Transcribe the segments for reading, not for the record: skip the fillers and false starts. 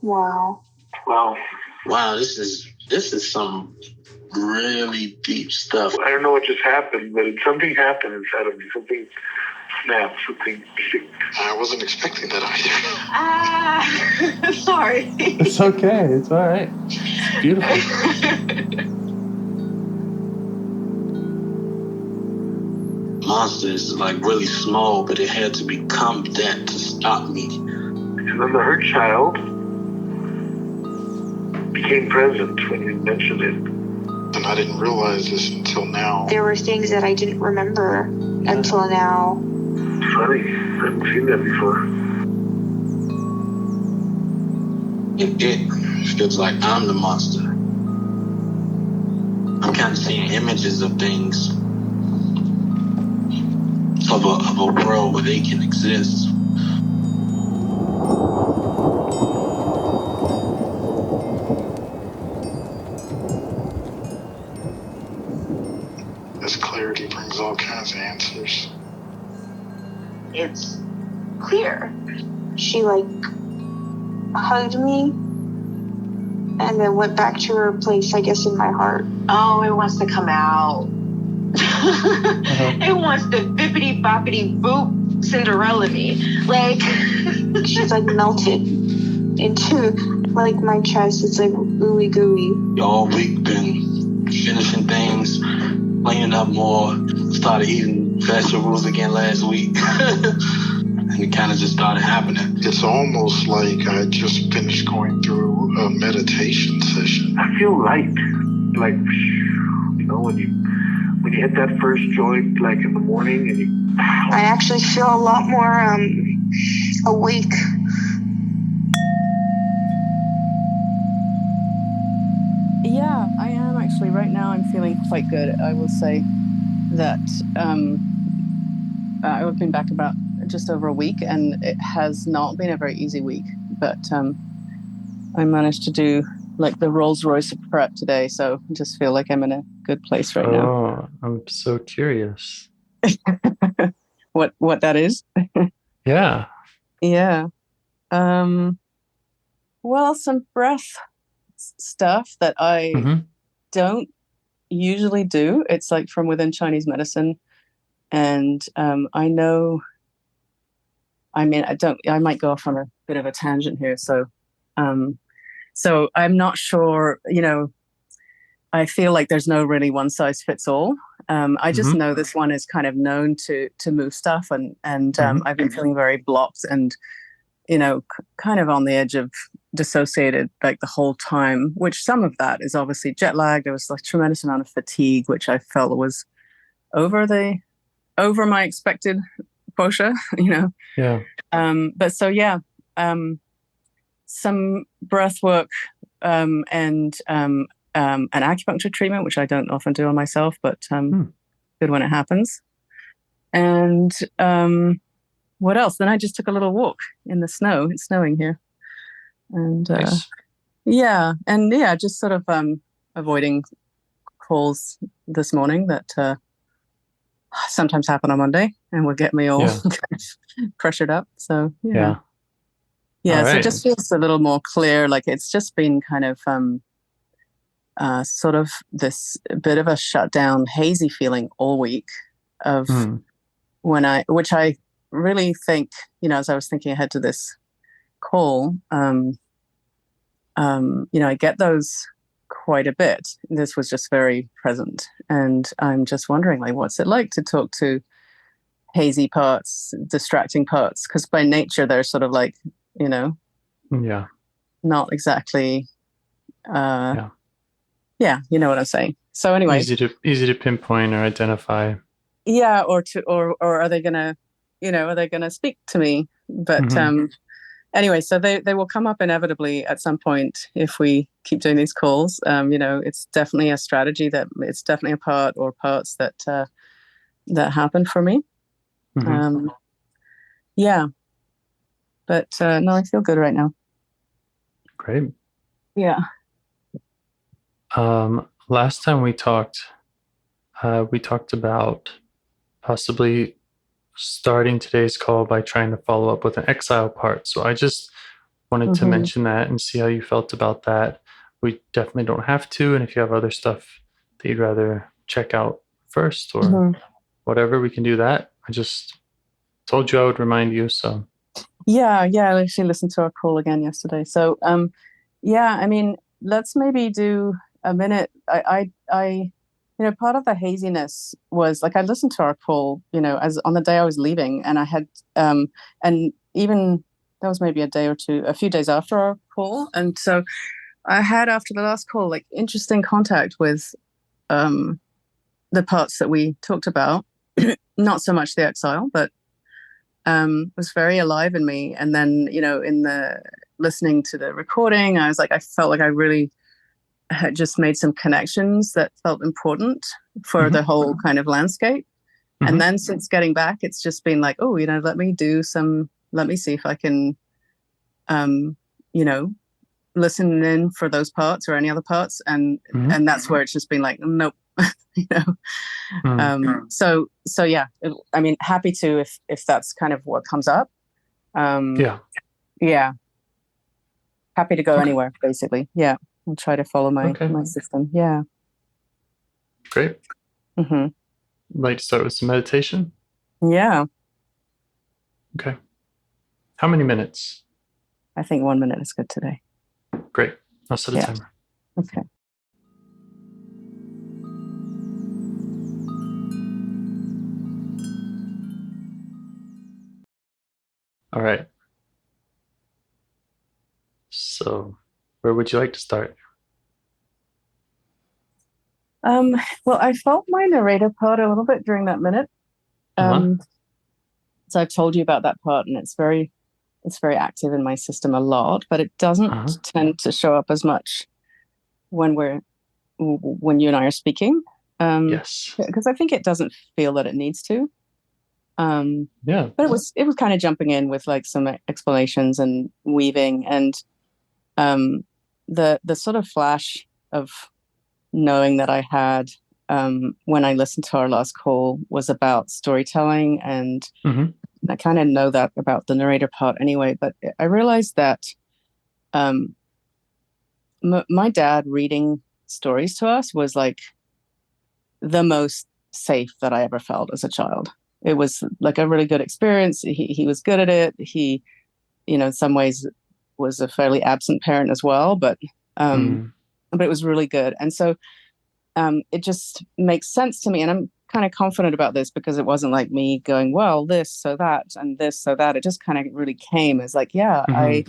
Wow. Wow, this is some really deep stuff. I don't know what just happened, but something happened inside of me. Something snapped, something clicked. I wasn't expecting that either. Sorry. It's okay. It's all right. It's beautiful. Monster is like really small, but it had to become that to stop me. And then the hurt child became present when you mentioned it. And I didn't realize this until now. There were things that I didn't remember until now. Funny, I haven't seen that before. It feels like I'm the monster. I'm kind of seeing images of things. Of a world where they can exist. This clarity brings all kinds of answers. It's clear. She hugged me and then went back to her place, I guess, in my heart. Oh, it wants to come out. It wants to bippity boppity boop Cinderella me. She's melted into my chest. It's ooey gooey. All week been finishing things, cleaning up more, started eating vegetables again last week. And it kind of just started happening. It's almost like I just finished going through a meditation session. I feel light. When you hit that first joint, in the morning, and I actually feel a lot more awake. Yeah, I am actually. Right now I'm feeling quite good. I will say that I've been back about just over a week, and it has not been a very easy week, but I managed to do the Rolls Royce prep today, so I just feel like I'm in a good place right now. Oh, I'm so curious. What that is? Yeah. Yeah. Well, some breath stuff that I don't usually do. It's from within Chinese medicine, and I know. I might go off on a bit of a tangent here, so. So I'm not sure, I feel like there's no really one size fits all. I just know this one is kind of known to move stuff, and I've been feeling very blocked and, kind of on the edge of dissociated the whole time, which some of that is obviously jet lag. There was a tremendous amount of fatigue, which I felt was over my expected quota, Yeah. But so, yeah. Some breath work and an acupuncture treatment, which I don't often do on myself, but good when it happens. And what else? Then I just took a little walk in the snow. It's snowing here. And nice. Just sort of avoiding calls this morning that sometimes happen on Monday and will get me all pressured up. So, yeah. Yeah, so it just feels a little more clear. It's just been kind of sort of this bit of a shutdown, hazy feeling all week of which I really think, as I was thinking ahead to this call, I get those quite a bit. This was just very present. And I'm just wondering, what's it like to talk to hazy parts, distracting parts? Because by nature, they're sort of not exactly, you know what I'm saying. So anyway, easy to pinpoint or identify. Yeah, or are they gonna, are they gonna speak to me? But anyway, so they will come up inevitably at some point if we keep doing these calls. It's definitely a strategy that it's definitely a part or parts that happen for me. Yeah. But no, I feel good right now. Great. Yeah. Last time we talked about possibly starting today's call by trying to follow up with an exile part. So I just wanted to mention that and see how you felt about that. We definitely don't have to. And if you have other stuff that you'd rather check out first or whatever, we can do that. I just told you I would remind you. So yeah, I actually listened to our call again yesterday. So yeah, I mean, let's maybe do a minute. I part of the haziness was like I listened to our call, as on the day I was leaving, and I had and even that was maybe a few days after our call, and so I had after the last call like interesting contact with the parts that we talked about, not so much the exile, but was very alive in me. And then, in the listening to the recording, I was like, I felt like I really had just made some connections that felt important for the whole kind of landscape. And then since getting back, it's just been like, oh, let me see if I can, listen in for those parts or any other parts. And that's where it's just been like, nope. So yeah, I mean, happy to if that's kind of what comes up. Yeah, happy to go anywhere basically. Yeah, I'll try to follow my system. Yeah, great. Like to start with some meditation. Yeah. Okay. How many minutes? I think 1 minute is good today. Great. I'll set a timer. Okay. All right. So, where would you like to start? Well, I felt my narrator part a little bit during that minute. So I've told you about that part, and it's very active in my system a lot, but it doesn't tend to show up as much when you and I are speaking. Yes. Because I think it doesn't feel that it needs to. Yeah. But it was kind of jumping in with like some explanations and weaving, and the sort of flash of knowing that I had when I listened to our last call was about storytelling, and I kind of know that about the narrator part anyway. But I realized that my dad reading stories to us was like the most safe that I ever felt as a child. It was like a really good experience. He was good at it. He, in some ways was a fairly absent parent as well, but it was really good. And so it just makes sense to me. And I'm kind of confident about this because it wasn't like me going, well, this, so that, and this, so that. It just kind of really came as like, yeah, I,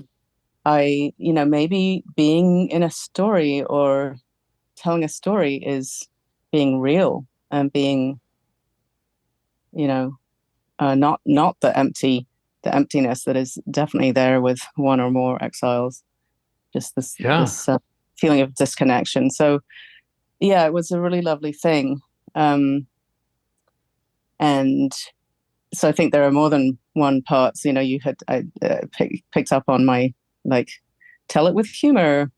maybe being in a story or telling a story is being real and being, not the emptiness that is definitely there with one or more exiles. Just this feeling of disconnection. So yeah, it was a really lovely thing. And so I think there are more than one parts. You had picked up on my like tell it with humor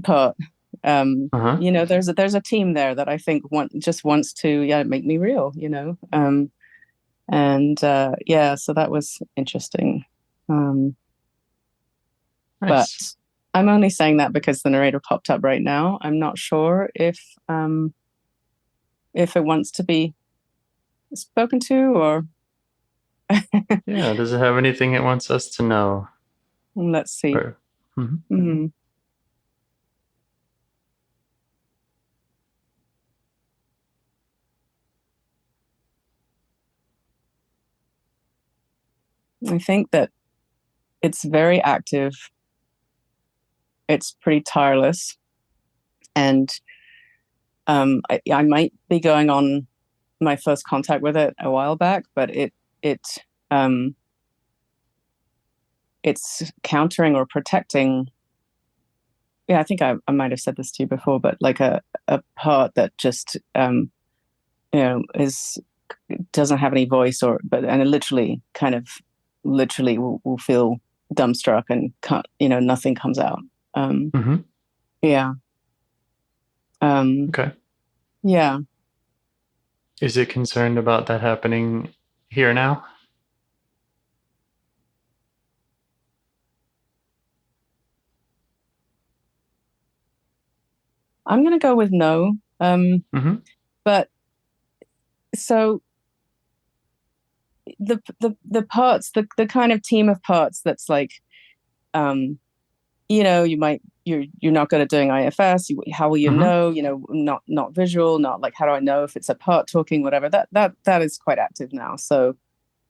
part. There's a team there that I think just wants to make me real. So that was interesting. Nice. But I'm only saying that because the narrator popped up right now. I'm not sure if it wants to be spoken to or. Yeah. Does it have anything it wants us to know? Let's see. I think that it's very active. It's pretty tireless. And I might be going on my first contact with it a while back, but it's countering or protecting. Yeah, I think I might have said this to you before, but like a part that just doesn't have any voice and it literally will feel dumbstruck and nothing comes out. Yeah. Okay. Yeah. Is it concerned about that happening here now? I'm going to go with no. But so the parts, the kind of team of parts that's like, you're not good at doing IFS. How will you know? Not visual, not like, how do I know if it's a part talking, whatever. That is quite active now. So,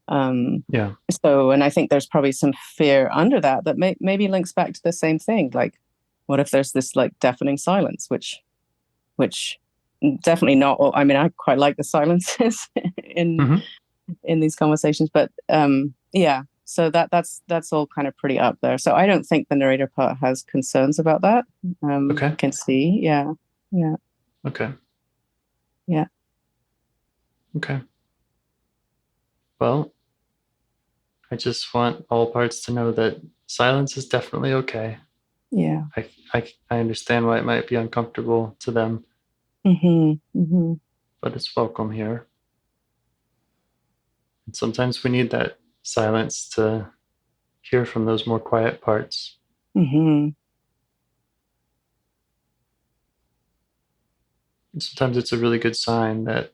So, and I think there's probably some fear under that maybe links back to the same thing. Like, what if there's this like deafening silence, which definitely not. I mean, I quite like the silences in these conversations, but so that's all kind of pretty up there. So I don't think the narrator part has concerns about that. I can see. Yeah. Okay. Yeah. Okay. Well, I just want all parts to know that silence is definitely okay. Yeah. I understand why it might be uncomfortable to them. But it's welcome here. And sometimes we need that silence to hear from those more quiet parts. Sometimes it's a really good sign that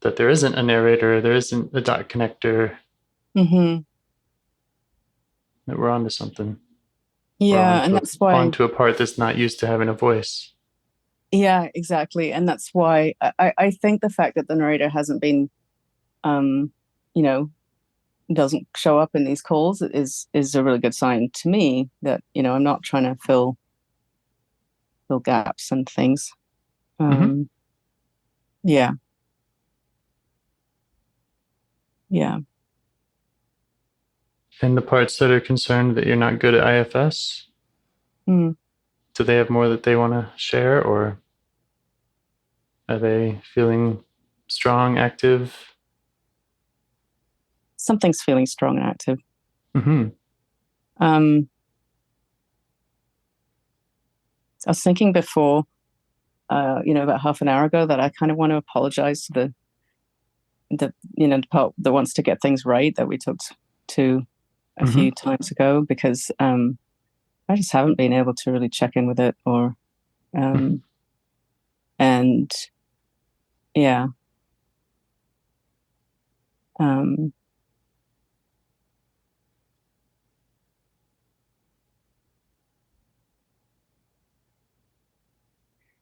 there isn't a narrator, there isn't a dot connector, that we're onto something. Yeah, and that's why onto a part that's not used to having a voice. Yeah, exactly. And that's why I think the fact that the narrator hasn't been, doesn't show up in these calls is a really good sign to me that, I'm not trying to fill gaps and things. Yeah. Yeah. And the parts that are concerned that you're not good at IFS, do they have more that they want to share, or are they feeling strong, active? Something's feeling strong and active. I was thinking before, about half an hour ago, that I kind of want to apologize to the part that wants to get things right that we talked to a few times ago, because I just haven't been able to really check in with it, or and yeah.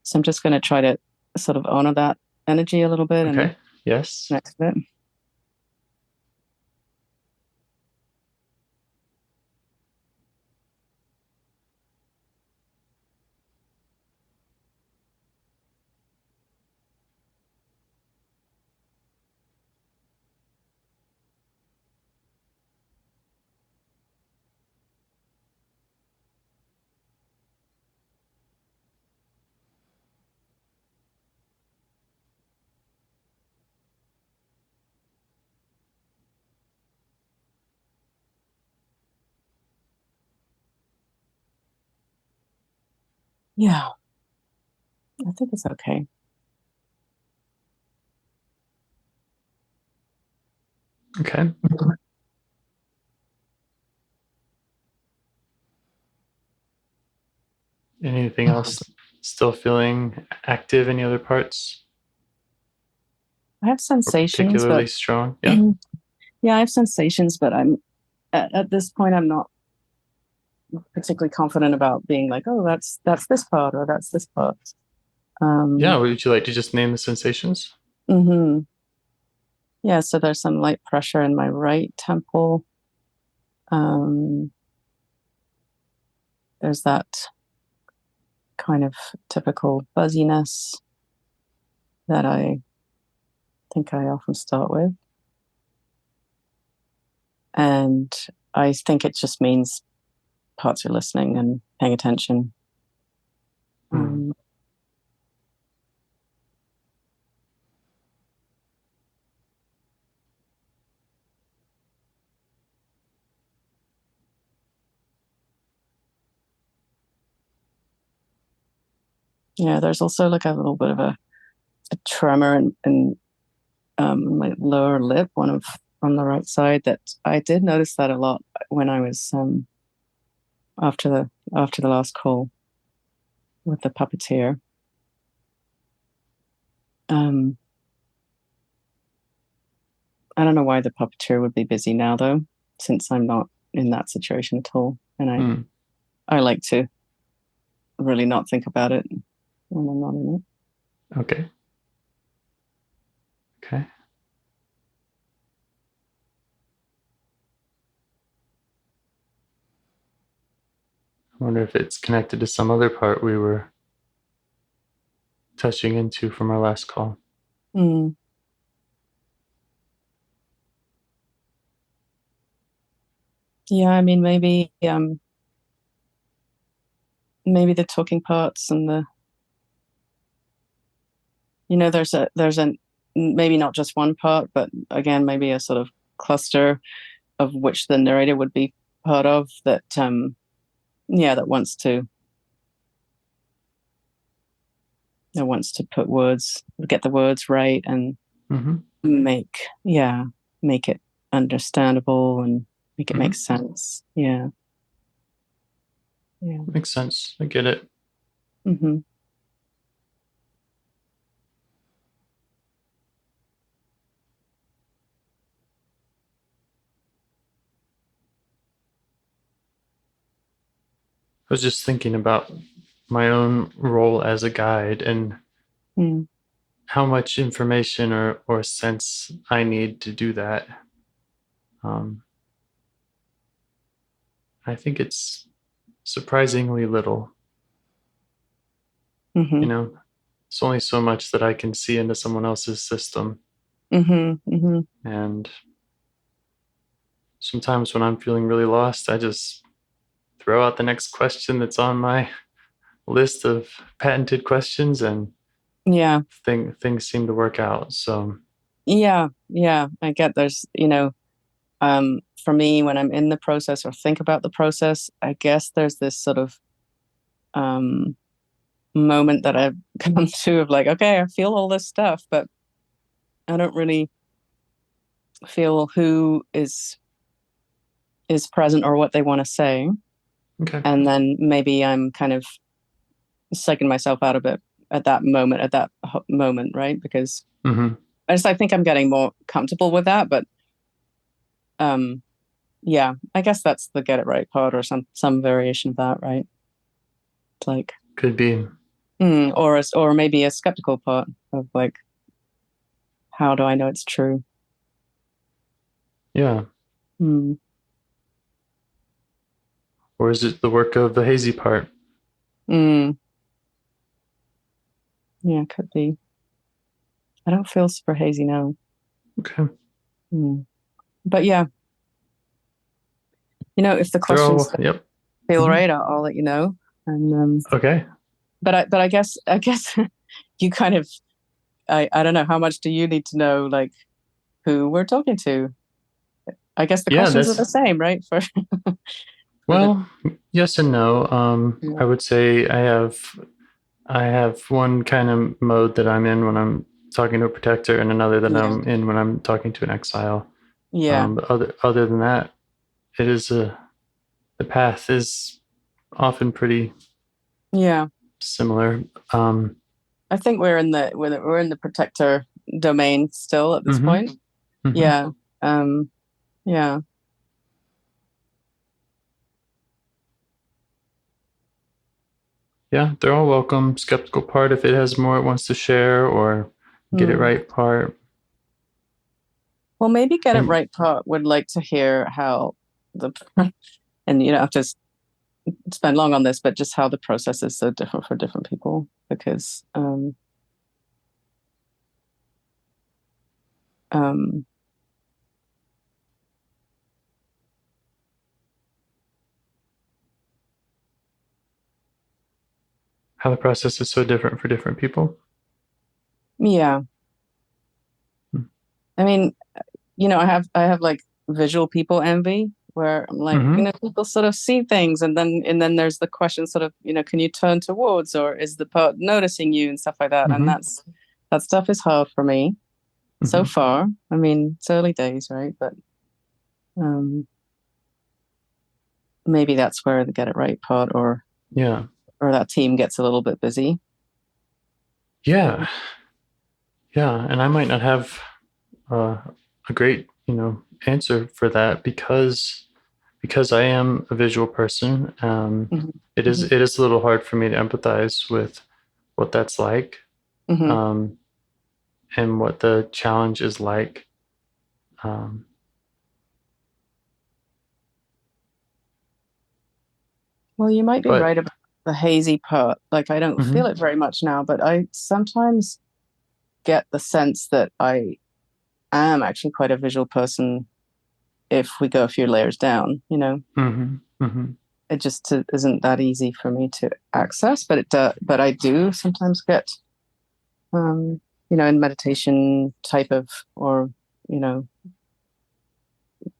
So I'm just going to try to sort of honor that energy a little bit. Okay. Yes. Next bit. Yeah, I think it's okay. Okay. Anything else still feeling active? Any other parts? I have sensations, particularly strong. Yeah. Yeah, I have sensations, but I'm at this point, I'm not particularly confident about being like, oh, that's this part, or that's this part. Would you like to just name the sensations? Yeah, so there's some light pressure in my right temple. There's that kind of typical buzziness that I think I often start with. And I think it just means parts are listening and paying attention. Yeah, there's also like a little bit of a tremor in my lower lip, on the right side, that I did notice that a lot when I was after the last call. with the puppeteer. I don't know why the puppeteer would be busy now, though, since I'm not in that situation at all. And I like to really not think about it when I'm not in it. Okay. Okay. I wonder if it's connected to some other part we were touching into from our last call. Yeah, I mean, maybe the talking parts and the, there's a maybe not just one part, but again, maybe a sort of cluster of which the narrator would be part of that, that wants to get the words right and make it understandable and make it make sense. Yeah. Makes sense. I get it. I was just thinking about my own role as a guide and how much information or sense I need to do that. I think it's surprisingly little. It's only so much that I can see into someone else's system. And sometimes when I'm feeling really lost, I just throw out the next question that's on my list of patented questions, and things seem to work out. So I get there's for me, when I'm in the process or think about the process, I guess there's this sort of moment that I've come to of like, okay, I feel all this stuff, but I don't really feel who is present or what they want to say. Okay. And then maybe I'm kind of psyching myself out a bit at that moment, right? Because I think I'm getting more comfortable with that, but I guess that's the get it right part or some variation of that, right? It's like could be. Or maybe a skeptical part of like, how do I know it's true? Yeah. Or is it the work of the hazy part? Yeah, it could be. I don't feel super hazy now. Okay. But yeah, if the questions feel right, I'll let you know. And okay. But I guess you kind of, I don't know, how much do you need to know, like, who we're talking to? I guess the questions are the same, right? Well, yes and no. I would say I have one kind of mode that I'm in when I'm talking to a protector, and another that I'm in when I'm talking to an exile. But other than that, it is the path is often pretty similar. I think we're in the protector domain still at this point. Yeah. Yeah, they're all welcome. Skeptical part, if it has more it wants to share, or get it right part. Well, maybe get it right part would like to hear how and you don't have to spend long on this, but just how the process is so different for different people, because how the process is so different for different people. Yeah. I mean, I have like visual people envy, where I'm like, people sort of see things, and then there's the question sort of, can you turn towards, or is the part noticing you and stuff like that? And that stuff is hard for me so far. I mean, it's early days, right? But maybe that's where the get it right part, or or that team gets a little bit busy. Yeah. And I might not have a great, answer for that because I am a visual person. It is a little hard for me to empathize with what that's like, and what the challenge is like. Well, you might be right about the hazy part. Like, I don't feel it very much now, but I sometimes get the sense that I am actually quite a visual person if we go a few layers down, It just isn't that easy for me to access, but but I do sometimes get, in meditation type of, or,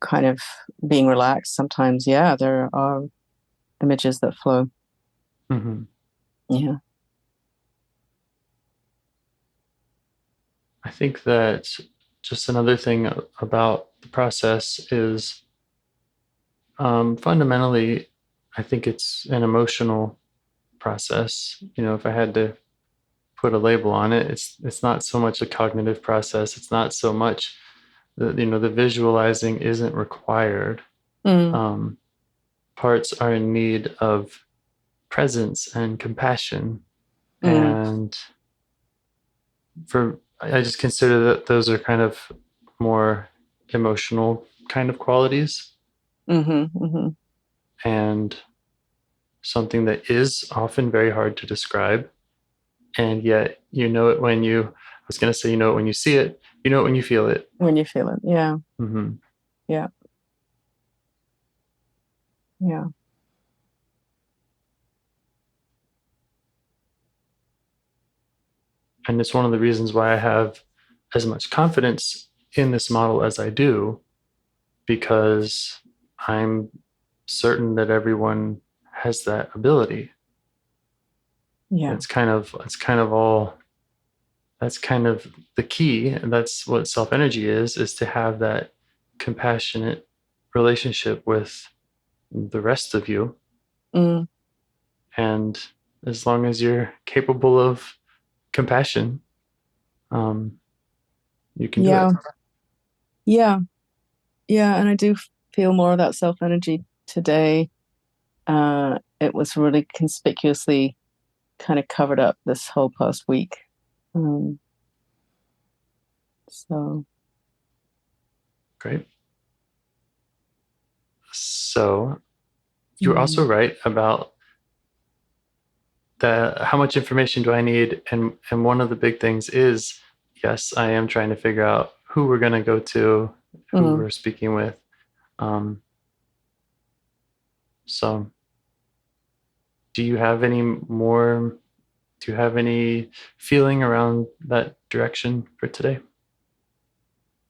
kind of being relaxed sometimes. Yeah, there are images that flow. Yeah. I think that just another thing about the process is, fundamentally, I think it's an emotional process. If I had to put a label on it, it's not so much a cognitive process. It's not so much the visualizing isn't required. Parts are in need of presence and compassion, and I just consider that those are kind of more emotional kind of qualities, and something that is often very hard to describe, and yet it when you, I was going to say, it when you see it, it when you feel it. When you feel it, yeah. Yeah. Yeah. And it's one of the reasons why I have as much confidence in this model as I do, because I'm certain that everyone has that ability. Yeah. That's kind of the key. And that's what self-energy is to have that compassionate relationship with the rest of you. And as long as you're capable of compassion, you can do it. Yeah. And I do feel more of that self-energy today. It was really conspicuously kind of covered up this whole past week. So great. So you're also right about how much information do I need, and one of the big things is, yes, I am trying to figure out who we're going to go to, who we're speaking with. So do you have any feeling around that direction for today?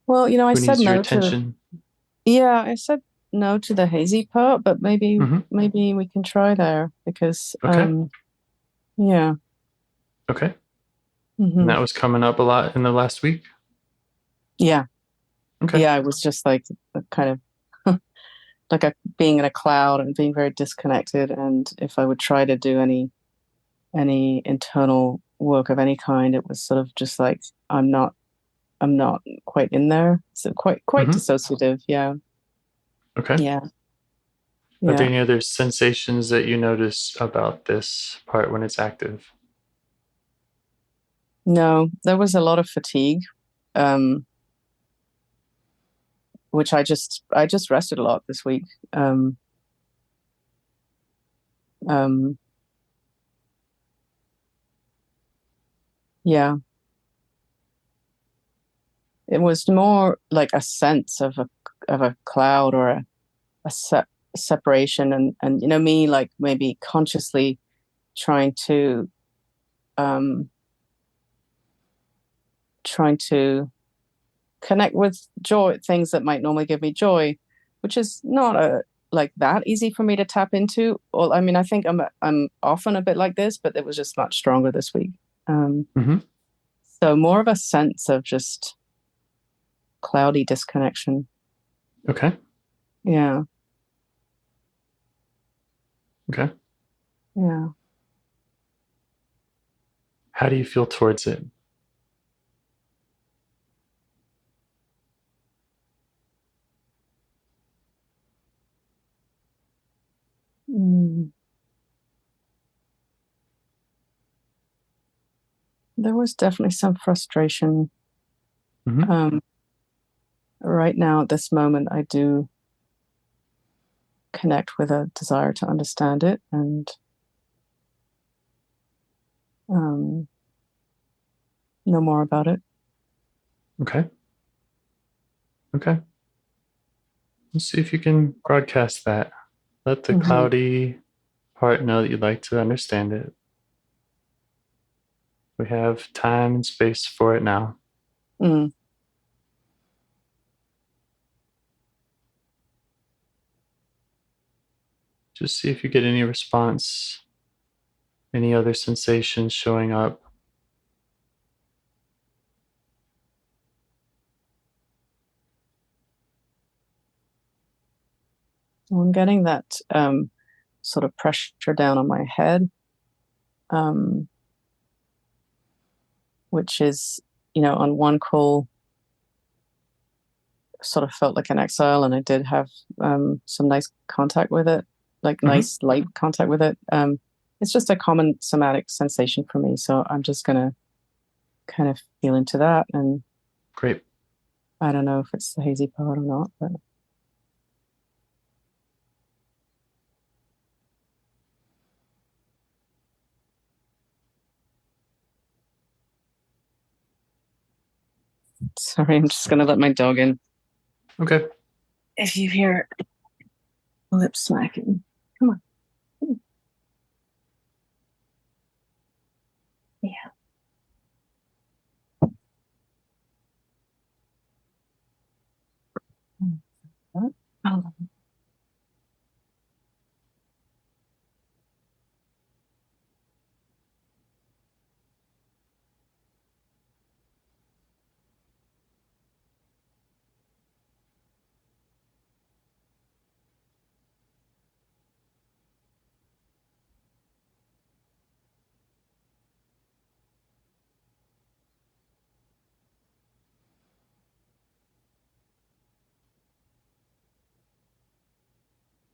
Well, I said no to. Yeah, I said no to the hazy part, but maybe we can try there, because yeah. Okay. And that was coming up a lot in the last week? Yeah. Okay. Yeah, I was just like kind of like being in a cloud and being very disconnected, and if I would try to do any internal work of any kind, it was sort of just like I'm not quite in there. So quite dissociative. Yeah. Okay. Yeah. Are there any other sensations that you notice about this part when it's active? No, there was a lot of fatigue, which I just rested a lot this week. Yeah. It was more like a sense of a cloud, or a separation, and me, like, maybe consciously trying to connect with joy, things that might normally give me joy, which is not like that easy for me to tap into. Well, I mean, I think I'm often a bit like this, but it was just much stronger this week. So more of a sense of just cloudy disconnection. Okay. Yeah. Okay. Yeah. How do you feel towards it? There was definitely some frustration. Right now, at this moment, I do connect with a desire to understand it and know more about it. Okay. Let's see if you can broadcast that. Let the cloudy part know that you'd like to understand it. We have time and space for it now. Just see if you get any response, any other sensations showing up. I'm getting that sort of pressure down on my head, which is, on one call, sort of felt like an exile, and I did have some nice contact with it, like nice light contact with it. It's just a common somatic sensation for me, so I'm just gonna kind of feel into that. And great. I don't know if it's the hazy part or not, but sorry, I'm just gonna let my dog in. Okay. If you hear lip smacking, come on. Yeah. What? Oh.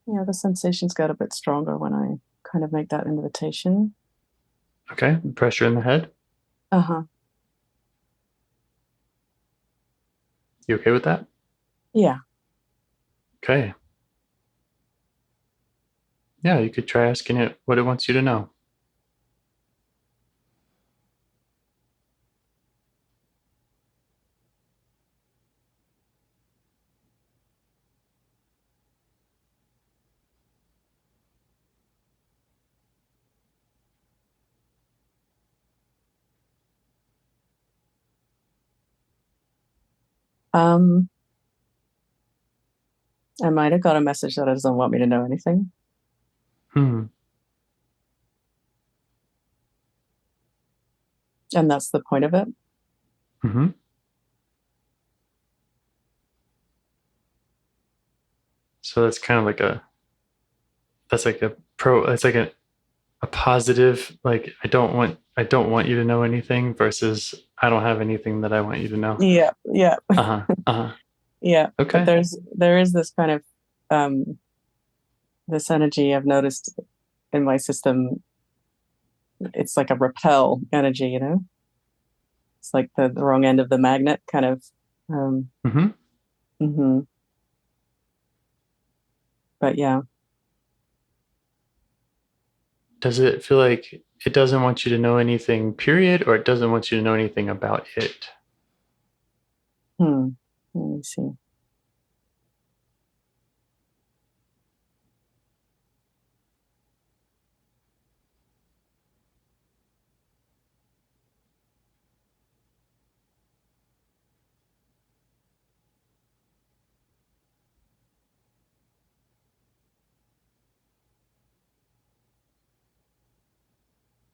Yeah, the sensations get a bit stronger when I kind of make that invitation. Okay. Pressure in the head. You okay with that? Yeah. Okay. Yeah, you could try asking it what it wants you to know. I might have got a message that it doesn't want me to know anything. And that's the point of it. So that's kind of like that's like a positive, like I don't want you to know anything versus I don't have anything that I want you to know. Yeah. Yeah. Okay. But there is this kind of this energy I've noticed in my system. It's like a repel energy, It's like the wrong end of the magnet, kind of. But yeah. Does it feel like it doesn't want you to know anything, period, or it doesn't want you to know anything about it? Let me see.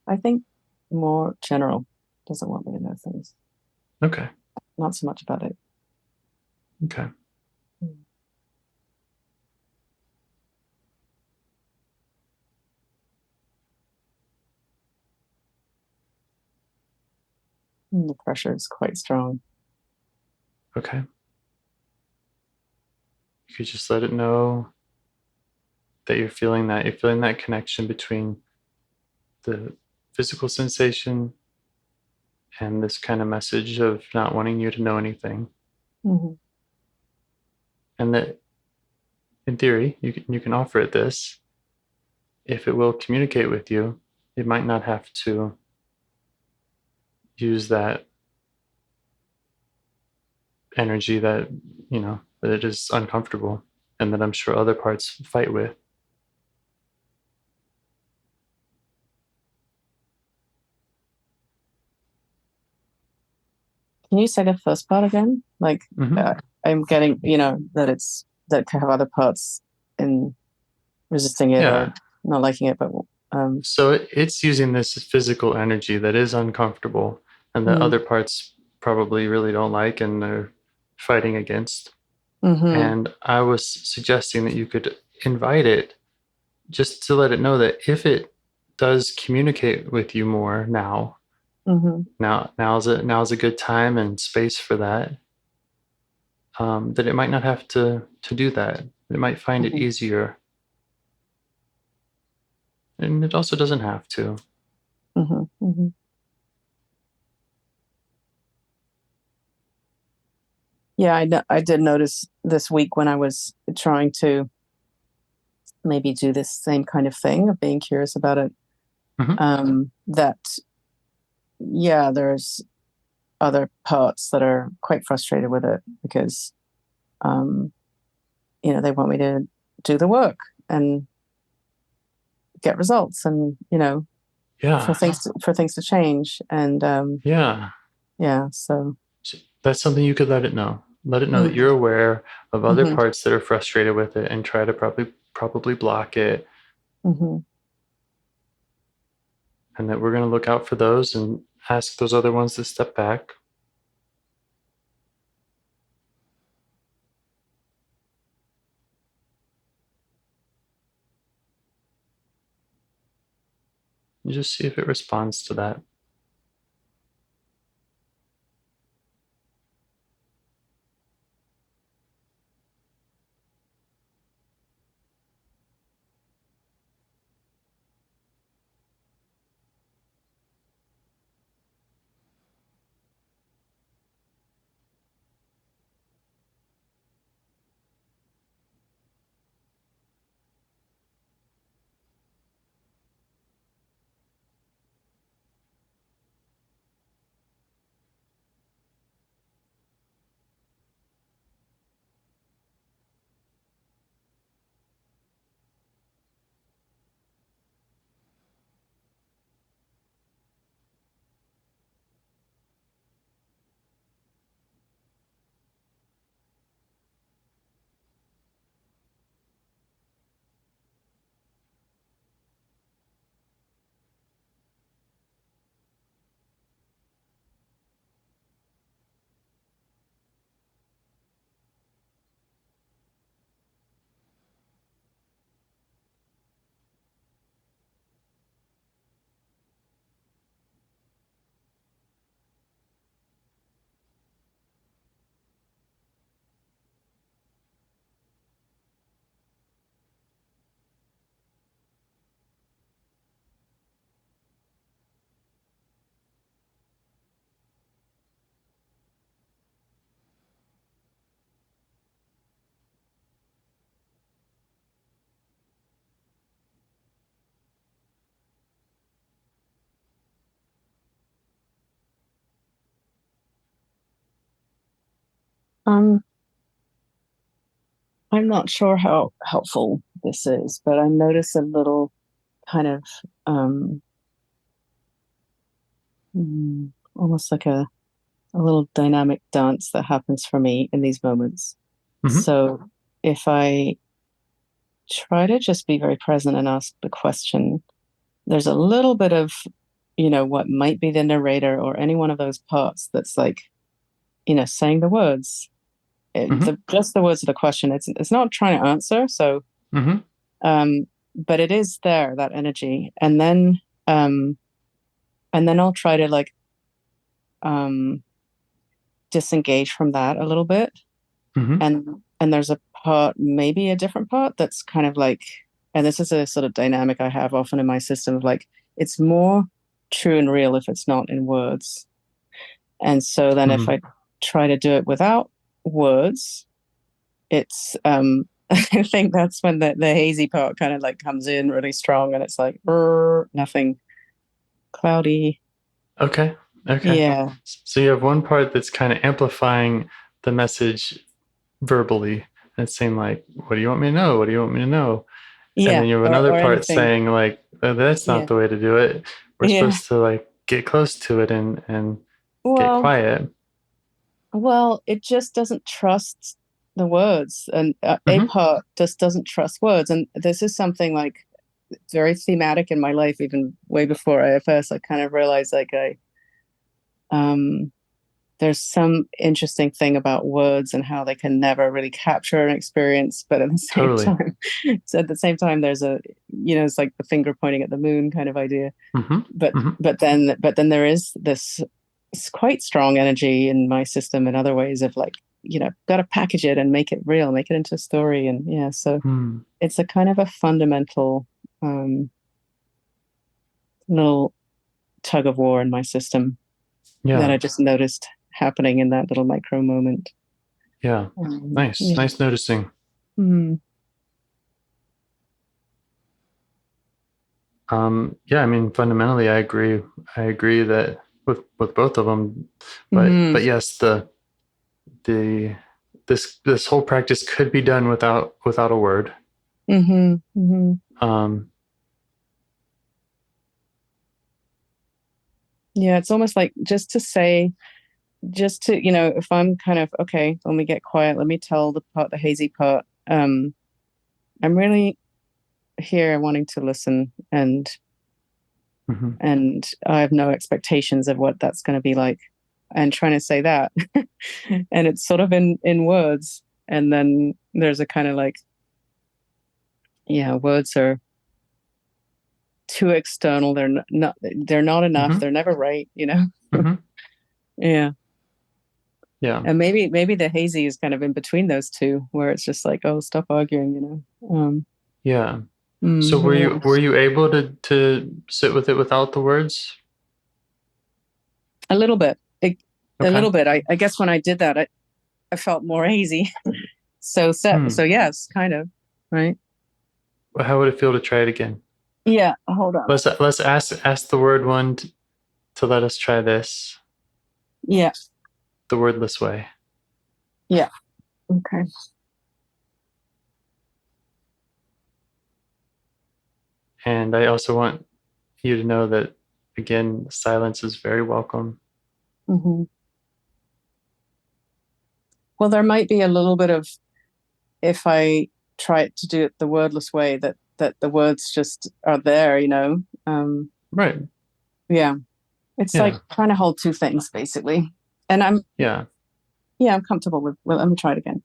I think more general, doesn't want me to know things. Okay. Not so much about it. Okay. The pressure is quite strong. Okay. You could just let it know that you're feeling that. You're feeling that connection between the physical sensation and this kind of message of not wanting you to know anything. Mm-hmm. And that, in theory, you can offer it this. If it will communicate with you, it might not have to use that energy that, that it is uncomfortable and that I'm sure other parts fight with. Can you say the first part again? Like, Mm-hmm. I'm getting, that can have other parts in resisting it or not liking it, but so it's using this physical energy that is uncomfortable and that other parts probably really don't like and they're fighting against. And I was suggesting that you could invite it just to let it know that if it does communicate with you more now's a good time and space for that. That it might not have to do that. It might find it easier, and it also doesn't have to. Yeah, I did notice this week when I was trying to maybe do this same kind of thing of being curious about it, that, yeah, there's other parts that are quite frustrated with it because, they want me to do the work and get results and, for things to change. And, so that's something you could let it know. Let it know that you're aware of other parts that are frustrated with it and try to probably block it. And that we're going to look out for those and ask those other ones to step back. And just see if it responds to that. I'm not sure how helpful this is, but I notice a little kind of almost like a little dynamic dance that happens for me in these moments. So if I try to just be very present and ask the question, there's a little bit of, what might be the narrator or any one of those parts that's like, saying the words. Just the words of the question. It's not trying to answer. So, but it is there, that energy. And then I'll try to like disengage from that a little bit. And there's a part, maybe a different part, that's kind of like, and this is a sort of dynamic I have often in my system of like, it's more true and real if it's not in words. And so then if I try to do it without words, it's I think that's when the hazy part kind of like comes in really strong, and it's like nothing, cloudy. Okay. Yeah. So you have one part that's kind of amplifying the message verbally and saying like, what do you want me to know? What do you want me to know? Yeah. And then you have another part anything. saying like, oh, that's not the way to do it. We're supposed to like get close to it and get quiet. Well, it just doesn't trust the words, and a part just doesn't trust words. And this is something like very thematic in my life, even way before IFS. I kind of realized like there's some interesting thing about words and how they can never really capture an experience, but at the same time, so at the same time, there's a, it's like the finger pointing at the moon kind of idea. But then there is this quite strong energy in my system in other ways of like, got to package it and make it real, make it into a story. And so it's a kind of a fundamental little tug of war in my system that I just noticed happening in that little micro moment. Nice noticing. I mean, fundamentally I agree that with both of them, but yes, this whole practice could be done without a word. It's almost like just to, if I'm kind of, okay, let me get quiet, let me tell the hazy part. I'm really here wanting to listen, and I have no expectations of what that's going to be like, and trying to say that. And it's sort of in words, and then there's a kind of like, words are too external, they're not enough, they're never right. And maybe the hazy is kind of in between those two, where it's just like, oh, stop arguing, So were you able to sit with it without the words? A little bit. A little bit. I guess when I did that, I felt more hazy. So yes, kind of, right? Well, how would it feel to try it again? Yeah, hold on. Let's ask the word one to let us try this. Yeah. The wordless way. Yeah. Okay. And I also want you to know that, again, silence is very welcome. Well, there might be a little bit of, if I try to do it the wordless way, that the words just are there, Right. Yeah. It's like trying to hold two things, basically. And I'm comfortable with, well, let me try it again.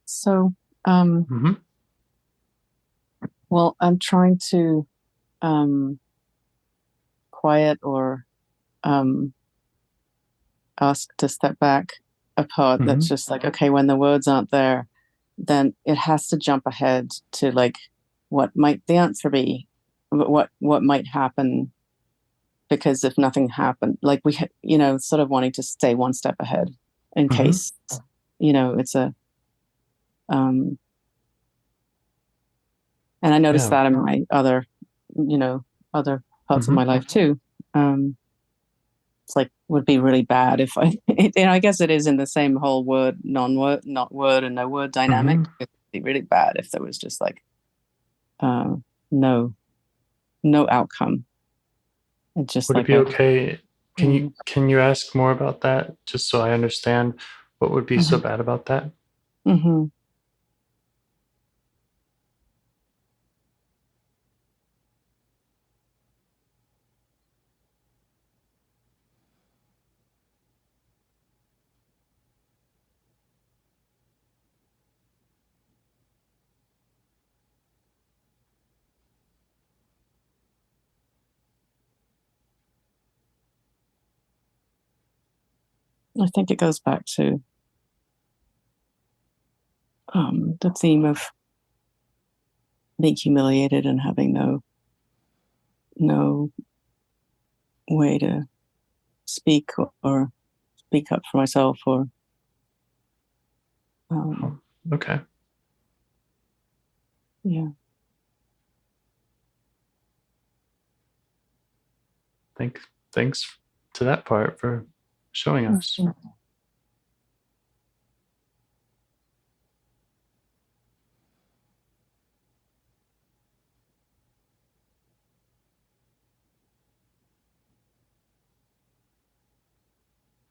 So, Mm-hmm. well, I'm trying to quiet or ask to step back a part that's just like, okay, when the words aren't there, then it has to jump ahead to like, what might the answer be? What might happen? Because if nothing happened, like we, sort of wanting to stay one step ahead in case, it's a, and I noticed that in my other parts of my life too. It's like, would be really bad if I guess it is in the same whole word, non-word, not word and no word dynamic. It'd be really bad if there was just like, no outcome. It's just Would like it be okay? Can you ask more about that, just so I understand what would be so bad about that? Mm-hmm. I think it goes back to the theme of being humiliated and having no way to speak or speak up for myself or Okay. Yeah. Thanks to that part for showing us.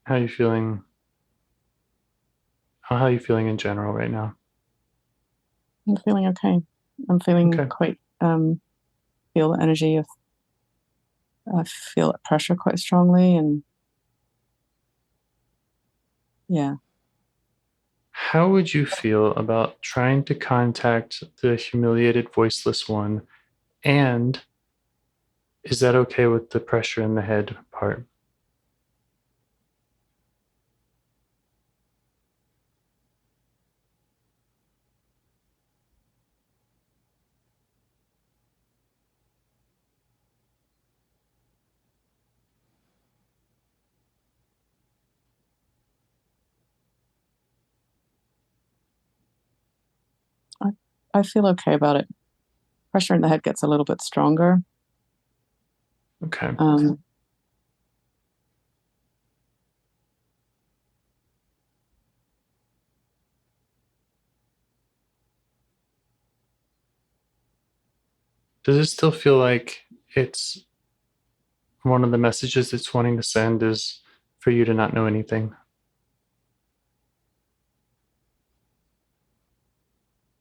How are you feeling? How are you feeling in general right now? I'm feeling okay. I'm feeling quite feel the energy of, I feel that pressure quite strongly, and yeah. How would you feel about trying to contact the humiliated voiceless one? And is that okay with the pressure in the head part? I feel okay about it. Pressure in the head gets a little bit stronger. Okay. Does it still feel like it's one of the messages it's wanting to send is for you to not know anything?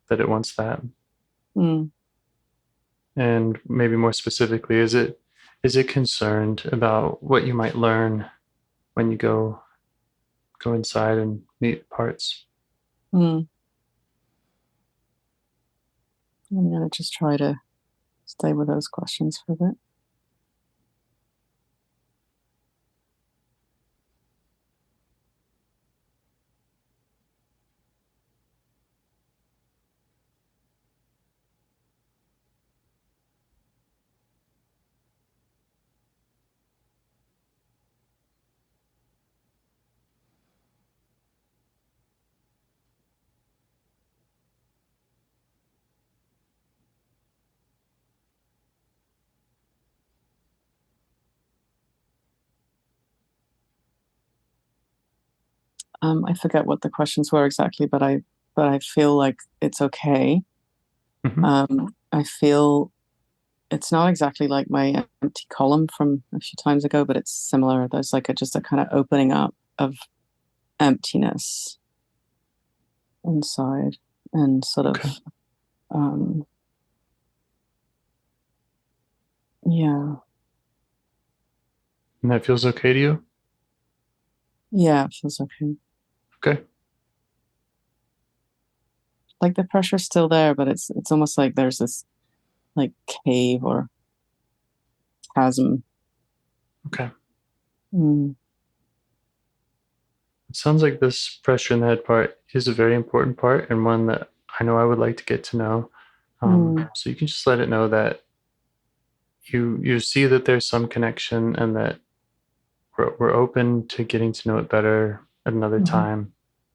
That it wants that? And maybe more specifically, is it concerned about what you might learn when you go inside and meet parts? I'm going to just try to stay with those questions for a bit. I forget what the questions were exactly, but I feel like it's okay. I feel it's not exactly like my empty column from a few times ago, but it's similar. There's like just a kind of opening up of emptiness inside, and sort of, yeah. And that feels okay to you? Yeah, it feels okay. Okay. like the pressure's still there, but it's almost like there's this like cave or chasm. Okay. Mm. It sounds like this pressure in the head part is a very important part and one that I know I would like to get to know. So you can just let it know that you see that there's some connection and that we're open to getting to know it better at another time.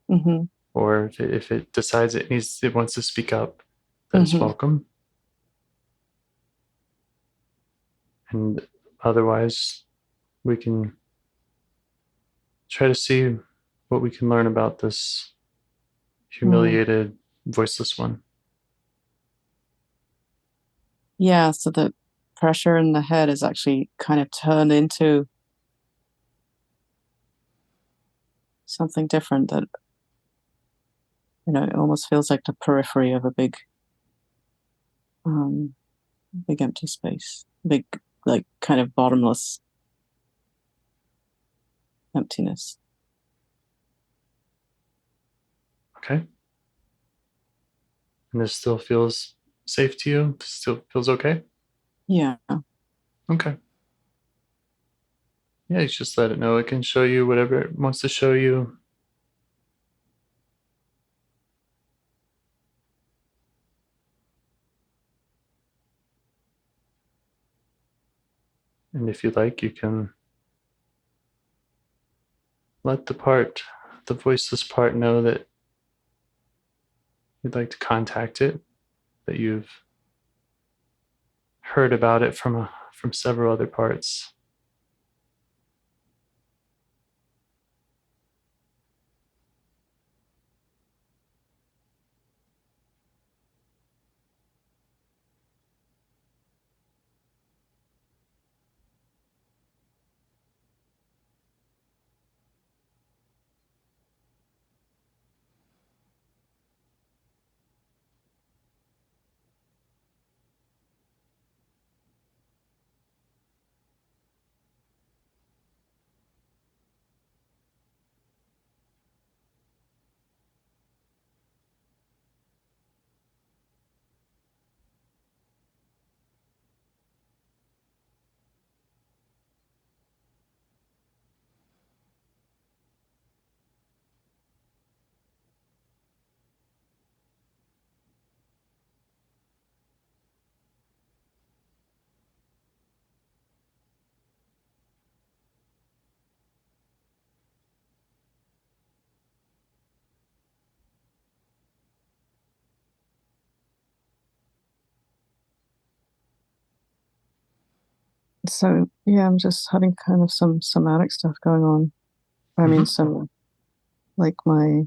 Mm-hmm. Or if it decides it wants to speak up, that it's welcome. And otherwise, we can try to see what we can learn about this humiliated, voiceless one. Yeah, so the pressure in the head is actually kind of turned into something different that, it almost feels like the periphery of a big empty space, big, like kind of bottomless emptiness. Okay. And this still feels safe to you? Still feels okay? Yeah. Okay. Yeah, you just let it know. It can show you whatever it wants to show you. And if you like, you can let the voiceless part know that you'd like to contact it, that you've heard about it from several other parts. So yeah, I'm just having kind of some somatic stuff going on. I mean, some like my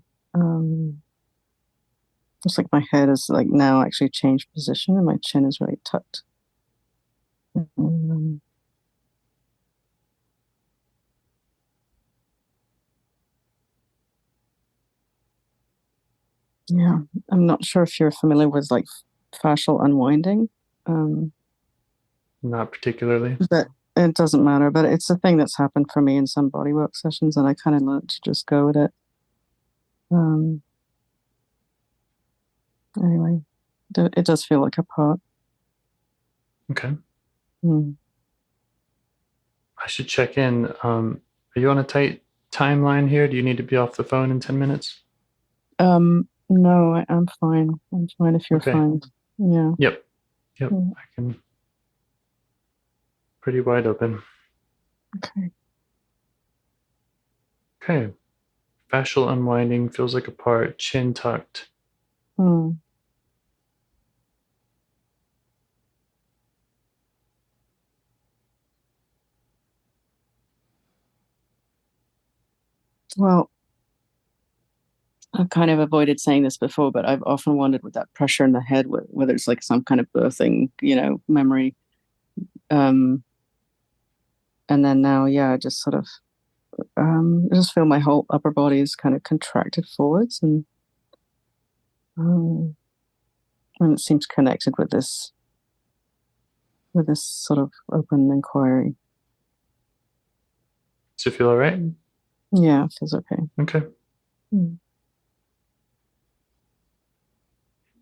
just like my head is like now actually changed position and my chin is very tucked. Yeah, I'm not sure if you're familiar with like fascial unwinding. Not particularly. But it doesn't matter. But it's a thing that's happened for me in some bodywork sessions, and I kind of learned to just go with it. Anyway, it does feel like a part. Okay. I should check in. Are you on a tight timeline here? Do you need to be off the phone in 10 minutes? No, I'm fine. I'm fine if you're fine. Yeah. Yep. I can. Pretty wide open. Okay. Fascial unwinding feels like a part. Chin tucked. Well, I've kind of avoided saying this before, but I've often wondered with that pressure in the head, whether it's like some kind of birthing, memory. And then now, yeah, I just sort of, I just feel my whole upper body is kind of contracted forwards, and it seems connected with this sort of open inquiry. Does it feel all right? Yeah, it feels okay. Okay.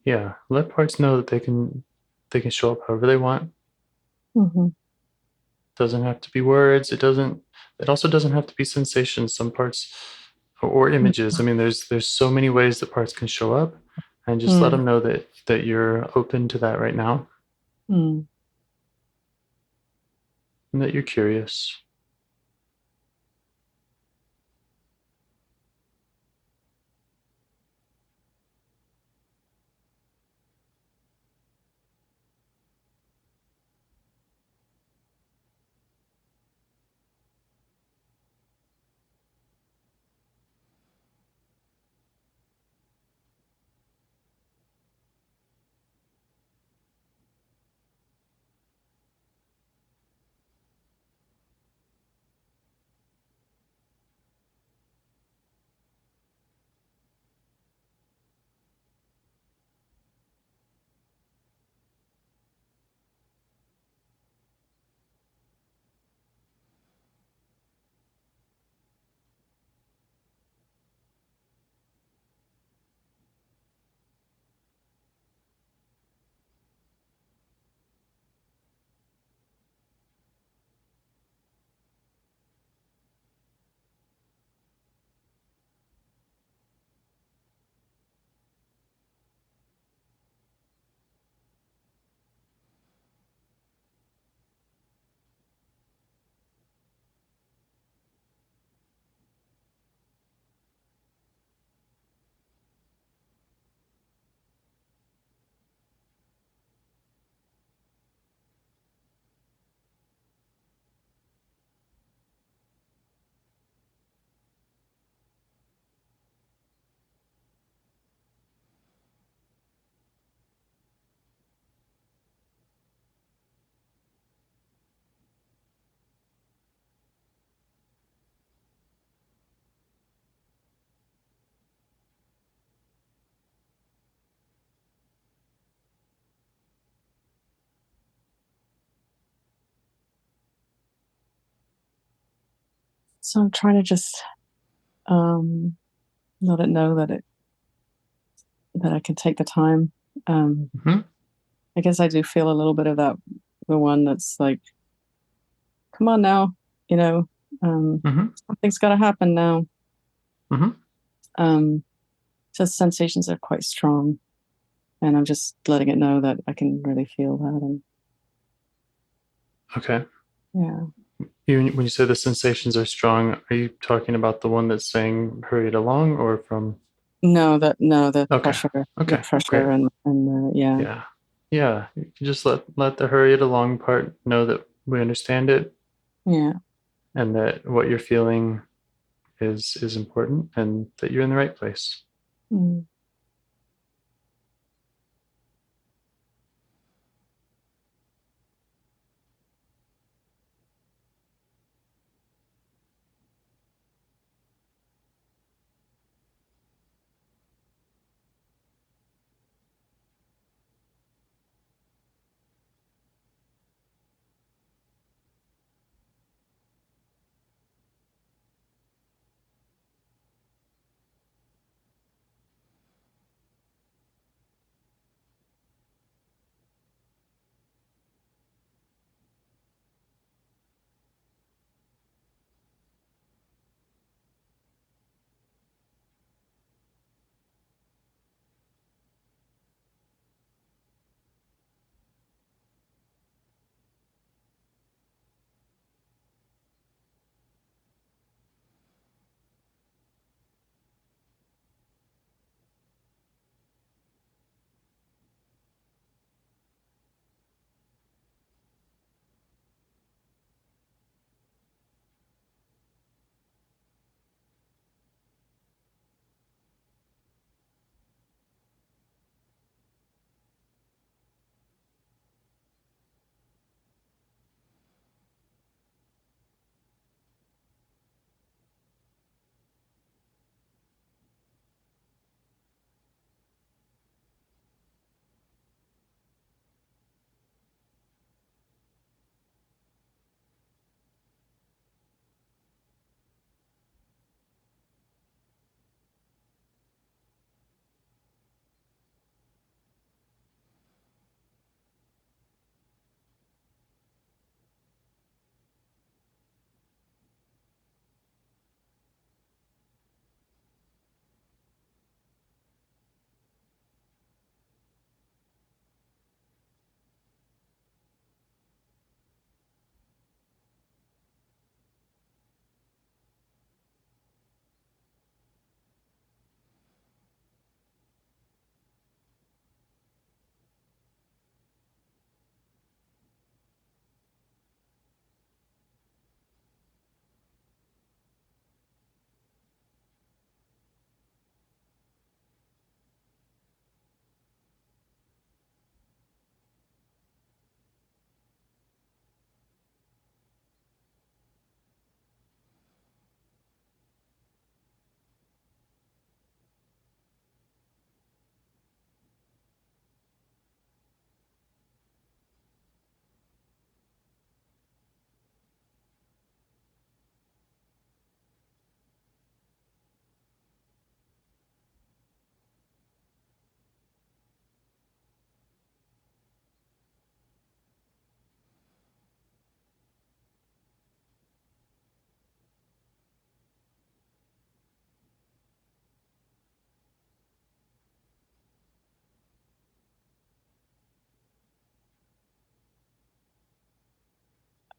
Yeah, let parts know that they can show up however they want. Mm-hmm. Doesn't have to be words. It also doesn't have to be sensations. Some parts or images. I mean, there's so many ways that parts can show up, and just let them know that you're open to that right now, Mm. and that you're curious. So I'm trying to just let it know that I can take the time. I guess I do feel a little bit of that, the one that's like, come on now, something's got to happen now. So sensations are quite strong, and I'm just letting it know that I can really feel that. And Okay. yeah. When you say the sensations are strong, are you talking about the one that's saying hurry it along, or from? No, the Okay. pressure, Okay. the pressure, Great. and Yeah. Yeah. You can just let the hurry it along part know that we understand it, yeah. and that what you're feeling is important, and that you're in the right place. Mm.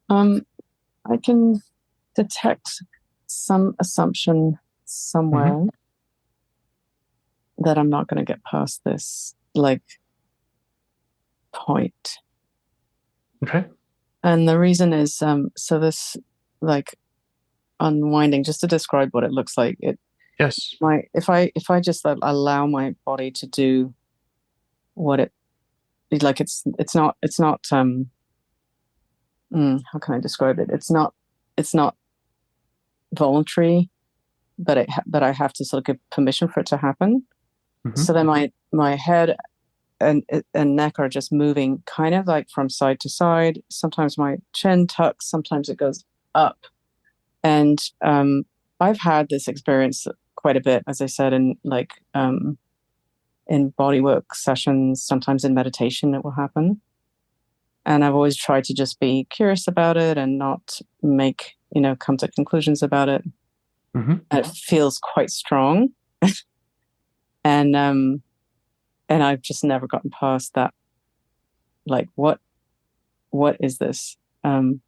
I can detect some assumption somewhere that I'm not going to get past this point. Okay. And the reason is so this unwinding, just to describe what it looks like. Yes. If I just allow my body to do what it's not how can I describe it? It's not voluntary, but I have to sort of give permission for it to happen. So then my head and neck are just moving kind of like from side to side. Sometimes my chin tucks, sometimes it goes up. And I've had this experience quite a bit, as I said, in bodywork sessions, sometimes in meditation it will happen. And I've always tried to just be curious about it and not come to conclusions about it. And it feels quite strong. And I've just never gotten past that. Like, what is this? For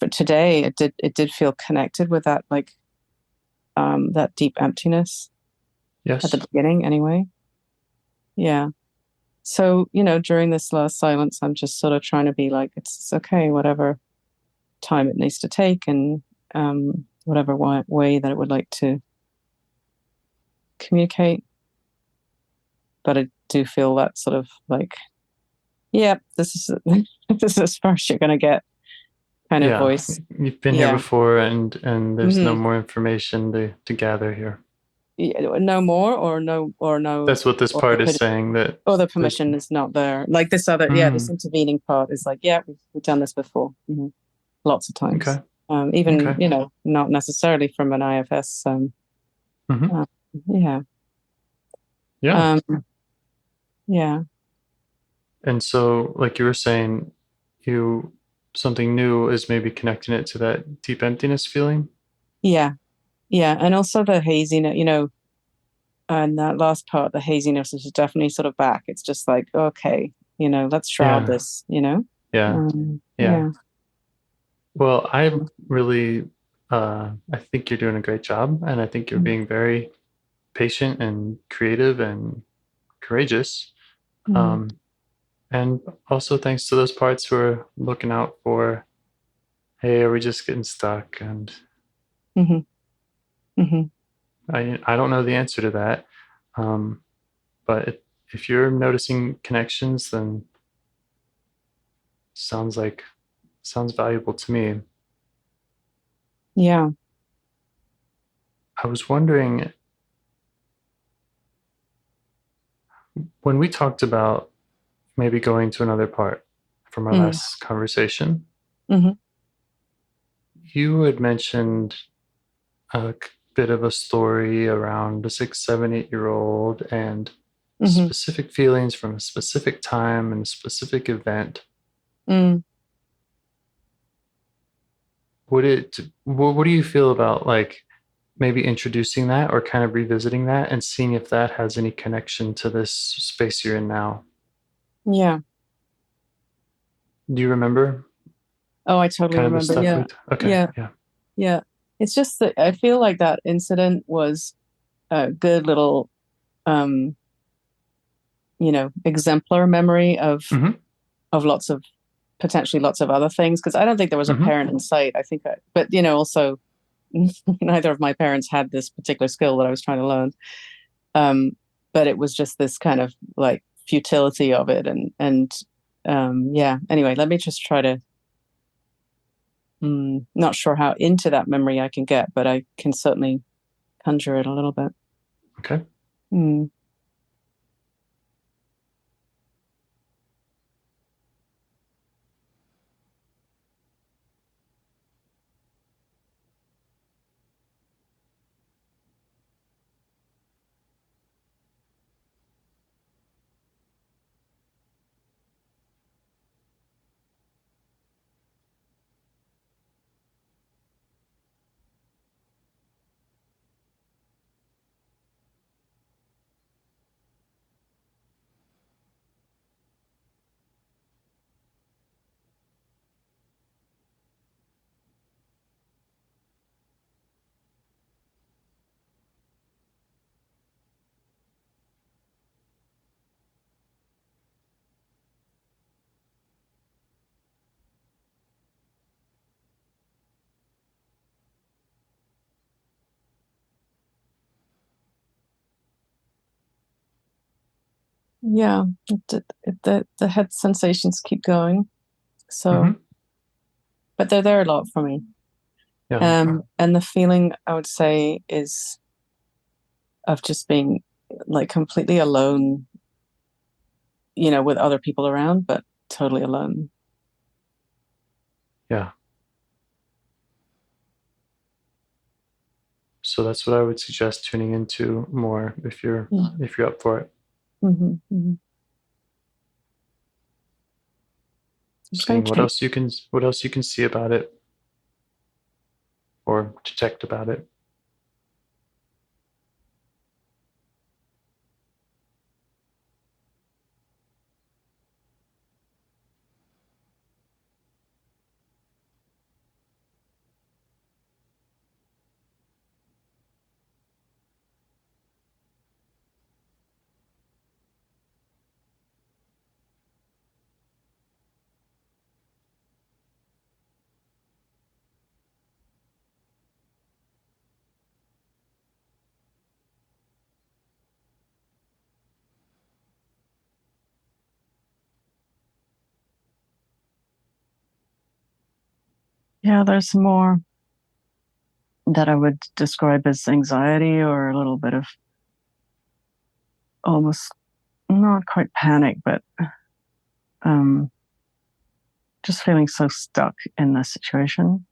today, it did feel connected with that, that deep emptiness. Yes. At the beginning, anyway. Yeah. So, during this last silence, I'm just sort of trying to be like, it's okay, whatever time it needs to take, and whatever way that it would like to communicate. But I do feel that sort of yeah, this is this is as far as you're going to get kind of voice. You've been here before, and there's no more information to gather here. No more or no. That's what this part is saying, that the permission is not there. Like this other, this intervening part is like, we've done this before, lots of times. Okay. Even not necessarily from an IFS. Yeah. Yeah. And so, like you were saying, something new is maybe connecting it to that deep emptiness feeling. Yeah. And also the haziness, and that last part, the haziness is definitely sort of back. It's just like, okay, let's shroud this, Yeah. Well, I really, I think you're doing a great job, and I think you're being very patient and creative and courageous. And also thanks to those parts who are looking out for, hey, are we just getting stuck? And I don't know the answer to that. But if you're noticing connections, then sounds valuable to me. Yeah. I was wondering, when we talked about maybe going to another part from our last conversation, you had mentioned a bit of a story around a 6, 7, 8-year-old and specific feelings from a specific time and a specific event. What do you feel about maybe introducing that, or kind of revisiting that and seeing if that has any connection to this space you're in now? Yeah. Do you remember? Oh, I totally remember. Yeah. Okay. Yeah. It's just that I feel like that incident was a good little, exemplar memory of potentially lots of other things. Because I don't think there was a parent in sight. I think, but also neither of my parents had this particular skill that I was trying to learn. But it was just this kind of futility of it, and Anyway, let me just try to. Not sure how into that memory I can get, but I can certainly conjure it a little bit. Okay. Yeah, the head sensations keep going. So, but they're there a lot for me. Yeah. And the feeling, I would say, is of just being like completely alone, with other people around, but totally alone. Yeah. So that's what I would suggest tuning into more if you're up for it. Seeing what else you can see about it or detect about it. Yeah, there's more that I would describe as anxiety, or a little bit of almost not quite panic, but just feeling so stuck in the situation.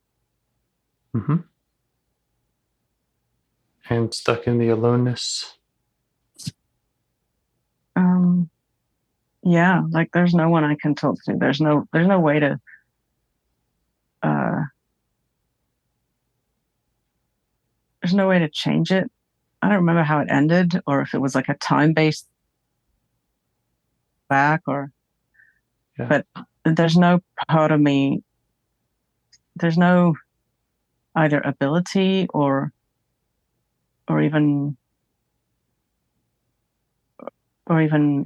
And stuck in the aloneness. Yeah, like there's no one I can talk to. There's no way to there's no way to change it. I don't remember how it ended, or if it was like a time-based back, but there's no part of me, there's no either ability or even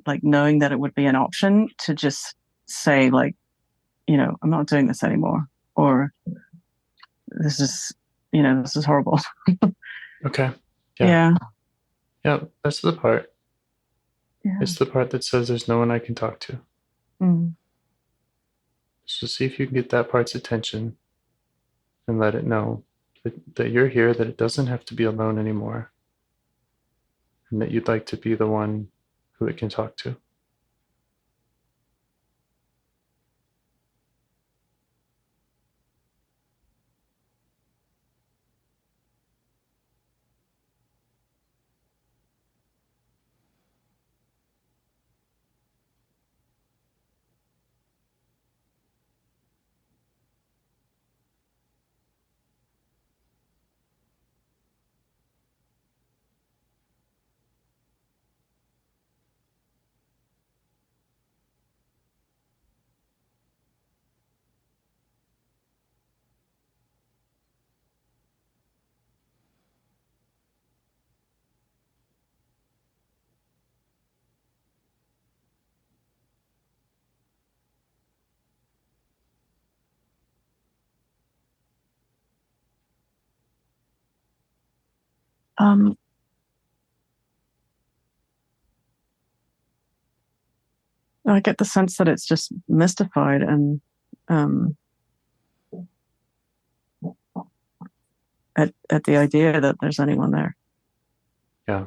like knowing that it would be an option to just say, like, I'm not doing this anymore, or this is horrible. Okay. Yeah. Yeah, that's the part. Yeah. It's the part that says there's no one I can talk to. So see if you can get that part's attention and let it know that you're here, that it doesn't have to be alone anymore, and that you'd like to be the one who it can talk to. I get the sense that it's just mystified and at the idea that there's anyone there. Yeah.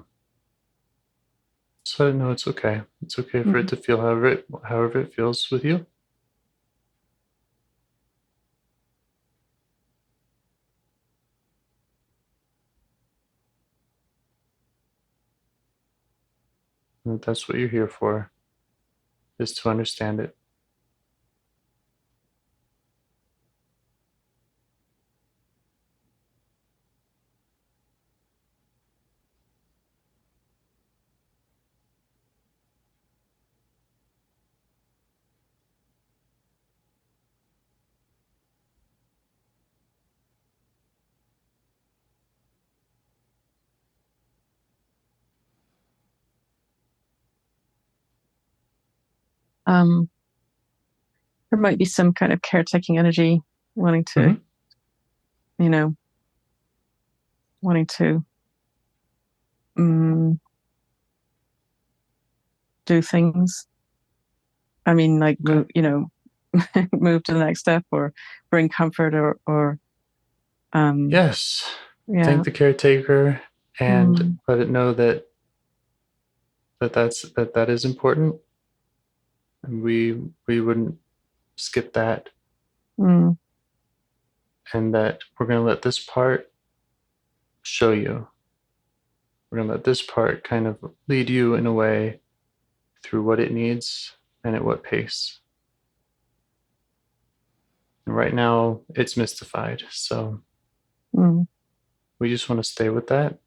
So no, it's okay. It's okay for it to feel however it feels with you. And that's what you're here for, is to understand it. There might be some kind of caretaking energy wanting to, wanting to do things. I mean, like, move to the next step or bring comfort or yes. Yeah. Thank the caretaker and let it know that is important. And we wouldn't skip that. And that we're going to let this part show you. We're going to let this part kind of lead you in a way through what it needs and at what pace. And right now, it's mystified. So we just want to stay with that.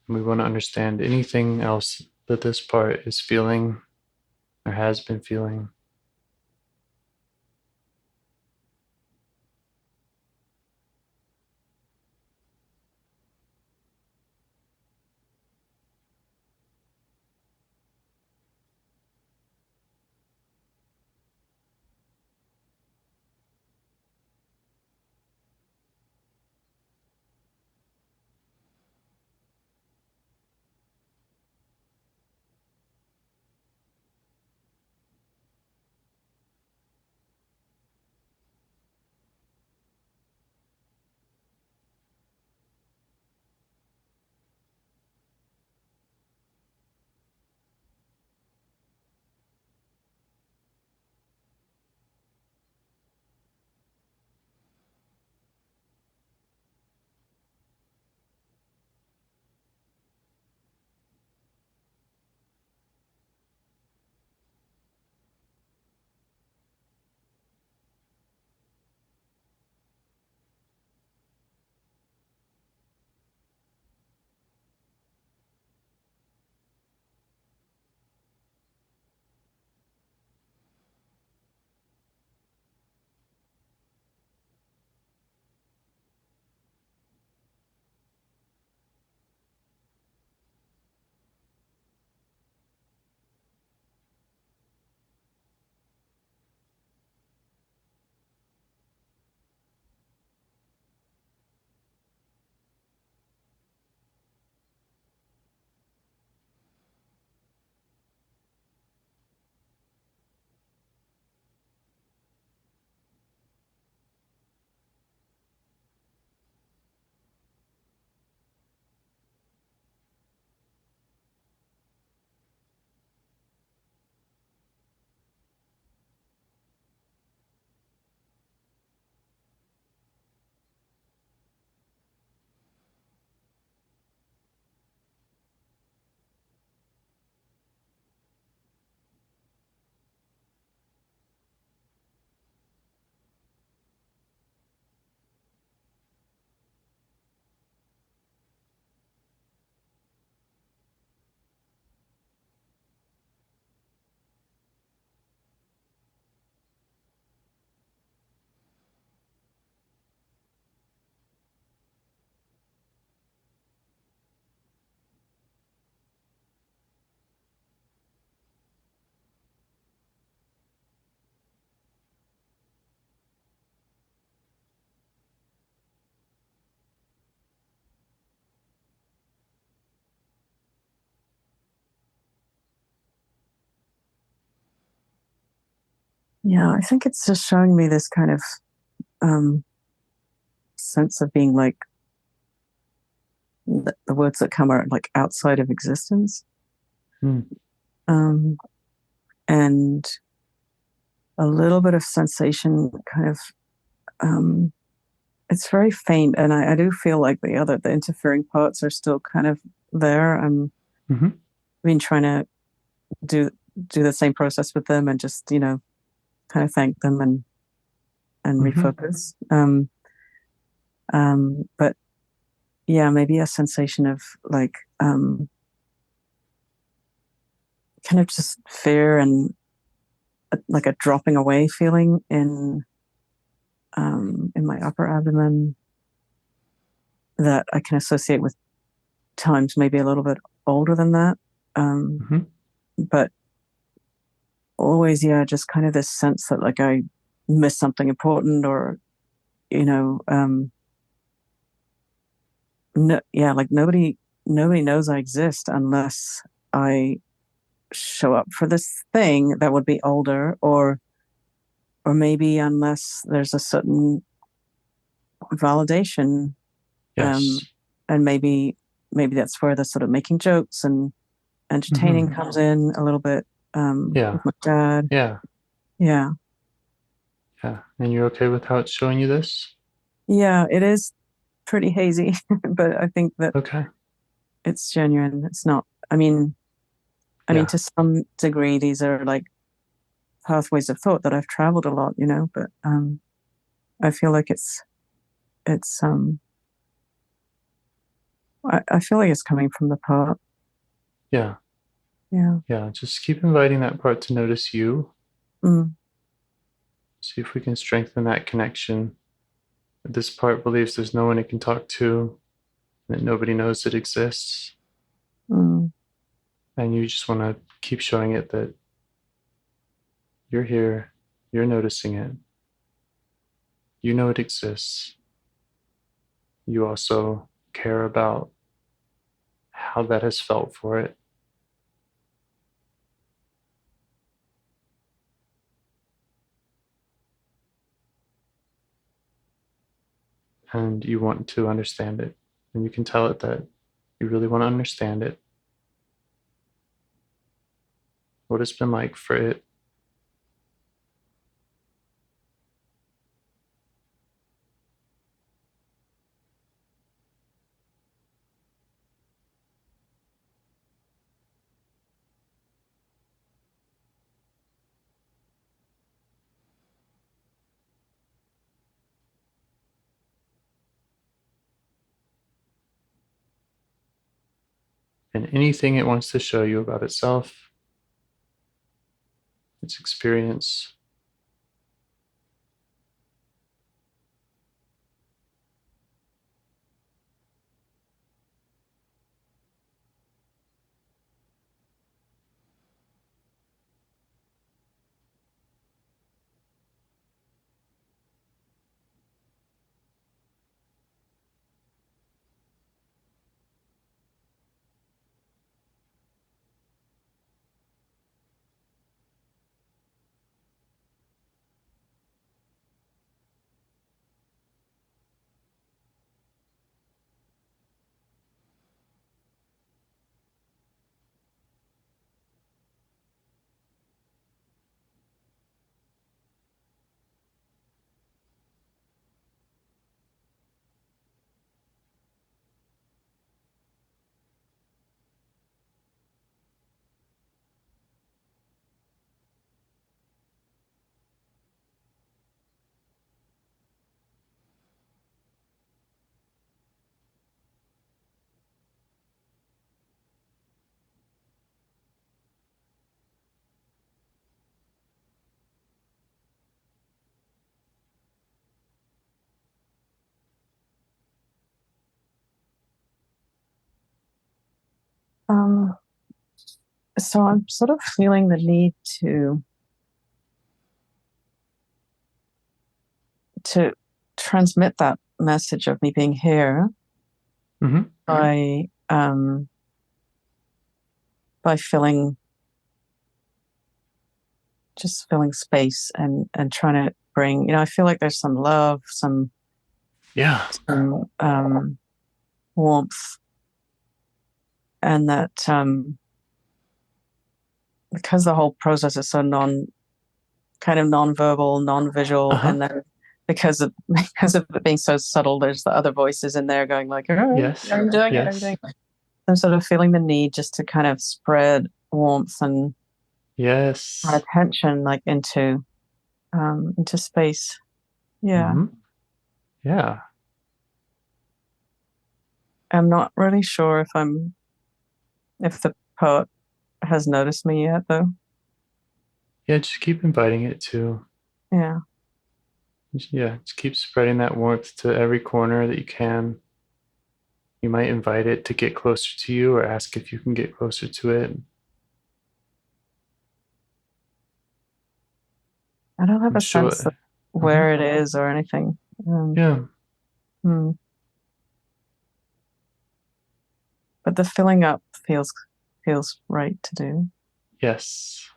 And we want to understand anything else that this part is feeling or has been feeling. Yeah, I think it's just showing me this kind of sense of being like the words that come are like outside of existence. And a little bit of sensation kind of it's very faint, and I do feel like the interfering parts are still kind of there. I've been trying to do the same process with them and just kind of thank them and refocus. But yeah, maybe a sensation of like kind of just fear and like a dropping away feeling in my upper abdomen that I can associate with times maybe a little bit older than that. But always, just kind of this sense that like I missed something important, or like nobody knows I exist unless I show up for this thing that would be older, or maybe unless there's a certain validation. Yes. And maybe that's where the sort of making jokes and entertaining comes in a little bit. With my dad. Yeah. And you're okay with how it's showing you this? Yeah, it is pretty hazy, but I think that okay, it's genuine. It's not. I mean, to some degree, these are like pathways of thought that I've traveled a lot, But I feel like it's. I feel like it's coming from the part. Yeah. Just keep inviting that part to notice you. See if we can strengthen that connection. This part believes there's no one it can talk to, that nobody knows it exists. And you just want to keep showing it that you're here, you're noticing it, you know it exists. You also care about how that has felt for it. And you want to understand it. And you can tell it that you really want to understand it. What it's been like for it. And anything it wants to show you about itself, its experience. So I'm sort of feeling the need to transmit that message of me being here by filling space and trying to bring, I feel like there's some love, some warmth, and that because the whole process is so non-verbal, non-visual, and then because of it being so subtle, there's the other voices in there going like, "Oh, Yes, I'm doing it, I'm doing it." I'm sort of feeling the need just to kind of spread warmth and attention like into space. Yeah. I'm not really sure if the poet has noticed me yet, though. Yeah, just keep inviting it to. Yeah. Yeah, just keep spreading that warmth to every corner that you can. You might invite it to get closer to you or ask if you can get closer to it. I don't have a sense of where it is or anything. Yeah. But the filling up feels right to do. Yes.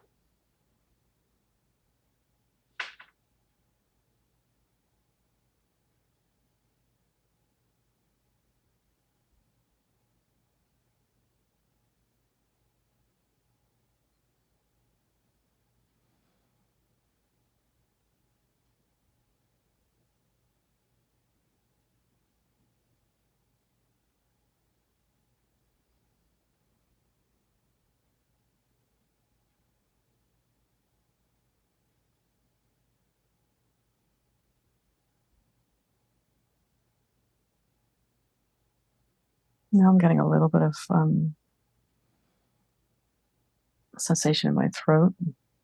Now I'm getting a little bit of sensation in my throat,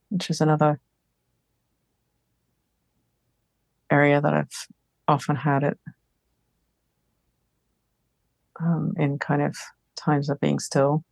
which is another area that I've often had it in kind of times of being still.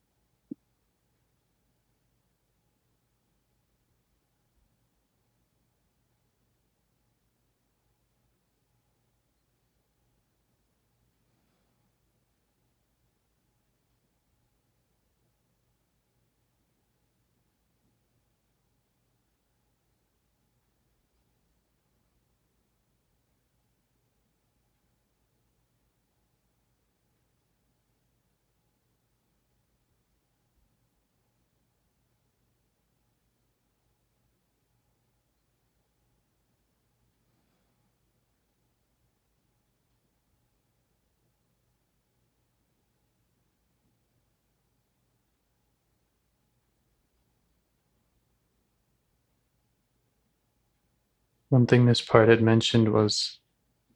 One thing this part had mentioned was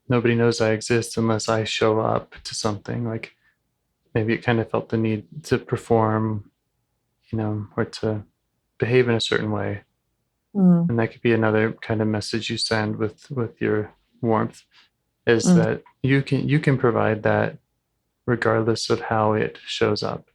nobody knows I exist unless I show up to something. Like maybe it kind of felt the need to perform, or to behave in a certain way. And that could be another kind of message you send with your warmth, is that you can provide that regardless of how it shows up.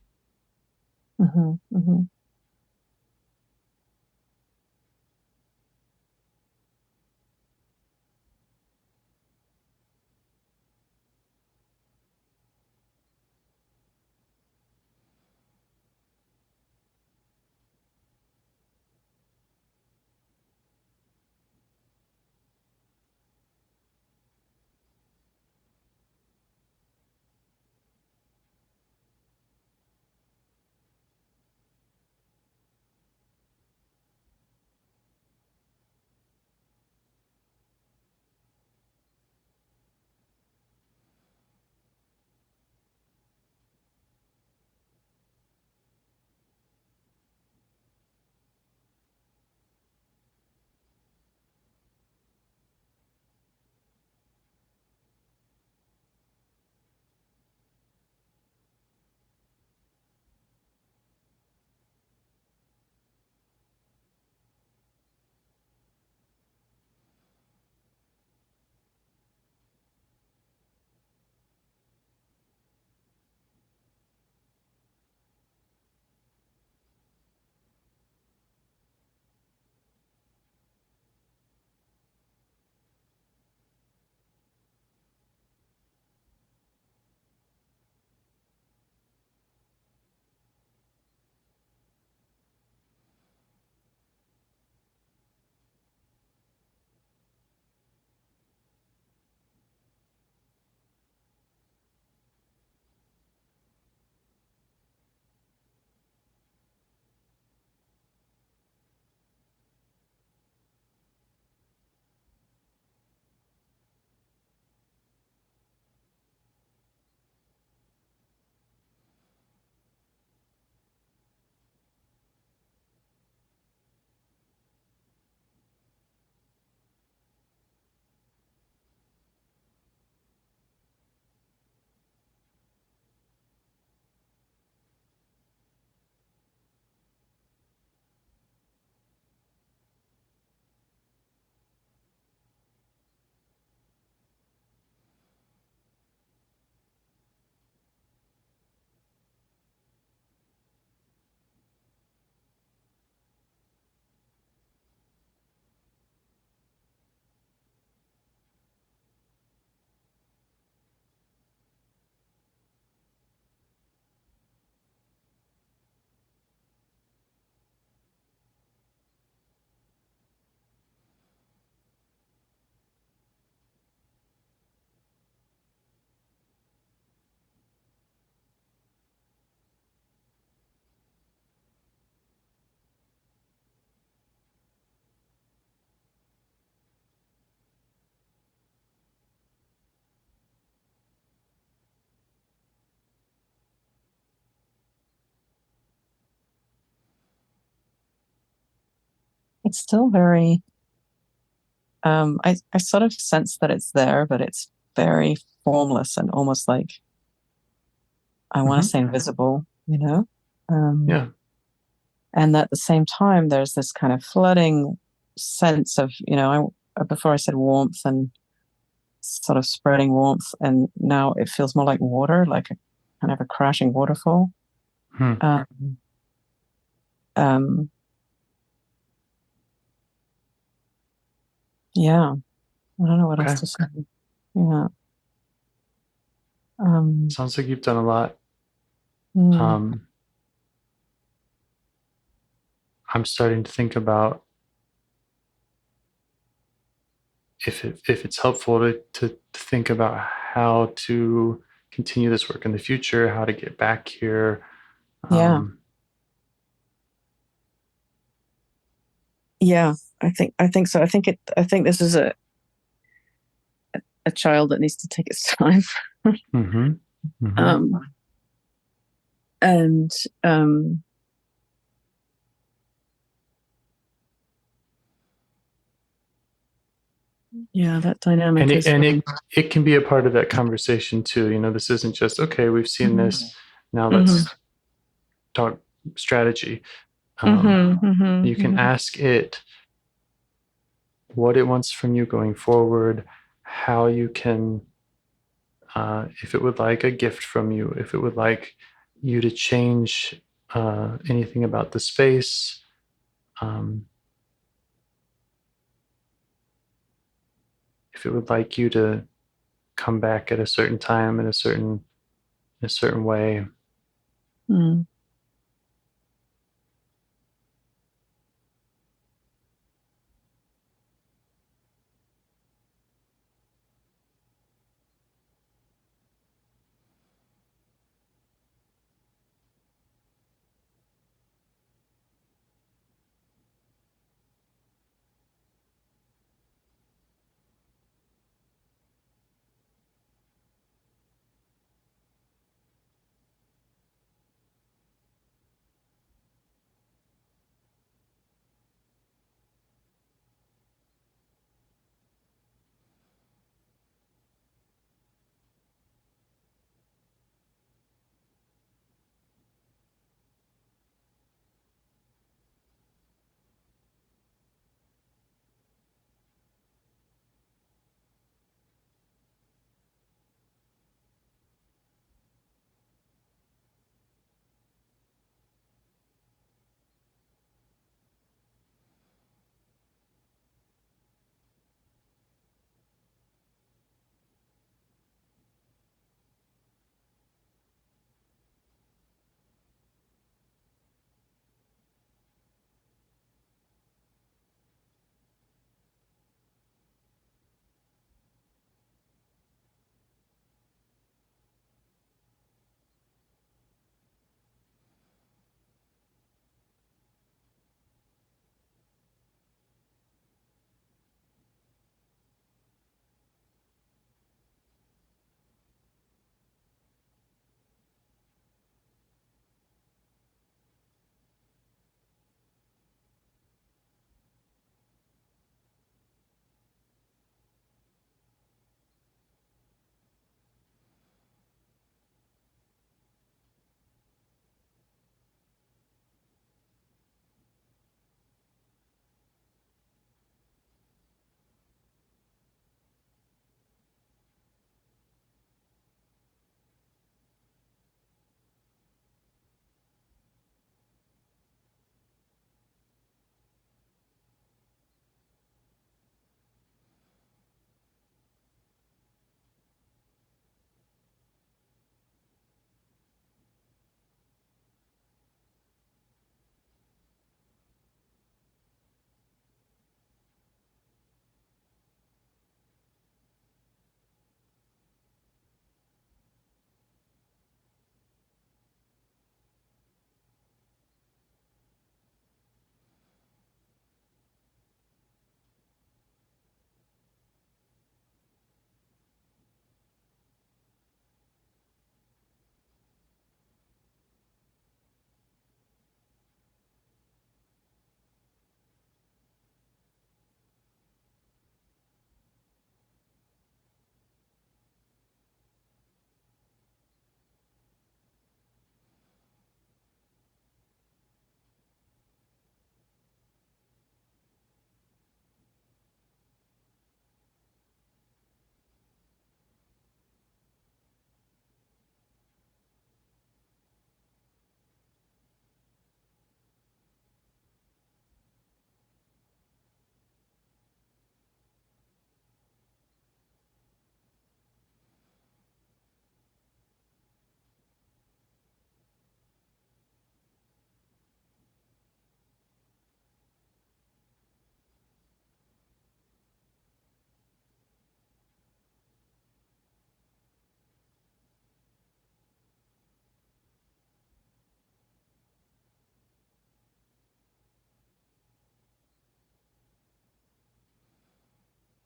it's still very, I sort of sense that it's there, but it's very formless and almost like, I want to say invisible, you know? Yeah. And at the same time, there's this kind of flooding sense of, you know, before I said warmth and sort of spreading warmth, and now it feels more like water, like a kind of a crashing waterfall. Yeah, I don't know what else to say. Yeah. Sounds like you've done a lot. I'm starting to think about if it's helpful to think about how to continue this work in the future, how to get back here. Yeah, I think so. I think this is a child that needs to take its time. Yeah, that dynamic it can be a part of that conversation too. You know, this isn't just, okay, we've seen this, now let's talk strategy. You can ask it what it wants from you going forward, how you can, if it would like a gift from you, if it would like you to change anything about the space. If it would like you to come back at a certain time in a certain way.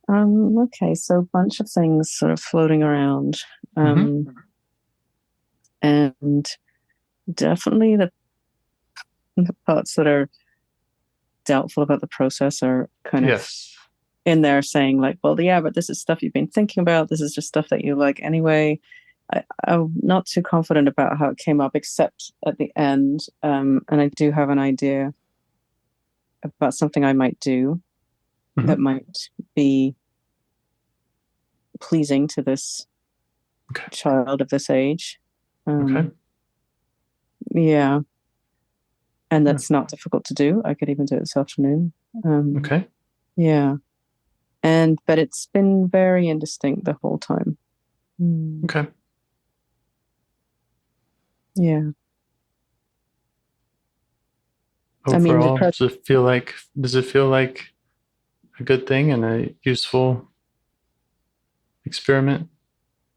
Okay, so a bunch of things sort of floating around. And definitely the parts that are doubtful about the process are kind of in there saying like, well, yeah, but this is stuff you've been thinking about. This is just stuff that you like anyway. I'm not too confident about how it came up, except at the end. And I do have an idea about something I might do that might be pleasing to this child of this age. Yeah. And that's not difficult to do. I could even do it this afternoon. Yeah. But it's been very indistinct the whole time. Okay. Yeah. Overall, does it feel like a good thing and a useful experiment?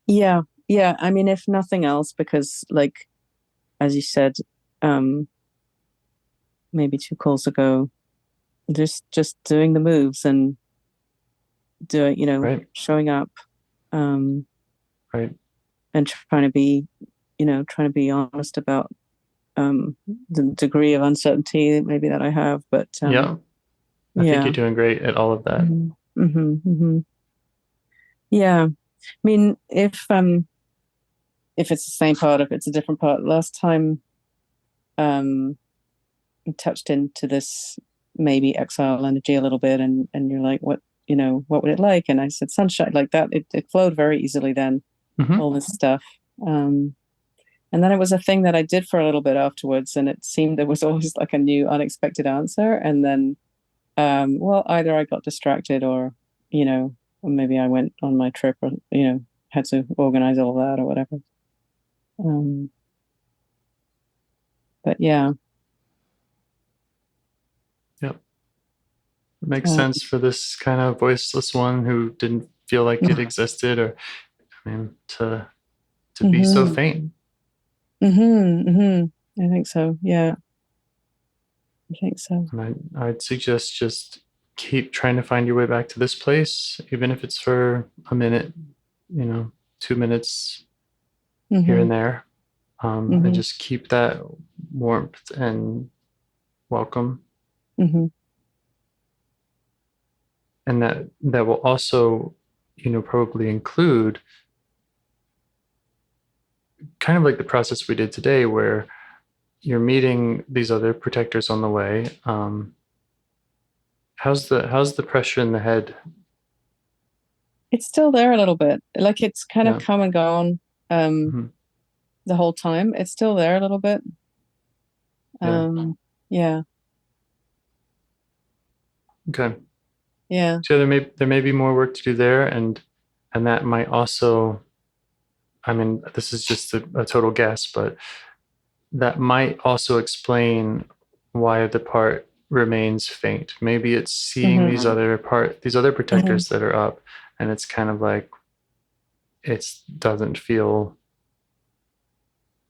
Yeah. Yeah. I mean, if nothing else, because like, as you said, maybe 2 calls ago, just doing the moves and doing, showing up, and trying to be honest about the degree of uncertainty maybe that I have. But I think you're doing great at all of that. Yeah. I mean, if it's the same part, if it's a different part, last time you touched into this maybe exile energy a little bit, and you're like, what would it like? And I said sunshine, like that. It flowed very easily then, all this stuff. And then it was a thing that I did for a little bit afterwards, and it seemed there was always like a new unexpected answer. And then, well, either I got distracted or maybe I went on my trip or, had to organize all that or whatever. But yeah. Yep. It makes sense for this kind of voiceless one who didn't feel like it existed, or to be so faint. I think so. Yeah. I think so. And I'd suggest just keep trying to find your way back to this place, even if it's for a minute, 2 minutes here and there. And just keep that warmth and welcome. And that will also, probably include kind of like the process we did today, where you're meeting these other protectors on the way. How's the pressure in the head? It's still there a little bit. Like it's kind of come and gone the whole time. It's still there a little bit. Yeah. Okay. Yeah. So there may be more work to do there, and that might also, this is just a total guess, but that might also explain why the part remains faint. Maybe it's seeing these other protectors that are up, and it's kind of like it doesn't feel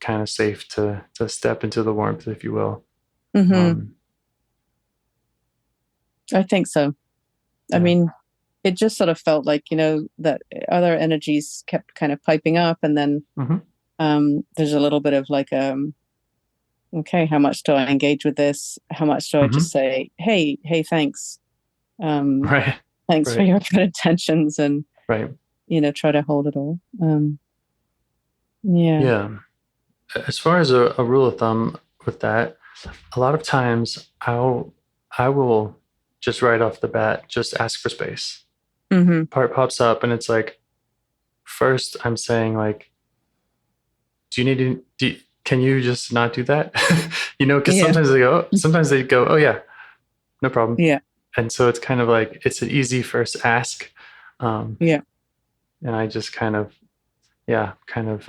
kind of safe to step into the warmth, if you will. I think so. Yeah. I mean, it just sort of felt like, that other energies kept kind of piping up, and then there's a little bit of like, okay, how much do I engage with this? How much do I just say, hey, thanks. Thanks for your good intentions, and try to hold it all. Yeah. As far as a rule of thumb with that, a lot of times I will just right off the bat just ask for space. Part pops up, and it's like, first I'm saying like, can you just not do that? Because sometimes they go, oh yeah, no problem. Yeah. And so it's kind of like, it's an easy first ask. And I just kind of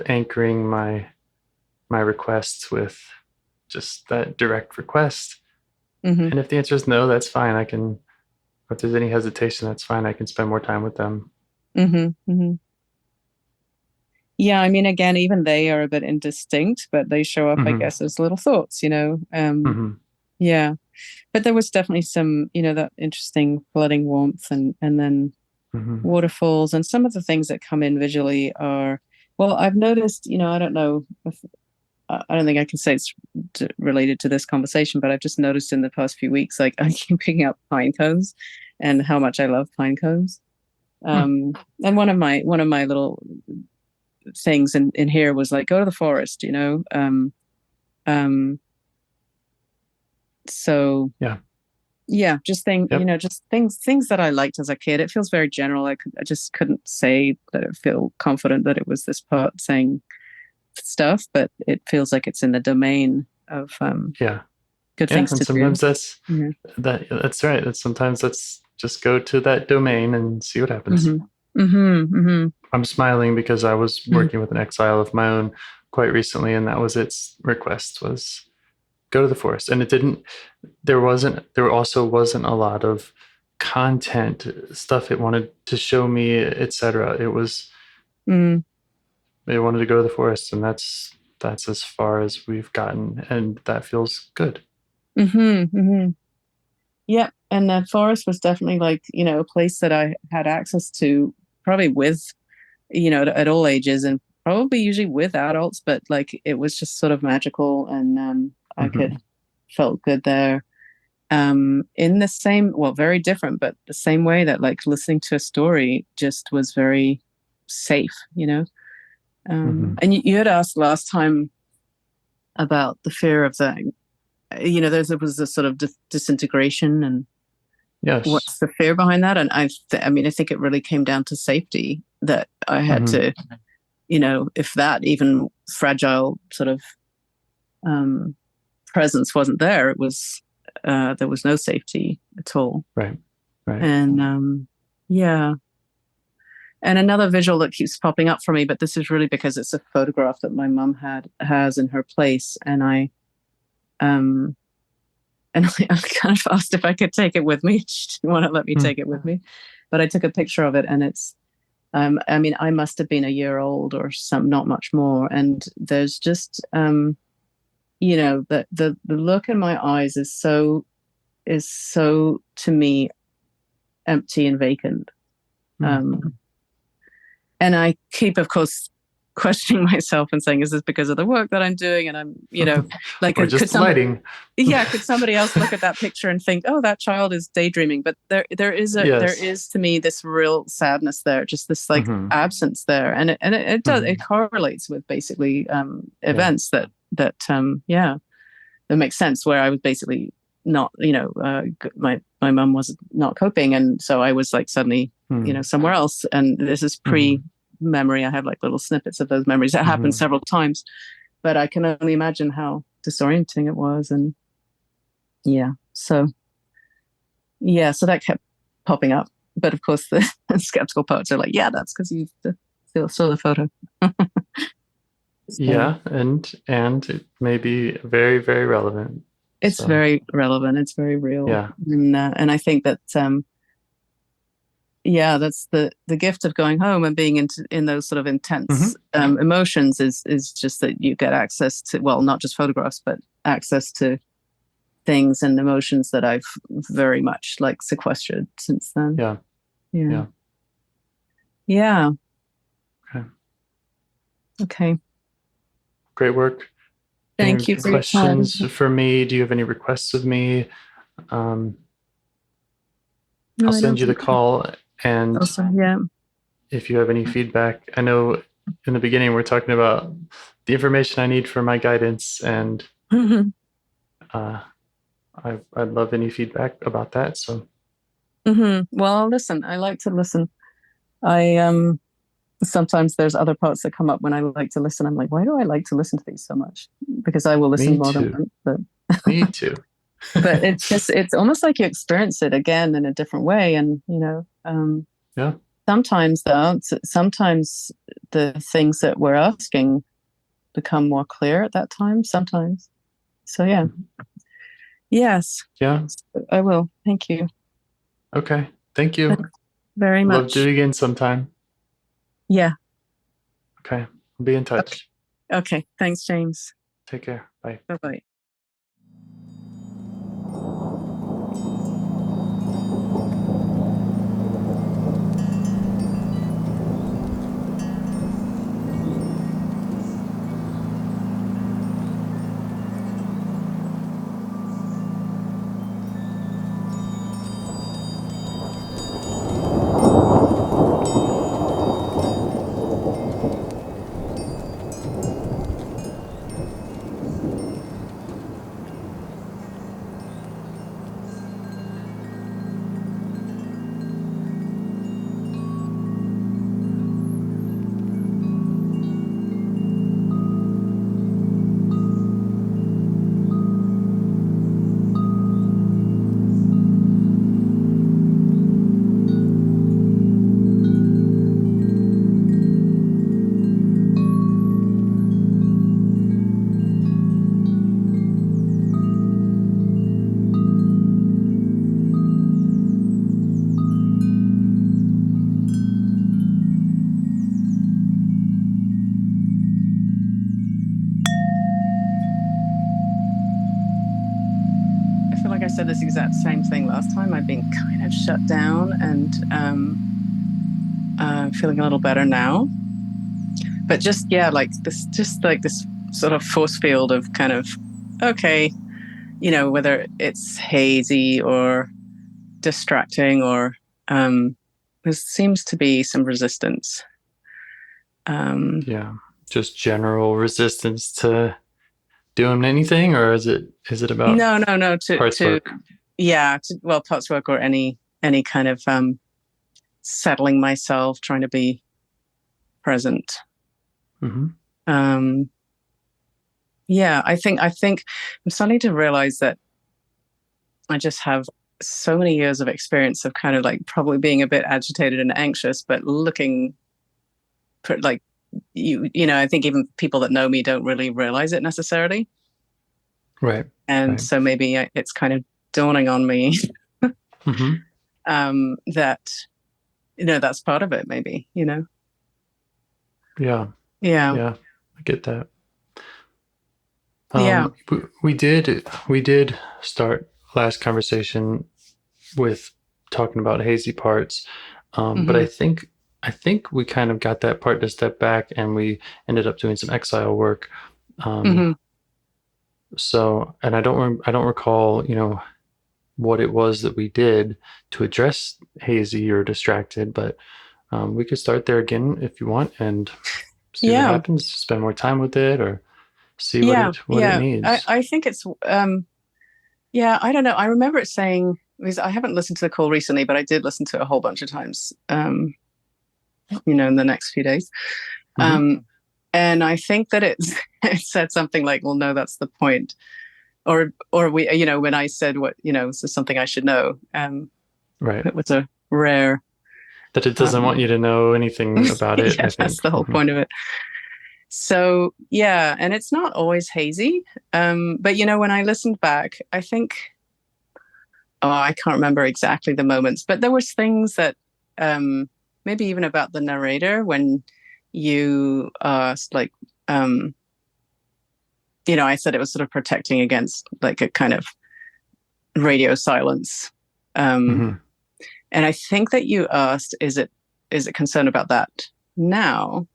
anchoring my requests with just that direct request. And if the answer is no, that's fine. If there's any hesitation, that's fine. I can spend more time with them. Yeah, I mean, again, even they are a bit indistinct, but they show up, I guess, as little thoughts, Yeah. But there was definitely some, that interesting flooding warmth, and then waterfalls, and some of the things that come in visually are, well, I've noticed, I don't know if, I don't think I can say it's related to this conversation, but I've just noticed in the past few weeks, like I keep picking up pine cones and how much I love pine cones. And one of my little things in here was like, go to the forest, so just just things that I liked as a kid. It feels very general. I just couldn't say that I feel confident that it was this part saying stuff, but it feels like it's in the domain of good things to sometimes do. That's right. Sometimes let's just go to that domain and see what happens. I'm smiling because I was working with an exile of my own quite recently, and that was its request, was go to the forest. And there also wasn't a lot of content stuff it wanted to show me, etc. It was they wanted to go to the forest, and that's as far as we've gotten, and that feels good. Yeah, and the forest was definitely like, a place that I had access to, probably with, at all ages, and probably usually with adults, but like it was just sort of magical, and I felt good there. In the same, well, very different, but the same way that like listening to a story just was very safe, And you had asked last time about the fear of that. There was a sort of disintegration, and what's the fear behind that? And I think it really came down to safety, that I had to, if that even fragile sort of presence wasn't there, it was there was no safety at all. Right. And and another visual that keeps popping up for me, but this is really because it's a photograph that my mum has in her place, and I kind of asked if I could take it with me. She didn't want to let me take it with me, but I took a picture of it, and it's, I must have been a year old or not much more, and there's just, the look in my eyes is so to me empty and vacant. And I keep, of course, questioning myself and saying, is this because of the work that I'm doing? And I'm, like, or just lighting. Could somebody else look at that picture and think, oh, that child is daydreaming? But there is to me this real sadness there, just this like absence there, and it does it correlates with basically events that makes sense. Where I was basically not, my mum was not coping, and so I was like suddenly somewhere else. And this is pre-memory. I have like little snippets of those memories that happened several times, but I can only imagine how disorienting it was. And so that kept popping up. But of course the skeptical poets are like, that's because you saw the photo. And it may be very, very relevant. It's very relevant. It's very real. And I think that that's the gift of going home and being in those sort of intense emotions is just that you get access to, well, not just photographs, but access to things and emotions that I've very much like sequestered since then. Yeah. Okay. Great work. Thank you. Questions for me? Do you have any requests of me? I'll send you the call. And if you have any feedback, I know in the beginning we're talking about the information I need for my guidance, and I'd love any feedback about that. So, well, I'll listen. I like to listen. I sometimes there's other parts that come up when I like to listen. I'm like, why do I like to listen to these so much? Because I will listen more than once. Me too. But it's almost like you experience it again in a different way. And, sometimes the things that we're asking become more clear at that time sometimes. So, yes. Yeah. I will. Thank you. Okay. Thank you. Thanks very much. Love to do it again sometime. Yeah. Okay. I'll be in touch. Okay. Thanks, James. Take care. Bye. Bye-bye. said this exact same thing last time. I've been kind of shut down and feeling a little better now. But just this sort of force field of kind of, okay, whether it's hazy or distracting or there seems to be some resistance. Just general resistance to doing anything, or is it about no parts work? Parts work or any kind of settling myself, trying to be present. I think I'm starting to realize that I just have so many years of experience of kind of like probably being a bit agitated and anxious, but looking like I think even people that know me don't really realize it necessarily. Right. And so maybe it's kind of dawning on me that, that's part of it, maybe, Yeah. I get that. We did start last conversation with talking about hazy parts. But I think we kind of got that part to step back, and we ended up doing some exile work. So, and I don't recall, what it was that we did to address hazy or distracted, but we could start there again if you want and see what happens, spend more time with it, or see what it needs. I think it's, I don't know. I remember it saying, because I haven't listened to the call recently, but I did listen to it a whole bunch of times, in the next few days. And I think that it said something like, well, no, that's the point. Or we, when I said what, this is something I should know. Right. It was a rare. That it doesn't want you to know anything about it, I think. That's the whole point of it. So, and it's not always hazy. But, when I listened back, I think, I can't remember exactly the moments, but there was things that, maybe even about the narrator when you asked, like, I said it was sort of protecting against like a kind of radio silence. And I think that you asked, is it concerned about that now?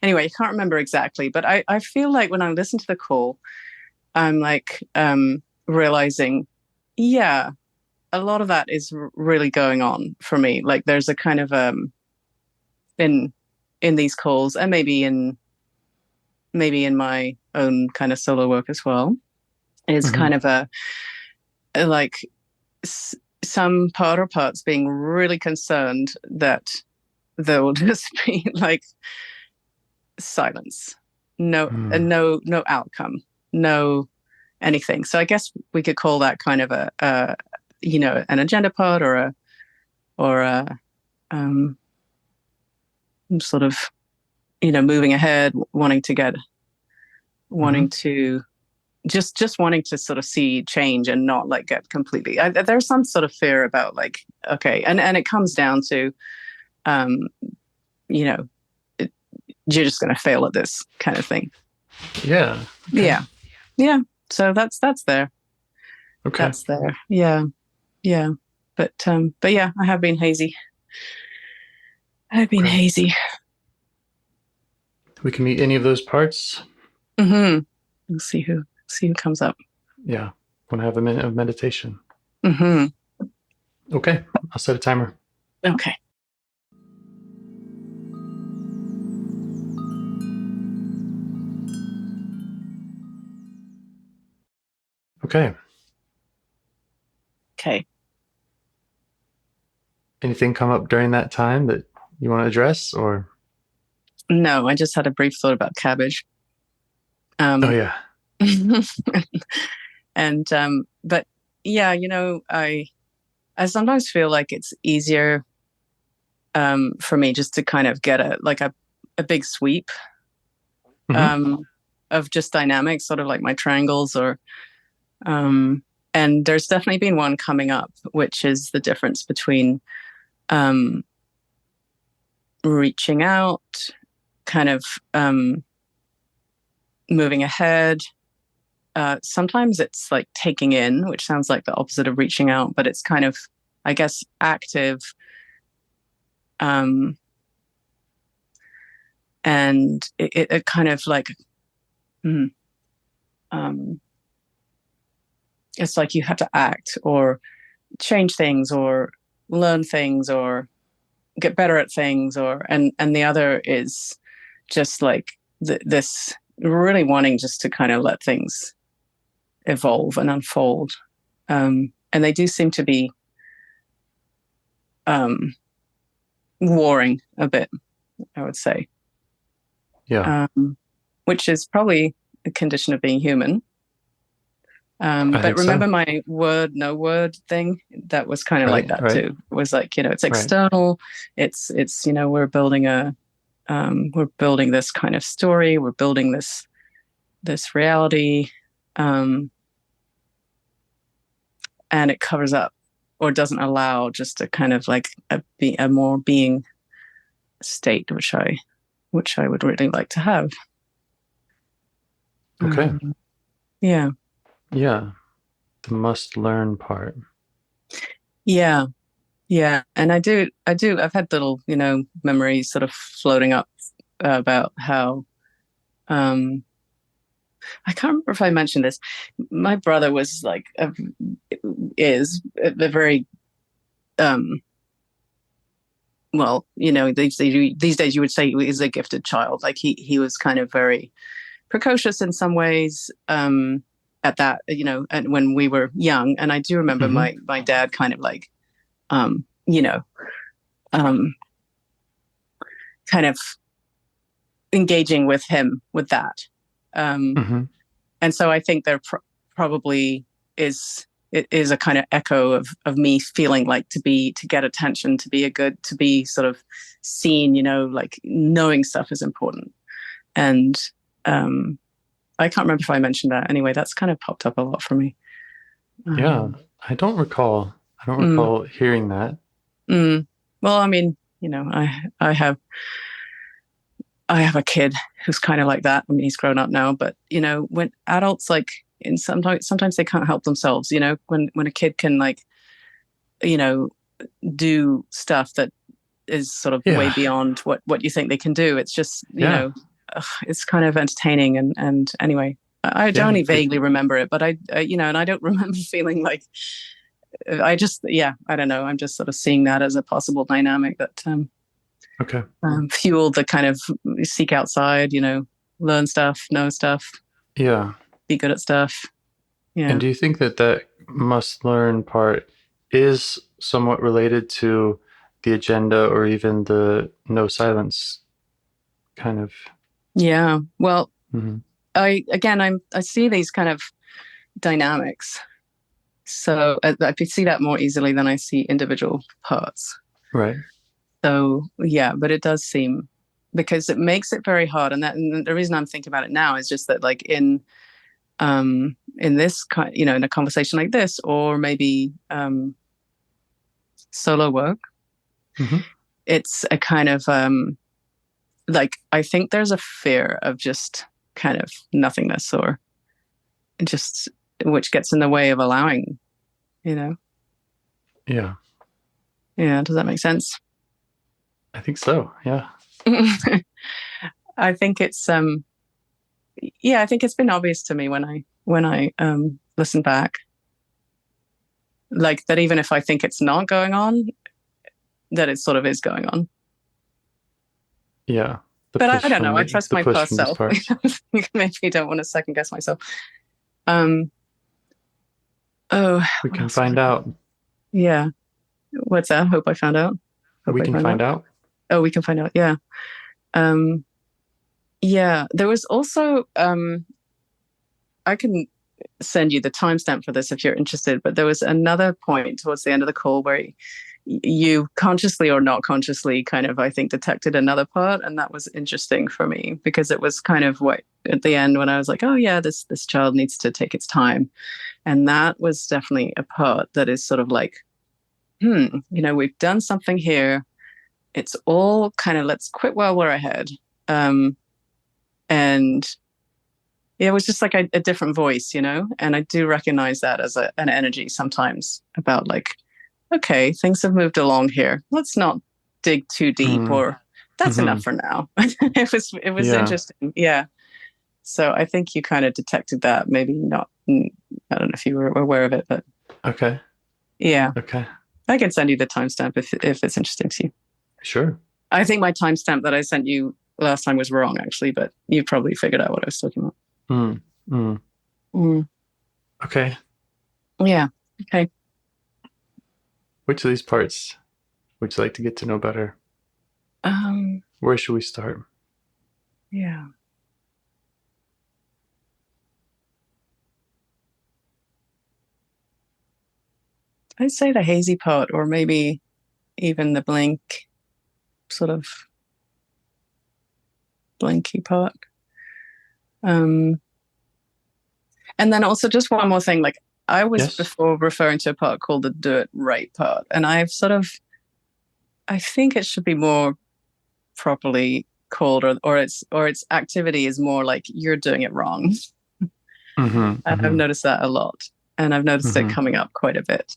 Anyway, I can't remember exactly, but I feel like when I listen to the call, I'm like realizing, a lot of that is really going on for me. Like there's a kind of in these calls, and maybe in my own kind of solo work as well, is kind of a like some part or parts being really concerned that there will just be like silence, no outcome, no anything. So I guess we could call that kind of a an agenda part or a sort of moving ahead, wanting to just wanting to sort of see change and not like get completely. There's some sort of fear about like, okay, and it comes down to, you're just going to fail at this kind of thing. Yeah. Okay. Yeah. So that's there. Okay. That's there. Yeah. But yeah, I have been hazy. Hazy. We can meet any of those parts. We'll see who comes up. Yeah. Want to have a minute of meditation. Okay. I'll set a timer. Okay. Okay. Okay. Anything come up during that time that you want to address, or? No, I just had a brief thought about cabbage. Oh yeah. And but yeah, I sometimes feel like it's easier for me just to kind of get a big sweep of just dynamics, sort of like my triangles, or and there's definitely been one coming up, which is the difference between reaching out, kind of moving ahead, sometimes it's like taking in, which sounds like the opposite of reaching out, but it's kind of, I guess, active. And it kind of like, it's like you have to act or change things or learn things or get better at things, or and the other is just like this really wanting just to kind of let things evolve and unfold. And they do seem to be warring a bit, I would say. Yeah. Which is probably a condition of being human. But remember my word, no word thing? That was kind of like that too. It was like, it's external. It's, we're building this kind of story. We're building this reality. And it covers up or doesn't allow just a kind of like a more being state, which I would really like to have. Okay. Yeah. Yeah. The must learn part. Yeah. Yeah. And I've had little, memories sort of floating up about how, I can't remember if I mentioned this. My brother was like, is a very, well, these days you would say he is a gifted child. Like he was kind of very precocious in some ways, at that, and when we were young. And I do remember my dad kind of like, kind of engaging with him with that. And so I think there probably is a kind of echo of me feeling like to get attention, to be sort of seen, like knowing stuff is important. And I can't remember if I mentioned that. Anyway, that's kind of popped up a lot for me. Yeah, I don't recall hearing that. Well, I mean, I have a kid who's kind of like that. I mean, he's grown up now, but when adults sometimes they can't help themselves. When a kid can do stuff that is sort of way beyond what you think they can do. It's just it's kind of entertaining. And anyway, I only vaguely remember it, but I and I don't remember feeling like I don't know. I'm just sort of seeing that as a possible dynamic that fuel the kind of seek outside, learn stuff, know stuff. Yeah. Be good at stuff. Yeah. And do you think that must learn part is somewhat related to the agenda or even the no silence kind of? Yeah. Well, I see these kind of dynamics. So I could see that more easily than I see individual parts. Right. So yeah, but it does seem, because it makes it very hard. And the reason I'm thinking about it now is just that, like in this kind, in a conversation like this, or maybe solo work, it's a kind of like, I think there's a fear of just kind of nothingness, or just, which gets in the way of allowing, Yeah. Yeah. Does that make sense? I think so. Yeah. I think it's I think it's been obvious to me when I listen back, like that even if I think it's not going on, that it sort of is going on. Yeah. But I don't know. I trust my past self. Maybe I don't want to second guess myself. We can find out. Yeah. What's that? Hope I found out. We can find out. Oh, we can find out. Yeah. Yeah. There was also, I can send you the timestamp for this if you're interested, but there was another point towards the end of the call where you consciously or not consciously kind of, I think, detected another part. And that was interesting for me, because it was kind of what at the end when I was like, oh yeah, this child needs to take its time. And that was definitely a part that is sort of like, we've done something here. It's all kind of, let's quit while we're ahead. And it was just like a different voice, you know? And I do recognize that as an energy sometimes about like, okay, things have moved along here. Let's not dig too deep, or that's enough for now. It was interesting. Yeah. So I think you kind of detected that. Maybe not. I don't know if you were aware of it, but okay. Yeah. Okay. I can send you the timestamp if it's interesting to you. Sure. I think my timestamp that I sent you last time was wrong, actually, but you probably figured out what I was talking about. Okay. Yeah. Okay. Which of these parts would you like to get to know better? Where should we start? Yeah. I'd say the hazy part, or maybe even the sort of blanky part. And then also just one more thing, like I was before referring to a part called the do it right part. And I think it should be more properly called, or its activity is more like you're doing it wrong. I've noticed that a lot. And I've noticed it coming up quite a bit.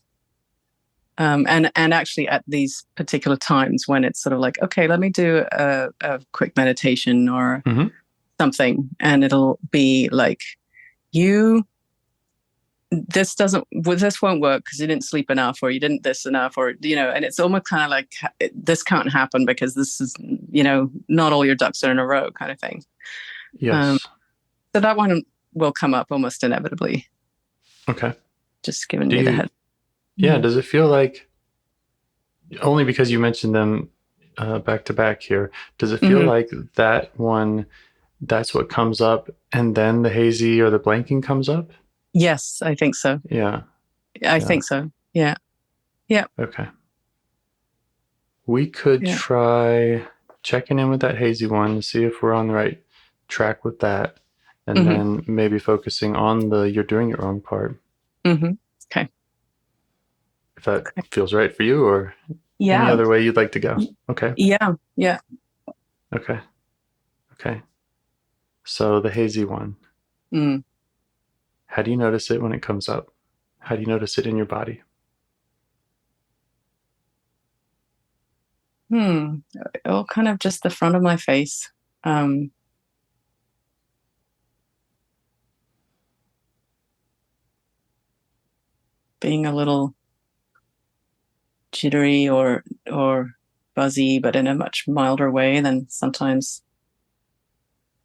And actually at these particular times when it's sort of like, okay, let me do a quick meditation or something, and it'll be like, this won't work because you didn't sleep enough, or you didn't this enough, or and it's almost kind of like, this can't happen because this is not all your ducks are in a row kind of thing. Yes. So that one will come up almost inevitably. Okay. Just giving you the head. Yeah. Does it feel like, only because you mentioned them back to back here, does it feel like that one, that's what comes up, and then the hazy or the blanking comes up? Yes, I think so. Yeah. I think so. Yeah. Yeah. Okay. We could try checking in with that hazy one to see if we're on the right track with that. And then maybe focusing on the you're doing it wrong part. Okay. If that feels right for you, or any other way you'd like to go. Okay. Yeah. Yeah. Okay. Okay. So the hazy one. How do you notice it when it comes up? How do you notice it in your body? Oh, kind of just the front of my face. Being a little jittery or buzzy, but in a much milder way than sometimes,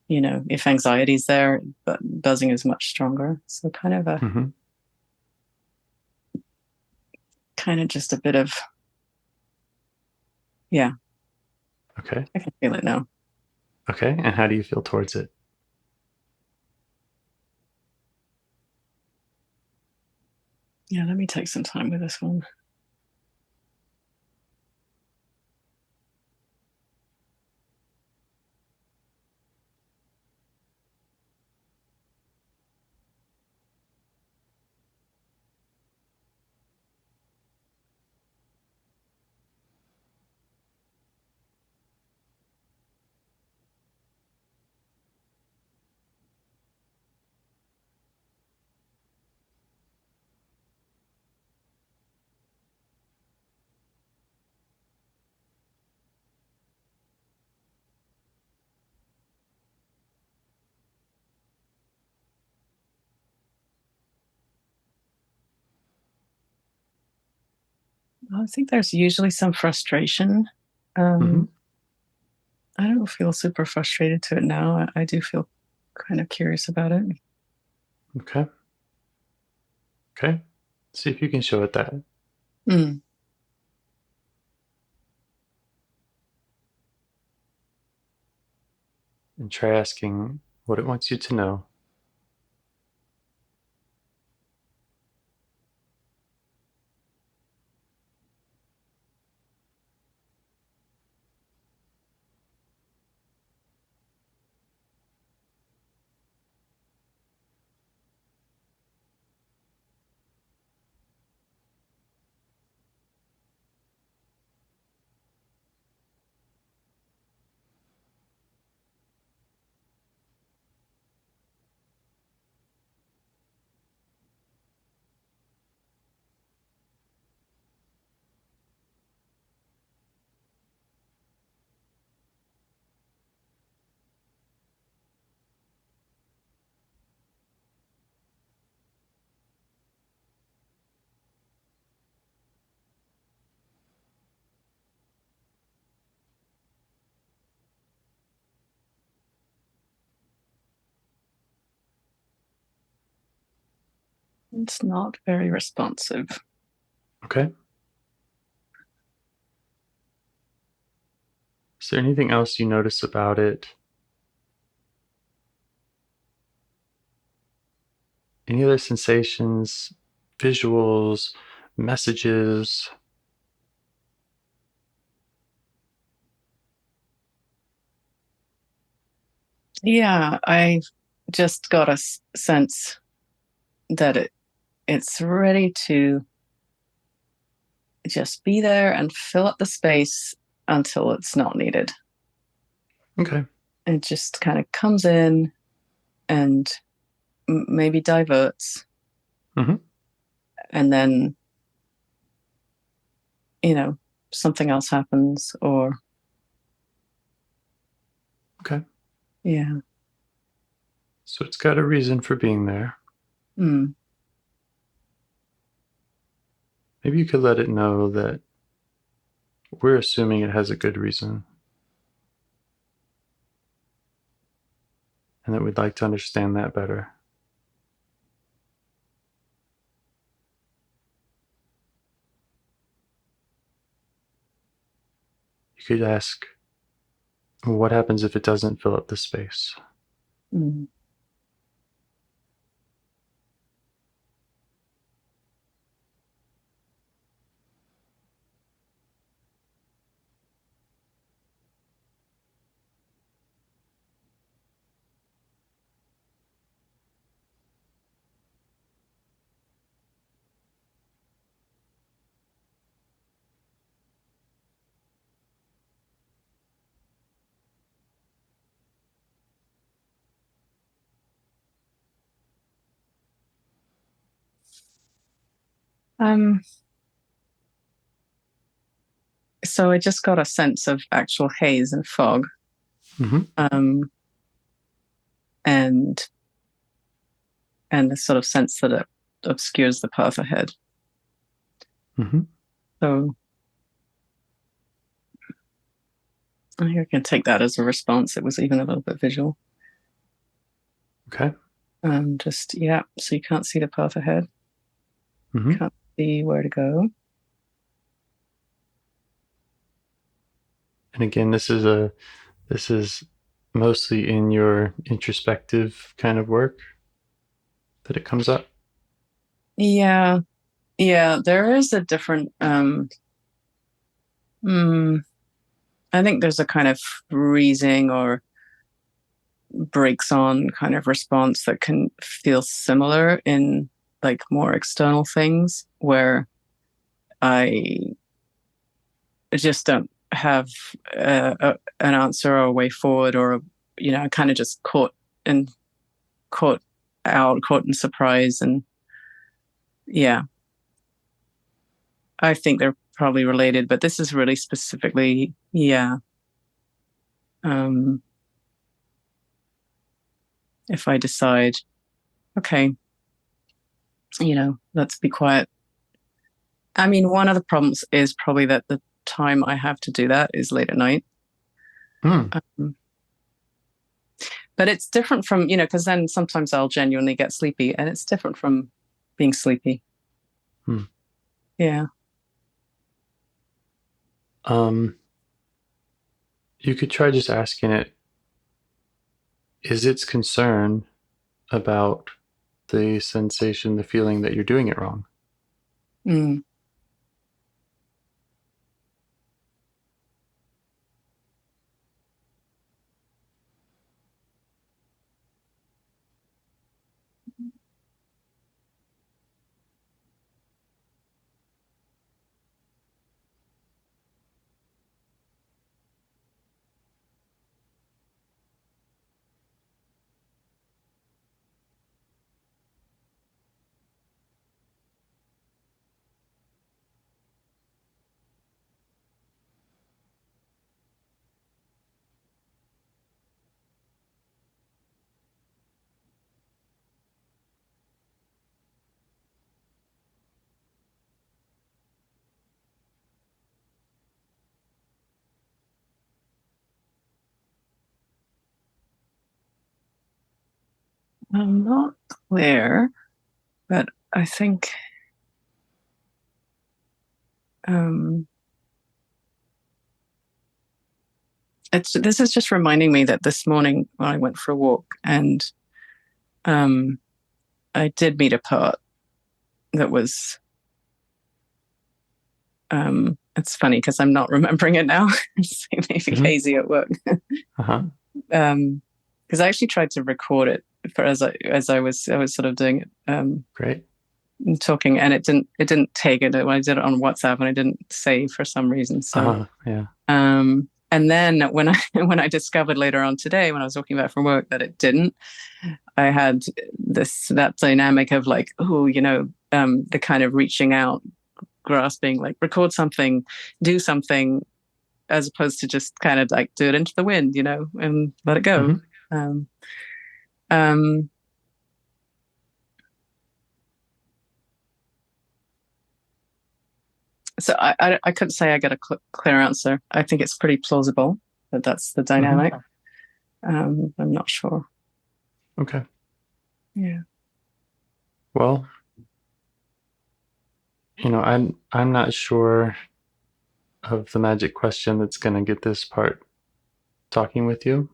if anxiety's there, but buzzing is much stronger. So kind of just a bit of, yeah. Okay. I can feel it now. Okay. And how do you feel towards it? Yeah, let me take some time with this one. I think there's usually some frustration. I don't feel super frustrated to it now. I do feel kind of curious about it. Okay. Okay. See if you can show it that. And try asking what it wants you to know. It's not very responsive. Okay. Is there anything else you notice about it? Any other sensations, visuals, messages? Yeah, I just got a sense that it's ready to just be there and fill up the space until it's not needed. Okay. It just kind of comes in and maybe diverts. Mm-hmm. And then, something else happens or. Okay. Yeah. So it's got a reason for being there. Mm. Maybe you could let it know that we're assuming it has a good reason and that we'd like to understand that better. You could ask, what happens if it doesn't fill up the space? Mm. So I just got a sense of actual haze and fog. Mm-hmm. And the sort of sense that it obscures the path ahead. Mm-hmm. So I think I can take that as a response. It was even a little bit visual. Okay. So you can't see the path ahead. Mm-hmm. Can't see where to go. And again, this is mostly in your introspective kind of work that it comes up. Yeah. There is a different. I think there's a kind of freezing or breaks on kind of response that can feel similar in like more external things where I just don't have an answer or a way forward, or kind of just caught in surprise. And yeah, I think they're probably related, but this is really specifically, if I decide, okay, let's be quiet. I mean, one of the problems is probably that the time I have to do that is late at night. But it's different from, because then sometimes I'll genuinely get sleepy, and it's different from being sleepy. Yeah. You could try just asking it, is its concern about the sensation, the feeling that you're doing it wrong? Mm. I'm not clear, but I think this is just reminding me that this morning when I went for a walk, and I did meet a poet that was it's funny because I'm not remembering it now. Maybe Hazy at work. Because I actually tried to record it for as I was sort of doing it. Great. Talking, and it didn't take it when I did it on WhatsApp, and I didn't save for some reason. So yeah. And then when I discovered later on today, when I was walking back from work, that it didn't, I had that dynamic of like, the kind of reaching out, grasping, like record something, do something, as opposed to just kind of like do it into the wind, and let it go. So I couldn't say I get a clear answer. I think it's pretty plausible that that's the dynamic. I'm not sure. Okay. Yeah. Well, I'm not sure of the magic question that's going to get this part talking with you.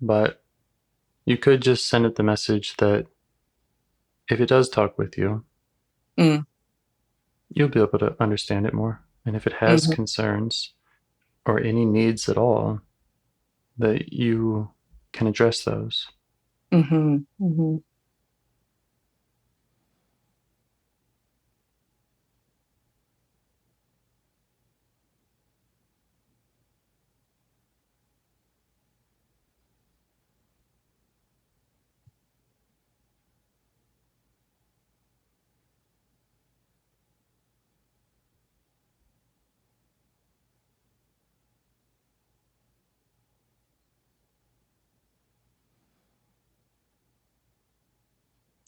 But you could just send it the message that if it does talk with you, you'll be able to understand it more. And if it has concerns or any needs at all, that you can address those.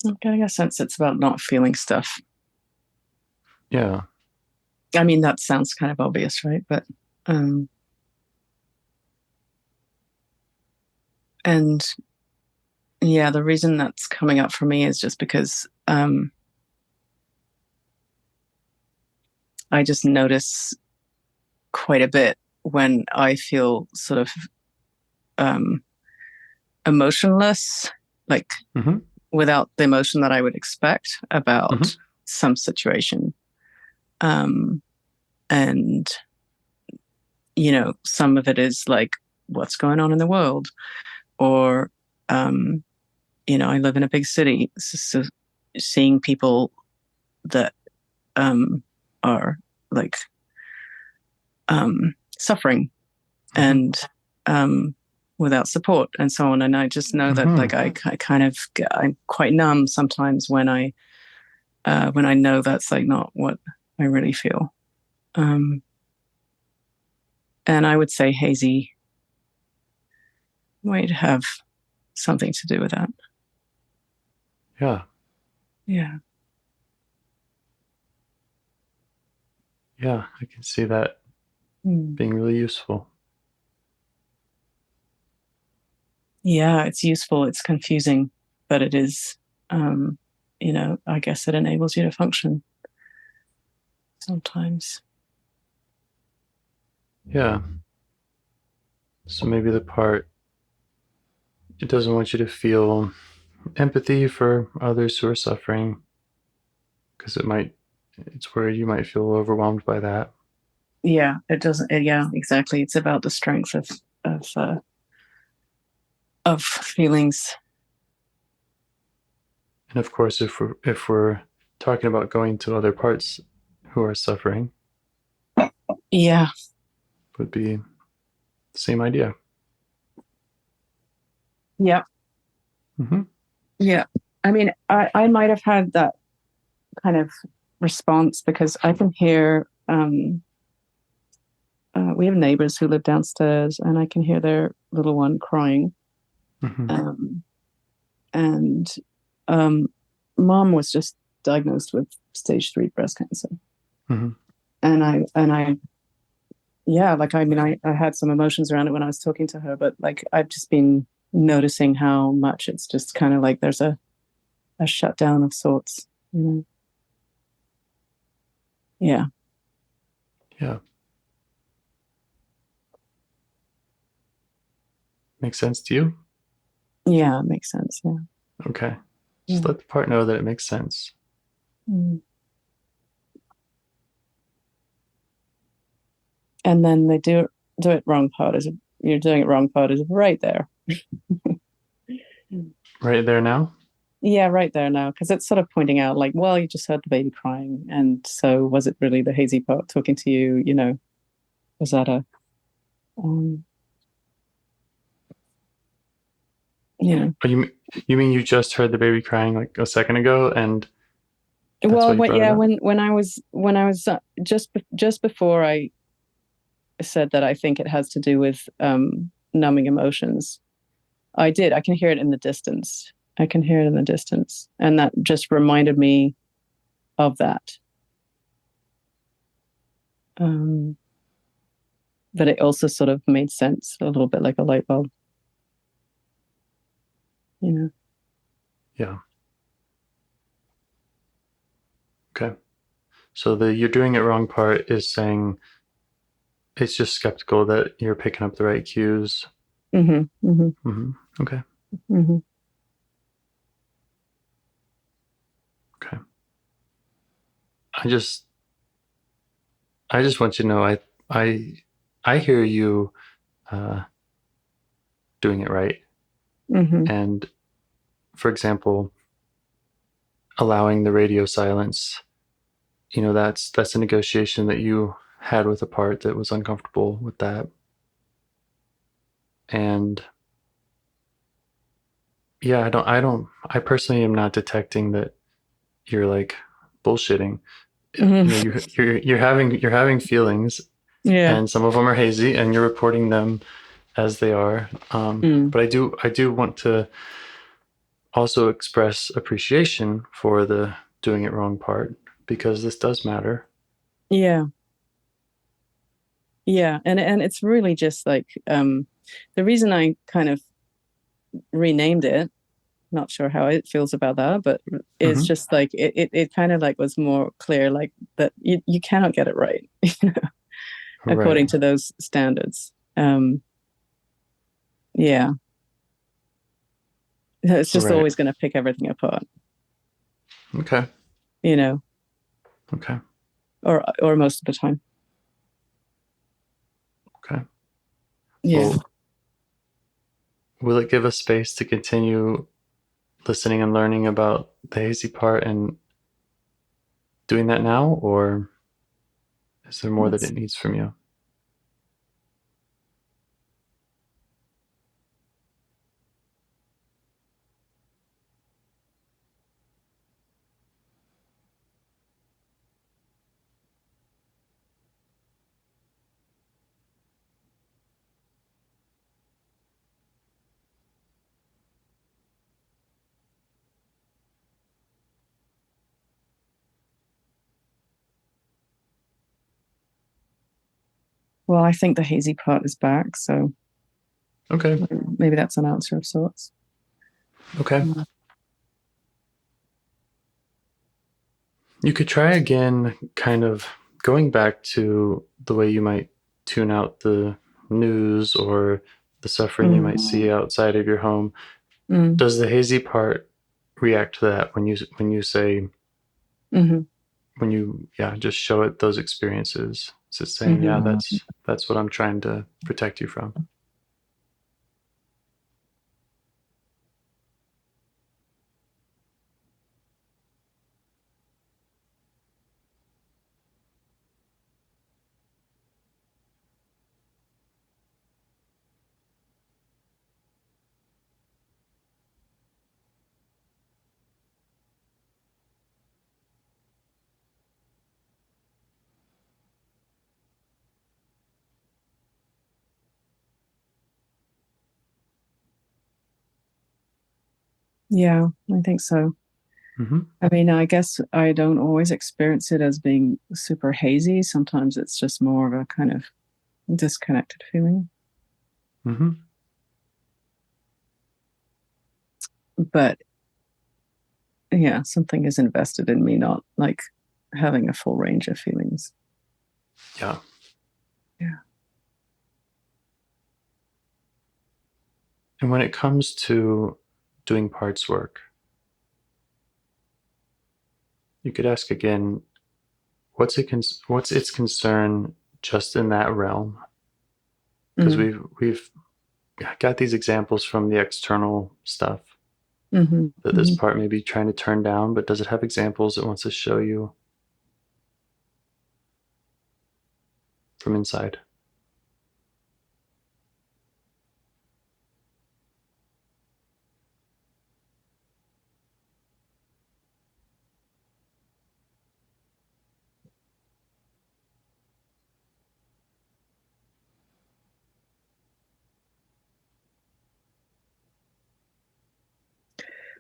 I'm getting a sense it's about not feeling stuff. Yeah. I mean, that sounds kind of obvious, right? But and yeah, the reason that's coming up for me is just because I just notice quite a bit when I feel sort of emotionless, like without the emotion that I would expect about some situation. And, some of it is like, what's going on in the world? Or, I live in a big city, so seeing people that are like suffering and without support and so on. And I just know that like I'm quite numb sometimes when I know that's like not what I really feel. And I would say Hazy might have something to do with that. Yeah. Yeah. Yeah, I can see that being really useful. Yeah, it's useful. It's confusing, but it is, I guess it enables you to function sometimes. Yeah. So maybe the part, it doesn't want you to feel empathy for others who are suffering, because it's where you might feel overwhelmed by that. Yeah, it doesn't. Yeah, exactly. It's about the strength of feelings. And of course, if we're talking about going to other parts who are suffering, yeah, would be the same idea. Yeah. Yeah. I mean, I might have had that kind of response because I can hear. We have neighbors who live downstairs, and I can hear their little one crying. And mom was just diagnosed with stage 3 breast cancer. And I yeah, like, I mean, I had some emotions around it when I was talking to her, but like, I've just been noticing how much it's just kind of like there's a a shutdown of sorts. Yeah. Yeah. Makes sense to you? Yeah, it makes sense. Yeah. Okay. Just let the part know that it makes sense. And then they do it wrong part is you're doing it wrong part is right there. Right there now? Yeah, right there now, because it's sort of pointing out like, well, you just heard the baby crying, and so was it really the hazy part talking to you? Was that a You mean you just heard the baby crying like a second ago, and when I was just before I said that I think it has to do with numbing emotions, I can hear it in the distance. And that just reminded me of that. But it also sort of made sense, a little bit like a light bulb. Yeah. Okay. So the you're doing it wrong part is saying it's just skeptical that you're picking up the right cues. Okay. Okay. I just want you to know I hear you doing it right. And for example, allowing the radio silence, that's a negotiation that you had with a part that was uncomfortable with that. And yeah, I personally am not detecting that you're like bullshitting. You're having feelings, and some of them are hazy, and you're reporting them as they are. But I do want to also express appreciation for the doing it wrong part, because this does matter. Yeah. And it's really just like the reason I kind of renamed it, not sure how it feels about that, but it's just like it kind of like was more clear, like that you cannot get it right, according to those standards. Yeah, it's just always going to pick everything apart. Okay. Okay. Or most of the time. Okay. Yeah. Well, will it give us space to continue listening and learning about the hazy part and doing that now, or is there more that it needs from you? Well, I think the hazy part is back, so okay, maybe that's an answer of sorts. Okay. You could try again, kind of going back to the way you might tune out the news or the suffering you might see outside of your home. Does the hazy part react to that when you say when you just show it those experiences? Is it saying that's what I'm trying to protect you from? Yeah, I think so. I mean, I guess I don't always experience it as being super hazy. Sometimes it's just more of a kind of disconnected feeling. But something is invested in me, not like having a full range of feelings. Yeah. And when it comes to doing parts work, you could ask again, what's its concern just in that realm? Because we've got these examples from the external stuff that this part may be trying to turn down, but does it have examples it wants to show you from inside?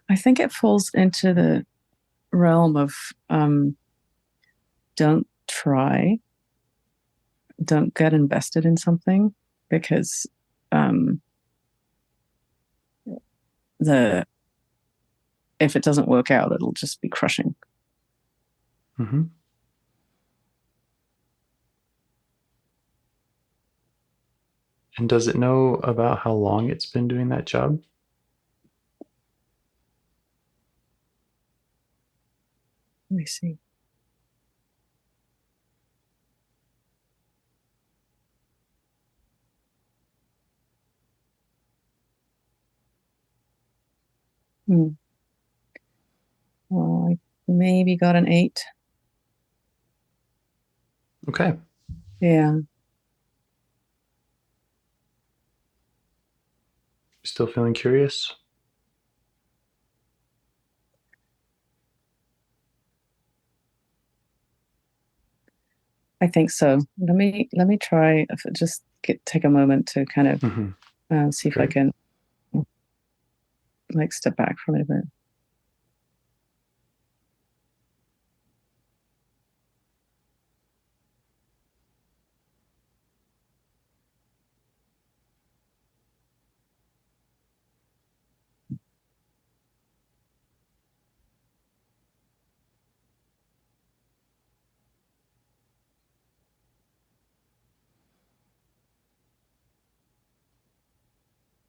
I think it falls into the realm of don't try, don't get invested in something, because if it doesn't work out, it'll just be crushing. Mm-hmm. And does it know about how long it's been doing that job? Let me see. Well, I maybe got an 8. Okay. Yeah. Still feeling curious? I think so. Let me try. Just take a moment to kind of see if I can like step back from it a bit.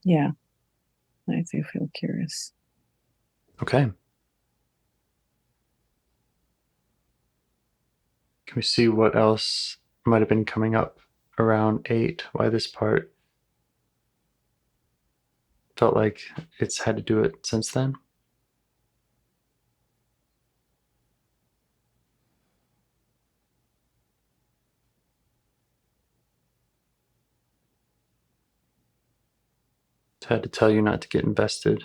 Yeah, I do feel curious. Okay. Can we see what else might have been coming up around 8? Why this part felt like it's had to do it since then? It's had to tell you not to get invested.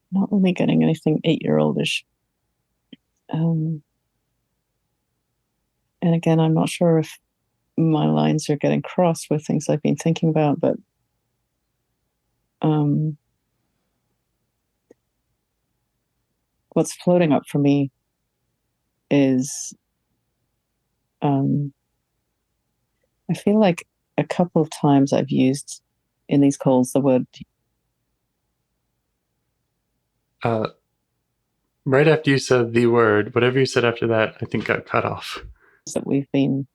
Not really getting anything 8-year-oldish. And again, I'm not sure if my lines are getting crossed with things I've been thinking about, but what's floating up for me is I feel like a couple of times I've used in these calls the word. Right after you said the word, whatever you said after that, I think got cut off. That we've been.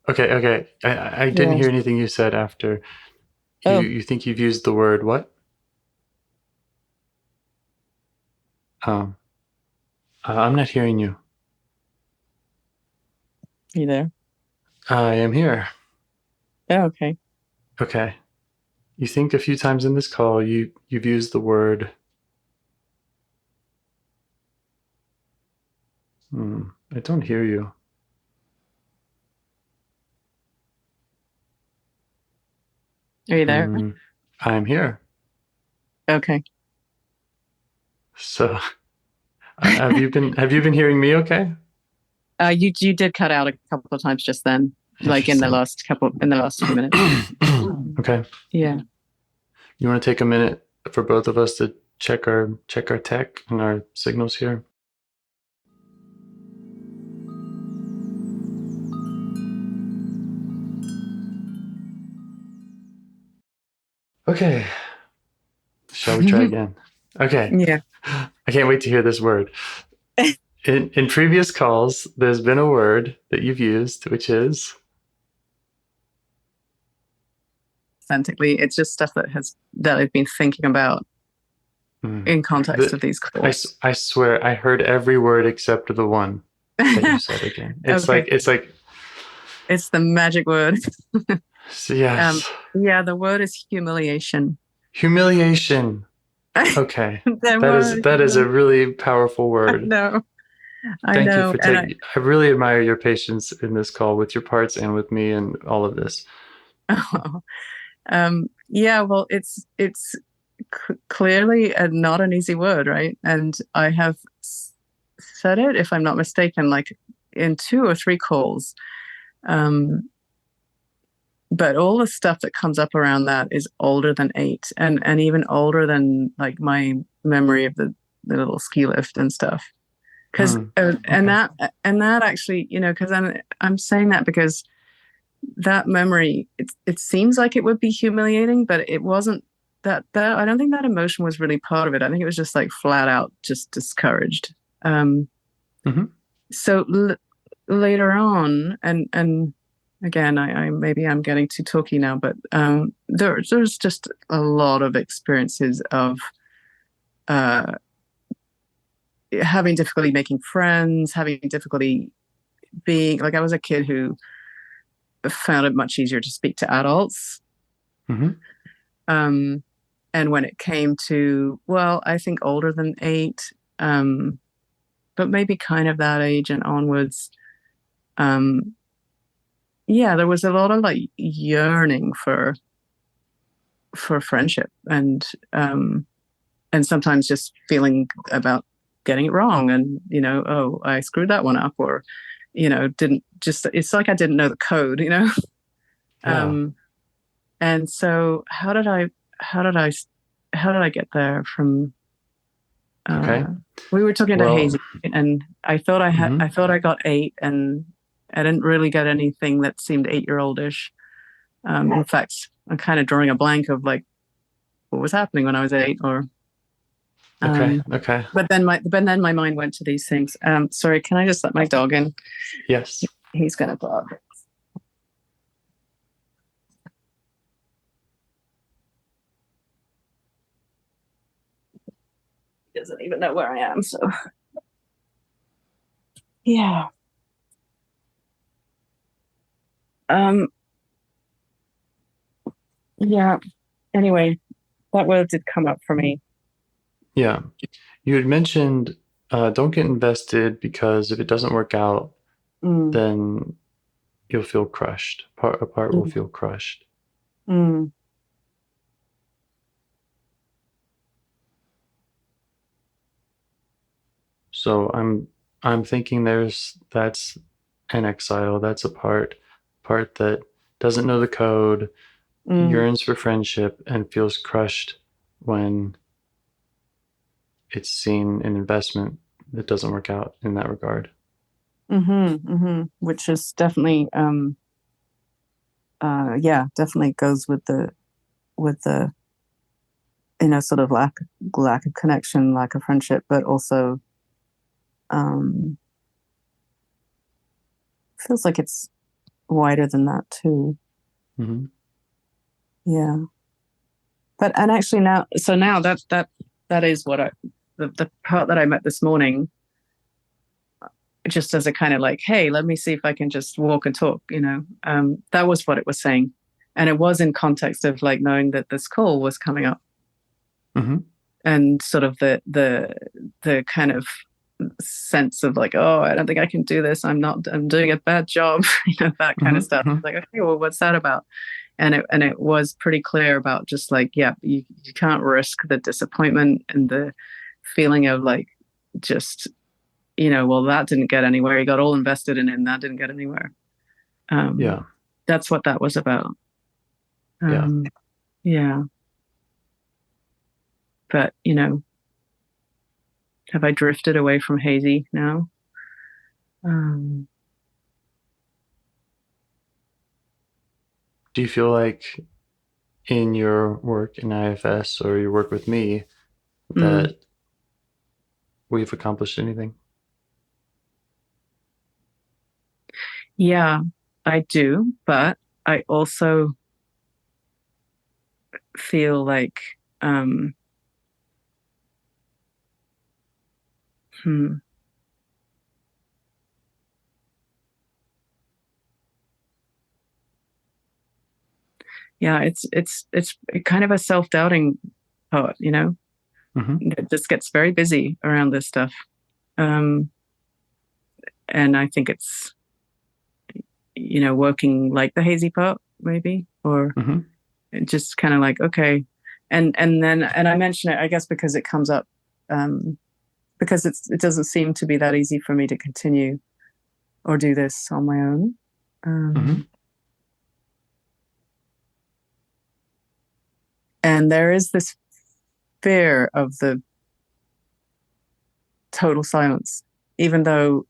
Okay. I didn't hear anything you said after. You think you've used the word what? I'm not hearing you. Are you there? I am here. Oh, okay. Okay. You think a few times in this call you've used the word. I don't hear you. Are you there? I'm here. Okay. So, have you been hearing me? Okay. You did cut out a couple of times just then, like in the last few minutes. Okay. Yeah. You want to take a minute for both of us to check our tech and our signals here? Okay. Shall we try again? Okay. Yeah. I can't wait to hear this word. In previous calls, there's been a word that you've used, which is authentically. It's just stuff that I've been thinking about in context of these calls. I swear I heard every word except the one that you said again. It's like it's the magic word. Yes. Yeah, the word is humiliation. Humiliation. Okay. that is a really powerful word. No. Thank you for taking. I really admire your patience in this call with your parts and with me and all of this. Yeah, well, it's clearly not an easy word, right? And I have said it, if I'm not mistaken, like in 2 or 3 calls. But all the stuff that comes up around that is older than 8, and even older than like my memory of the little ski lift and stuff. Because and that actually, because I'm saying that because that memory, it seems like it would be humiliating, but it wasn't. That I don't think that emotion was really part of it. I think it was just like flat out just discouraged. So later on, and again, I maybe I'm getting too talky now, but there's just a lot of experiences of having difficulty making friends, having difficulty being like, I was a kid who found it much easier to speak to adults. And when it came to, well, I think older than 8, but maybe kind of that age and onwards, yeah, there was a lot of like yearning for friendship and sometimes just feeling about getting it wrong and, oh, I screwed that one up, or, it's like I didn't know the code, and so how did I get there from, we were talking to Hazy, and I thought I got 8, and I didn't really get anything that seemed 8-year-oldish. In fact, I'm kind of drawing a blank of like what was happening when I was 8, or okay. But then my mind went to these things. Sorry, can I just let my dog in? Yes. He's gonna bark. He doesn't even know where I am, so yeah. Yeah. Anyway, that word did come up for me. Yeah. You had mentioned don't get invested, because if it doesn't work out, then you'll feel crushed. A part will feel crushed. So I'm thinking that's an exile. That's a part that doesn't know the code, yearns for friendship, and feels crushed when it's seen an investment that doesn't work out in that regard. Which is definitely, definitely goes with the, sort of lack of connection, lack of friendship, but also feels like it's wider than that too. Mm-hmm. Yeah. And actually now that is what the part that I met this morning, just as a kind of like, hey, let me see if I can just walk and talk, that was what it was saying. And it was in context of like knowing that this call was coming up. Mm-hmm. And sort of the kind of sense of like, oh, I don't think I can do this. I'm doing a bad job, that kind of stuff. Like, okay, well, what's that about? And it was pretty clear about just like, yeah, you can't risk the disappointment and the feeling of like, just, well, that didn't get anywhere. You got all invested in it and that didn't get anywhere. Yeah. That's what that was about. Yeah. But, have I drifted away from Hazy now? Do you feel like in your work in IFS or your work with me that we've accomplished anything? Yeah, I do. But I also feel like, yeah, it's kind of a self-doubting part, It just gets very busy around this stuff. And I think it's, working like the Hazy part, maybe, or just kind of like, okay. And I mention it, I guess, because it comes up, because it doesn't seem to be that easy for me to continue or do this on my own. And there is this fear of the total silence, even though,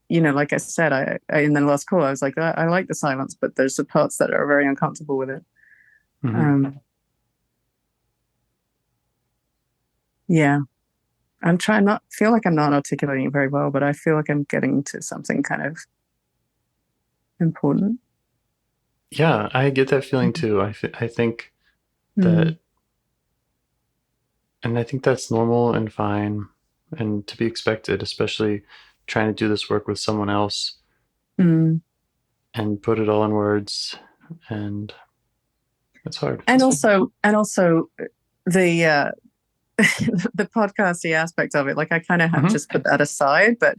like I said, I in the last call, I was like, I like the silence, but there's the parts that are very uncomfortable with it. Yeah. I'm trying feel like I'm not articulating it very well, but I feel like I'm getting to something kind of important. Yeah, I get that feeling too. I think that, and I think that's normal and fine and to be expected, especially trying to do this work with someone else and put it all in words, and it's hard. And also the the podcasty aspect of it, like I kind of have just put that aside, but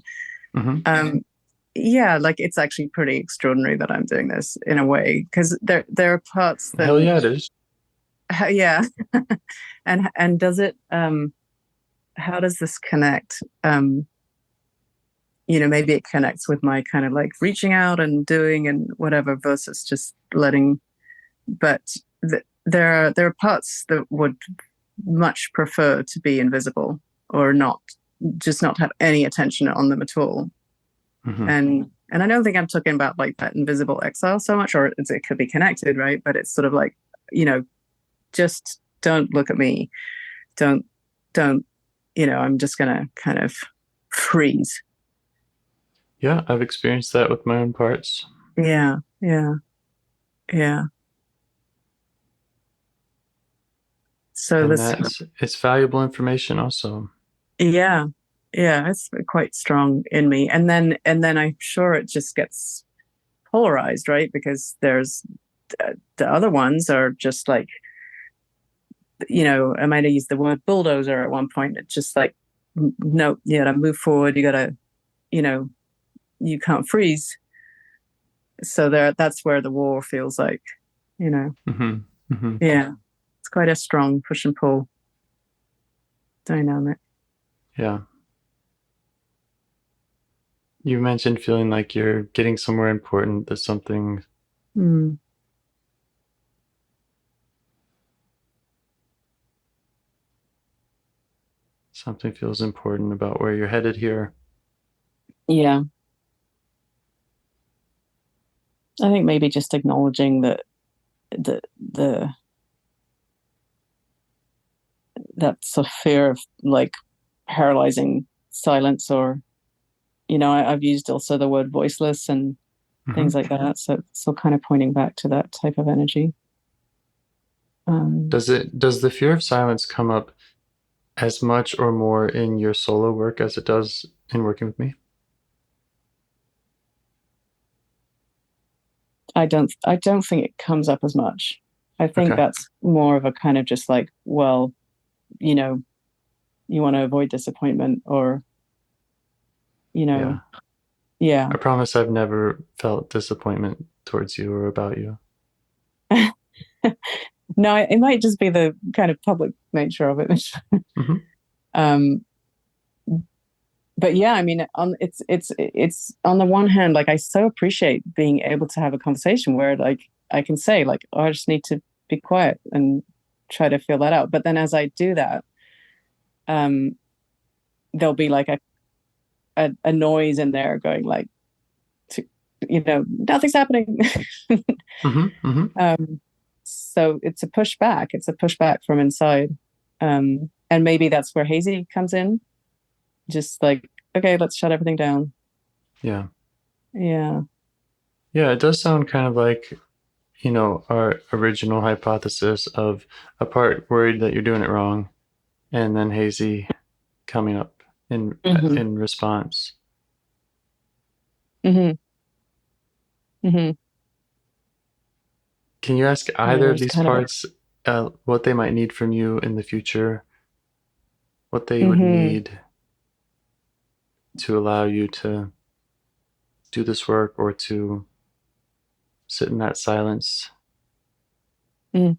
yeah, like it's actually pretty extraordinary that I'm doing this in a way, because there are parts that, hell yeah, it is. Yeah. and does it how does this connect? Maybe it connects with my kind of like reaching out and doing and whatever versus just letting, but there are parts that would much prefer to be invisible or not have any attention on them at all. And I don't think I'm talking about like that invisible exile so much, or it could be connected, right? But it's sort of like, just don't look at me. Don't, I'm just going to kind of freeze. Yeah, I've experienced that with my own parts. Yeah. So it's valuable information also. Yeah, it's quite strong in me. And then I'm sure it just gets polarized, right? Because there's the other ones are just like, I might have used the word bulldozer at one point. It's just like, no, you gotta move forward. You gotta, you can't freeze. So that's where the war feels like, Yeah, it's quite a strong push and pull dynamic. Yeah. You mentioned feeling like you're getting somewhere important, that something something feels important about where you're headed here. Yeah. I think maybe just acknowledging that the that's a fear of like paralyzing silence, or I've used also the word voiceless and things like that. So it's still kind of pointing back to that type of energy. Does the fear of silence come up as much or more in your solo work as it does in working with me? I don't think it comes up as much. I think that's more of a kind of just like, well, you want to avoid disappointment, or yeah. I promise I've never felt disappointment towards you or about you. No, it might just be the kind of public nature of it. But yeah, I mean, it's on the one hand, like I so appreciate being able to have a conversation where like I can say like, oh, I just need to be quiet and try to feel that out. But then as I do that, there'll be like a noise in there going like, nothing's happening. So it's a pushback. It's a pushback from inside. And maybe that's where Hazy comes in. Just like, okay, let's shut everything down. Yeah. Yeah. Yeah, it does sound kind of like, our original hypothesis of a part worried that you're doing it wrong, and then Hazy coming up in response. Can you ask either of these parts what they might need from you in the future? What they would need to allow you to do this work or to sit in that silence? Yeah.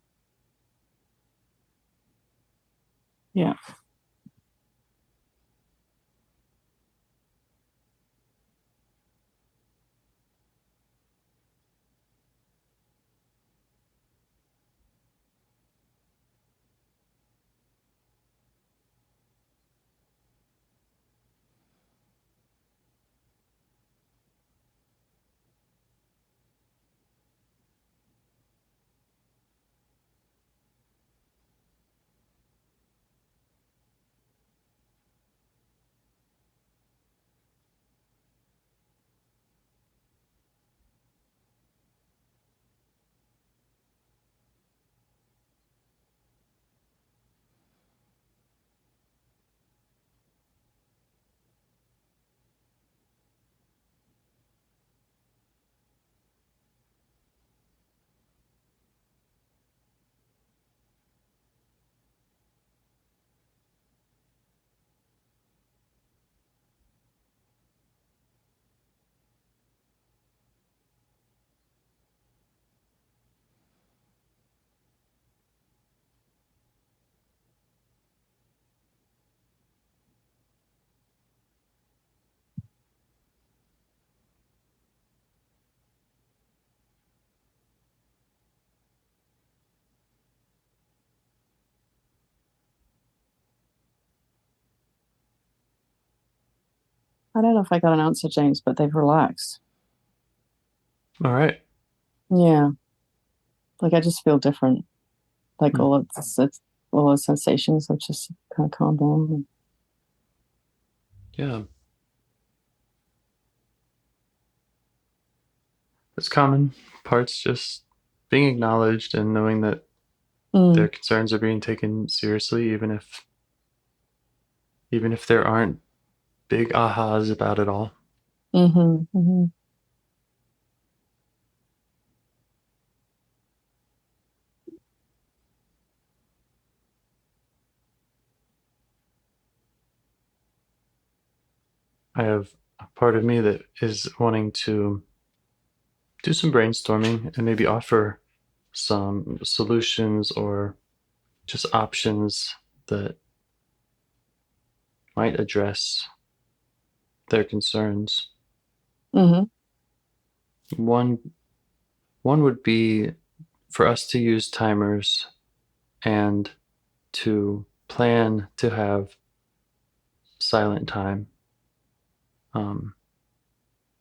I don't know if I got an answer, James, but they've relaxed. All right. Yeah. Like I just feel different. Like all of all those sensations have just kind of calmed down. Yeah. It's common parts just being acknowledged and knowing that their concerns are being taken seriously, even if there aren't big ahas about it all. I have a part of me that is wanting to do some brainstorming and maybe offer some solutions or just options that might address their concerns. One would be for us to use timers and to plan to have silent time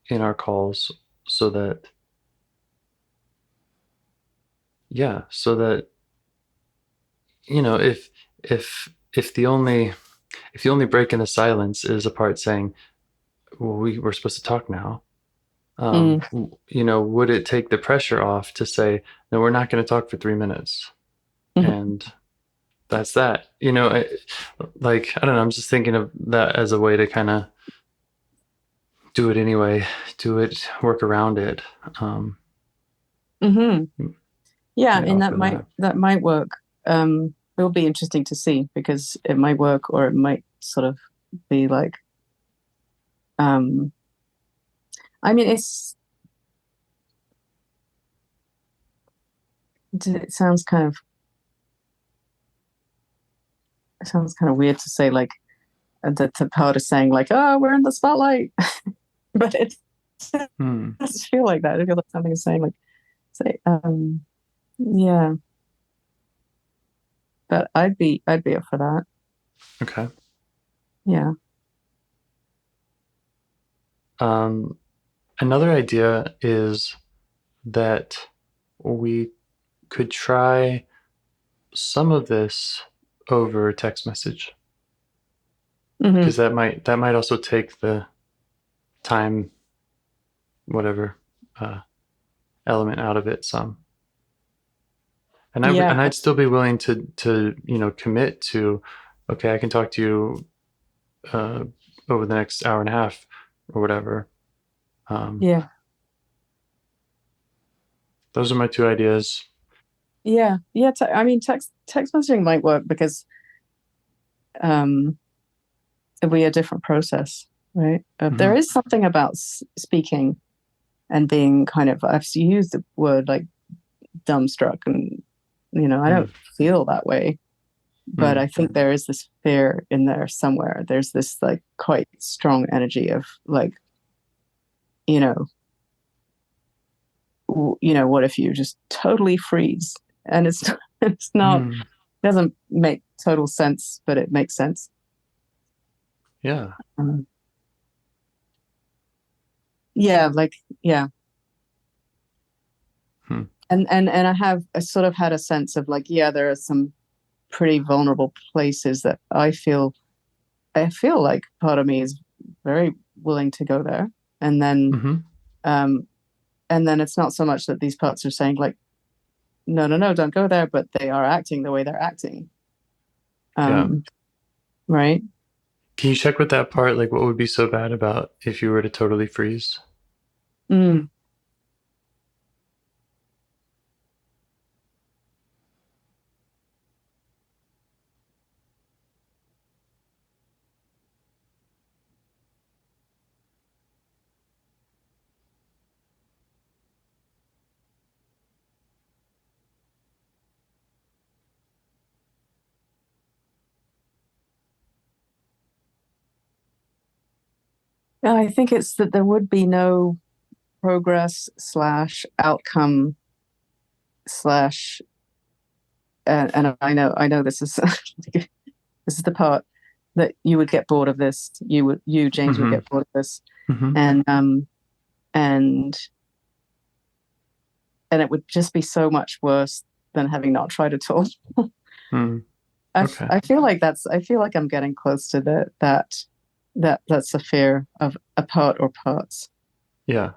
in our calls so that if if the only break in the silence is a part saying, well, we're supposed to talk now, would it take the pressure off to say, no, we're not going to talk for 3 minutes, and that's that. I don't know, I'm just thinking of that as a way to kind of do it anyway, work around it. Yeah, and that might work. It will be interesting to see, because it might work, or it might sort of be like, I mean, it sounds kind of weird to say, like, the part is saying, like, oh, we're in the spotlight, but it doesn't feel like that. It feels like something is saying, like, say, yeah. But I'd be up for that. Okay. Yeah. Another idea is that we could try some of this over text message, because that might also take the time, whatever, element out of it some. And I'd still be willing to commit to, okay, I can talk to you over the next hour and a half or whatever. Yeah. Those are my two ideas. Yeah. I mean, text messaging might work, because it'll be a different process, right? There is something about speaking and being kind of, I've used the word like dumbstruck, and I don't feel that way, but I think there is this fear in there somewhere. There's this like quite strong energy of like, what if you just totally freeze? And it's not, it doesn't make total sense, but it makes sense. Yeah. Yeah, like, yeah. And I sort of had a sense of like, yeah, there are some pretty vulnerable places that I feel like part of me is very willing to go there. And then, and then it's not so much that these parts are saying like, no, don't go there, but they are acting the way they're acting. Right. Can you check with that part? Like, what would be so bad about if you were to totally freeze? I think it's that there would be no progress / outcome / and I know this is this is the part that you would get bored of this. You James would get bored of this, and it would just be so much worse than having not tried at all. Okay. I feel like I'm getting close to that's a fear of a part or parts. Yeah.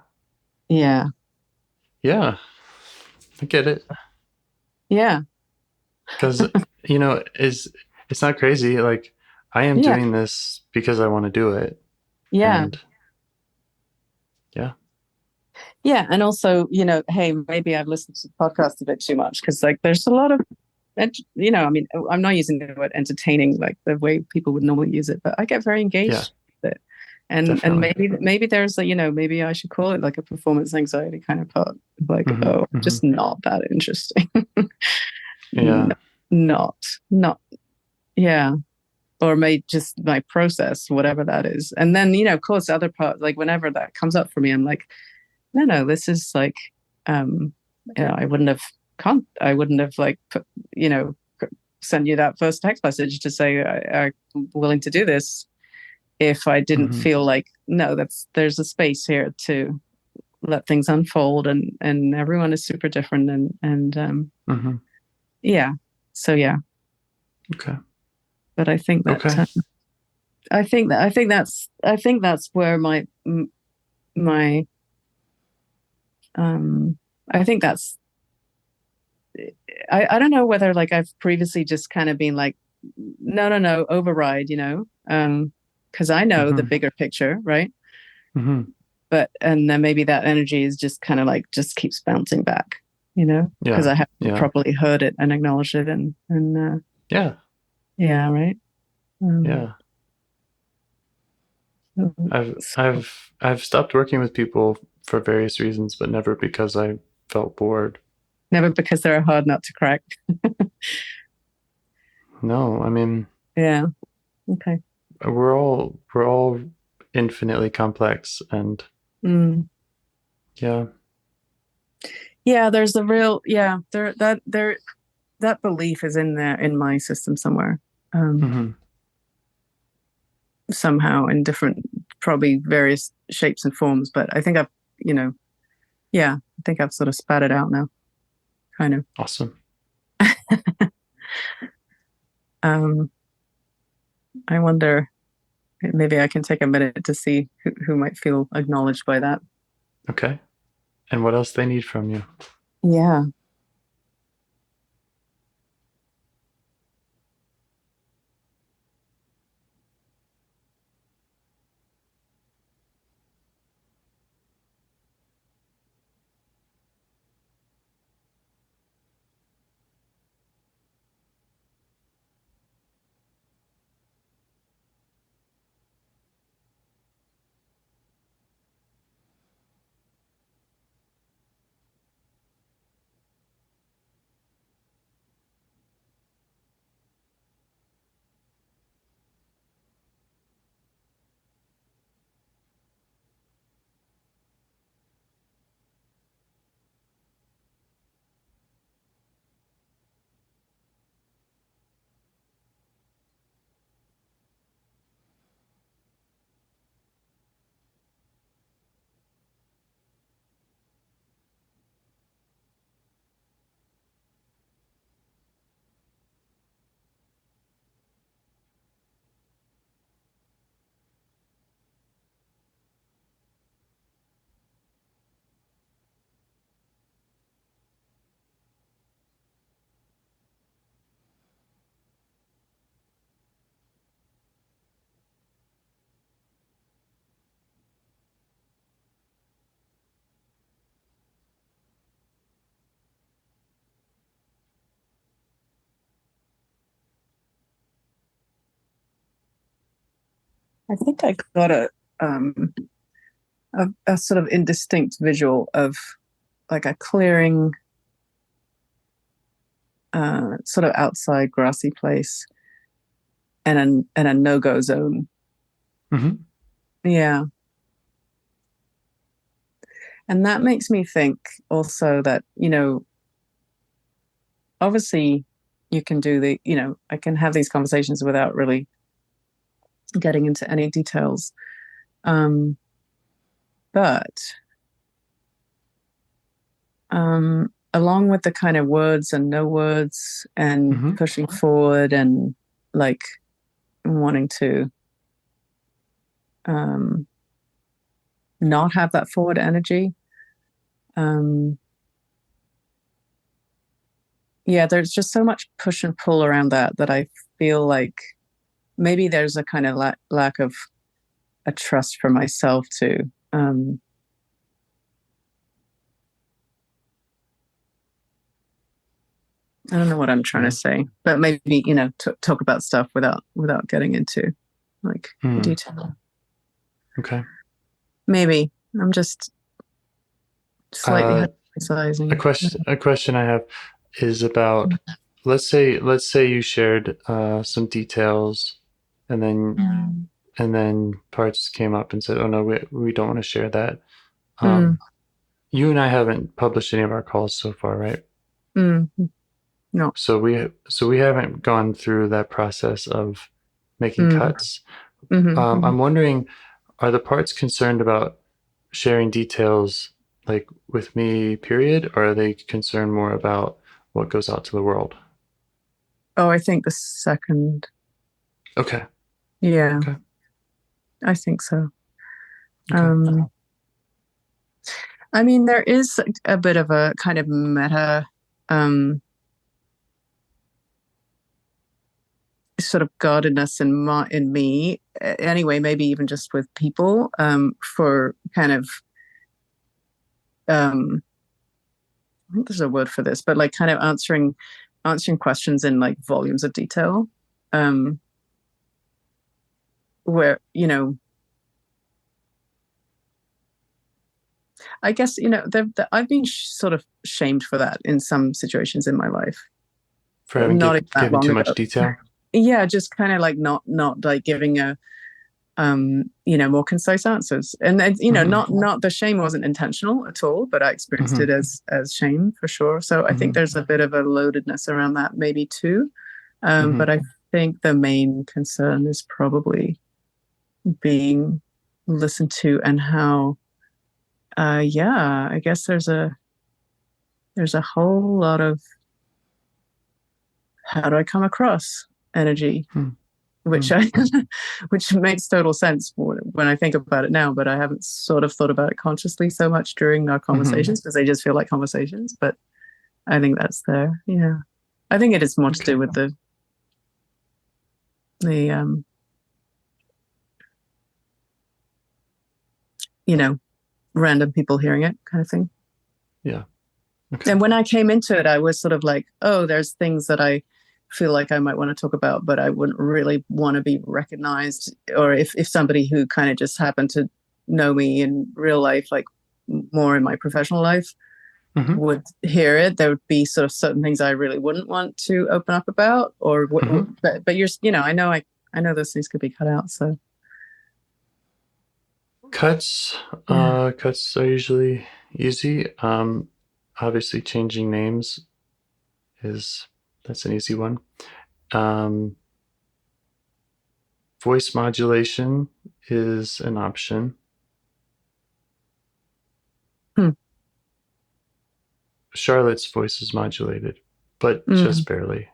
Yeah. Yeah. I get it. Yeah. Because, it's not crazy. Like, I am doing this because I want to do it. Yeah. And yeah. Yeah. And also, hey, maybe I've listened to the podcast a bit too much, because like there's a lot of, I mean, I'm not using the word entertaining like the way people would normally use it, but I get very engaged with it. And maybe there's maybe I should call it like a performance anxiety kind of part. Like, just not that interesting. Yeah. Not. Yeah. Or maybe just my process, whatever that is. And then, of course, other parts, like whenever that comes up for me, I'm like, no, this is like, I wouldn't have like, sent you that first text message to say I'm willing to do this if I didn't feel like, no, there's a space here to let things unfold, and everyone is super different, and yeah. So yeah. Okay. but I think that okay. I think that's where my I think that's I don't know whether like I've previously just kind of been like no override, because I know the bigger picture, right? But and then maybe that energy is just kind of like just keeps bouncing back, because I haven't properly heard it and acknowledged it and right. Yeah. I've stopped working with people for various reasons, but never because I felt bored. Never because they're a hard nut to crack. No, I mean, yeah. Okay. We're all infinitely complex, and yeah. There's a real that belief is in there in my system somewhere. Somehow in different, probably various shapes and forms, but I think I've I think I've sort of spat it out now, kind of. Awesome. I wonder, maybe I can take a minute to see who might feel acknowledged by that. Okay. And what else they need from you. Yeah. I think I got a sort of indistinct visual of like a clearing, sort of outside grassy place, and a no-go zone. Yeah. And that makes me think also that, obviously you can do I can have these conversations without really getting into any details. But along with the kind of words and no words and pushing forward and like wanting to not have that forward energy. There's just so much push and pull around that I feel like maybe there's a kind of lack of a trust for myself too. I don't know what I'm trying to say, but maybe, talk about stuff without getting into like detail. Okay. Maybe I'm just slightly hypothesizing. A question I have is about, let's say you shared some details, and then parts came up and said, "Oh no, we don't want to share that." You and I haven't published any of our calls so far, right? No. So we haven't gone through that process of making cuts. I'm wondering, are the parts concerned about sharing details like with me, period, or are they concerned more about what goes out to the world? Oh, I think the second. Okay. Yeah. Okay. I think so. Okay. I mean, there is a bit of a kind of meta sort of godliness in me anyway, maybe even just with people, for kind of I think there's a word for this, but like kind of answering questions in like volumes of detail, where, you know, I guess, you know, I've been sort of shamed for that in some situations in my life. For having Not that given long too ago. much detail? Yeah, just kind of like not like giving a you know, more concise answers. And then, you know, not the shame wasn't intentional at all, but I experienced it as shame for sure. So I think there's a bit of a loadedness around that maybe too. But I think the main concern is probably being listened to, and how yeah, I guess there's a whole lot of how do I come across energy, which which makes total sense when I think about it now, but I haven't sort of thought about it consciously so much during our conversations, because they just feel like conversations. But I think that's there. Yeah, I think it is more to do with the you know, random people hearing it kind of thing. Yeah. Okay. And when I came into it, I was sort of like, oh, there's things that I feel like I might want to talk about, but I wouldn't really want to be recognized. Or if somebody who kind of just happened to know me in real life, like more in my professional life, would hear it, there would be sort of certain things I really wouldn't want to open up about. Or but you're, you know, I know those things could be cut out. So cuts are usually easy. Obviously changing names that's an easy one. Voice modulation is an option. Charlotte's voice is modulated, but just barely.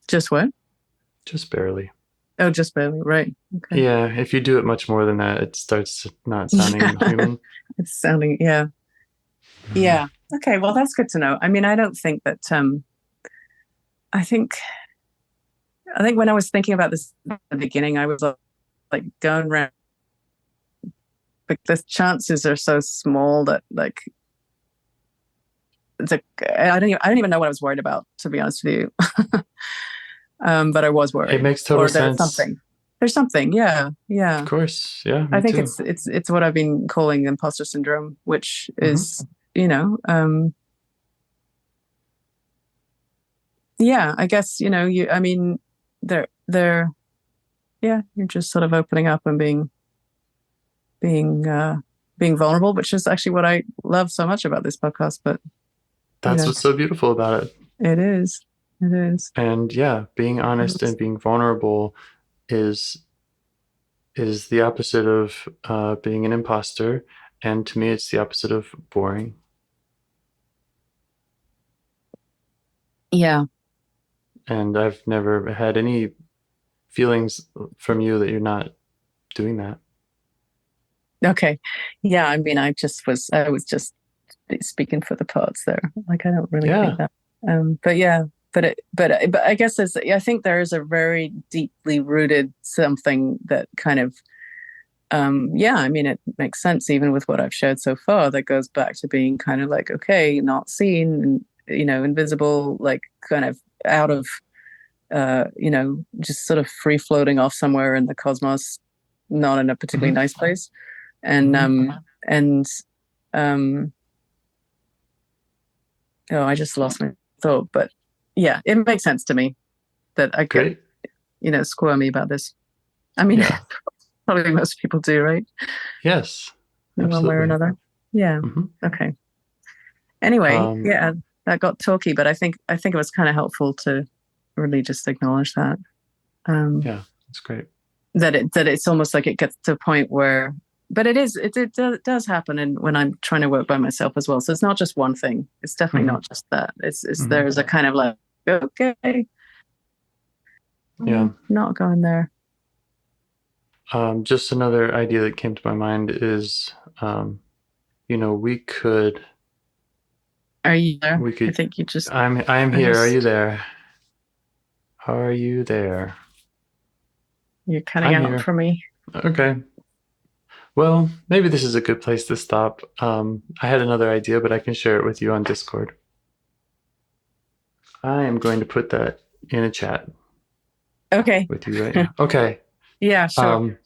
Just what? Just barely. Oh, just barely, right. Okay. Yeah, if you do it much more than that, it starts not sounding human. It's sounding, yeah. Yeah. Okay, well, that's good to know. I mean, I don't think that I think when I was thinking about this at the beginning, I was like going around, like the chances are so small that like I don't even know what I was worried about, to be honest with you. But I was worried. It makes total sense. There's something, yeah. Of course, yeah. I think it's what I've been calling imposter syndrome, which is, you know, yeah, I guess, you know, I mean, they're yeah, you're just sort of opening up and being vulnerable, which is actually what I love so much about this podcast. But that's what's so beautiful about it. It is. And yeah, being honest and being vulnerable is the opposite of being an imposter, and to me it's the opposite of boring. Yeah. And I've never had any feelings from you that you're not doing that. Okay. Yeah, I mean, I was just speaking for the parts there. Like, I don't really think that. But yeah, but I guess I think there is a very deeply rooted something that kind of, yeah, I mean, it makes sense even with what I've shared so far, that goes back to being kind of like, okay, not seen, and, you know, invisible, like kind of out of, you know, just sort of free floating off somewhere in the cosmos, not in a particularly nice place. And, oh, I just lost my thought, but yeah, it makes sense to me that I get, you know, squirmy about this. I mean, probably most people do, right? Yes. In one way or another. Yeah. Okay. Anyway, yeah, that got talky, but I think it was kind of helpful to really just acknowledge that. Yeah, that's great. That it's almost like it gets to a point where, but it does happen, and when I'm trying to work by myself as well. So it's not just one thing. It's definitely not just that. It's there's a kind of like, okay, Yeah. Not going there. Just another idea that came to my mind is, we could. Are you there? We could. I think you just. I'm here. Are you there? Are you there? You're cutting I'm out here. for me. Okay. Well, maybe this is a good place to stop. I had another idea, but I can share it with you on Discord. I am going to put that in a chat. Okay. With you right now. Okay. Yeah, sure.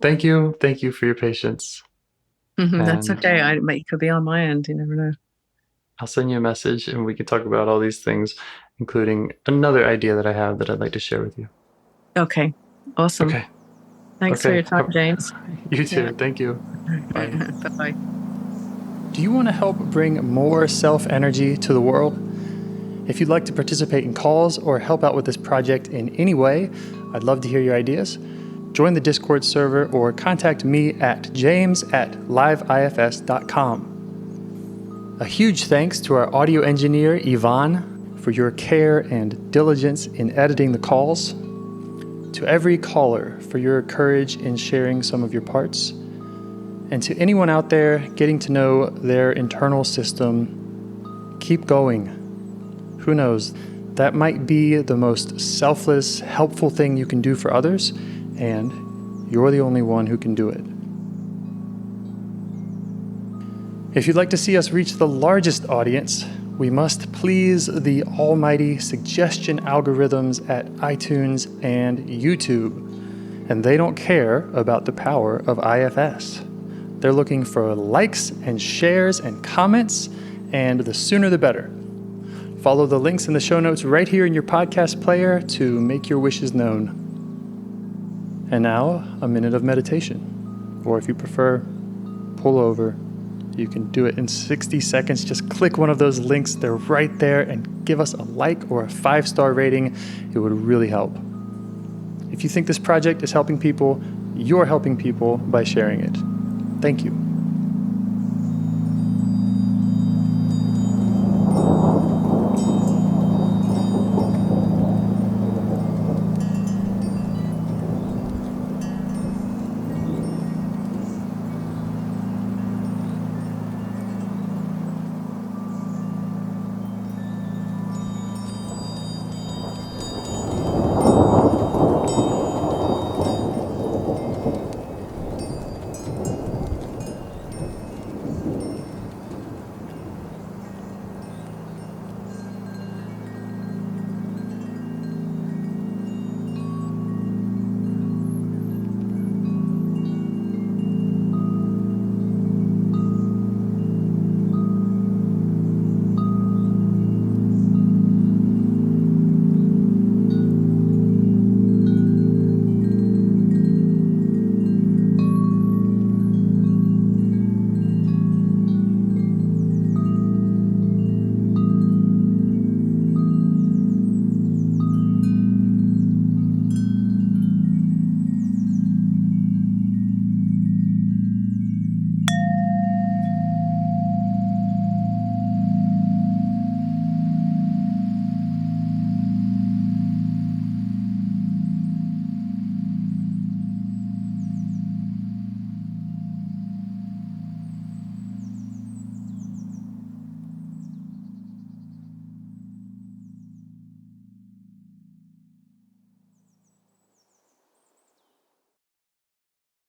Thank you. Thank you for your patience. That's okay. It could be on my end. You never know. I'll send you a message and we can talk about all these things, including another idea that I have that I'd like to share with you. Okay. Awesome. Okay. Thanks for your time, James. You too. Yeah. Thank you. Bye. Bye-bye. Do you want to help bring more self-energy to the world? If you'd like to participate in calls or help out with this project in any way, I'd love to hear your ideas. Join the Discord server or contact me at james@liveifs.com. A huge thanks to our audio engineer, Yvonne, for your care and diligence in editing the calls. To every caller for your courage in sharing some of your parts. And to anyone out there getting to know their internal system, keep going. Who knows? That might be the most selfless, helpful thing you can do for others, and you're the only one who can do it. If you'd like to see us reach the largest audience, we must please the almighty suggestion algorithms at iTunes and YouTube, and they don't care about the power of IFS. They're looking for likes and shares and comments, and the sooner the better. Follow the links in the show notes right here in your podcast player to make your wishes known. And now, a minute of meditation. Or if you prefer, pull over. You can do it in 60 seconds. Just click one of those links. They're right there, and give us a like or a 5-star rating. It would really help. If you think this project is helping people, you're helping people by sharing it. Thank you.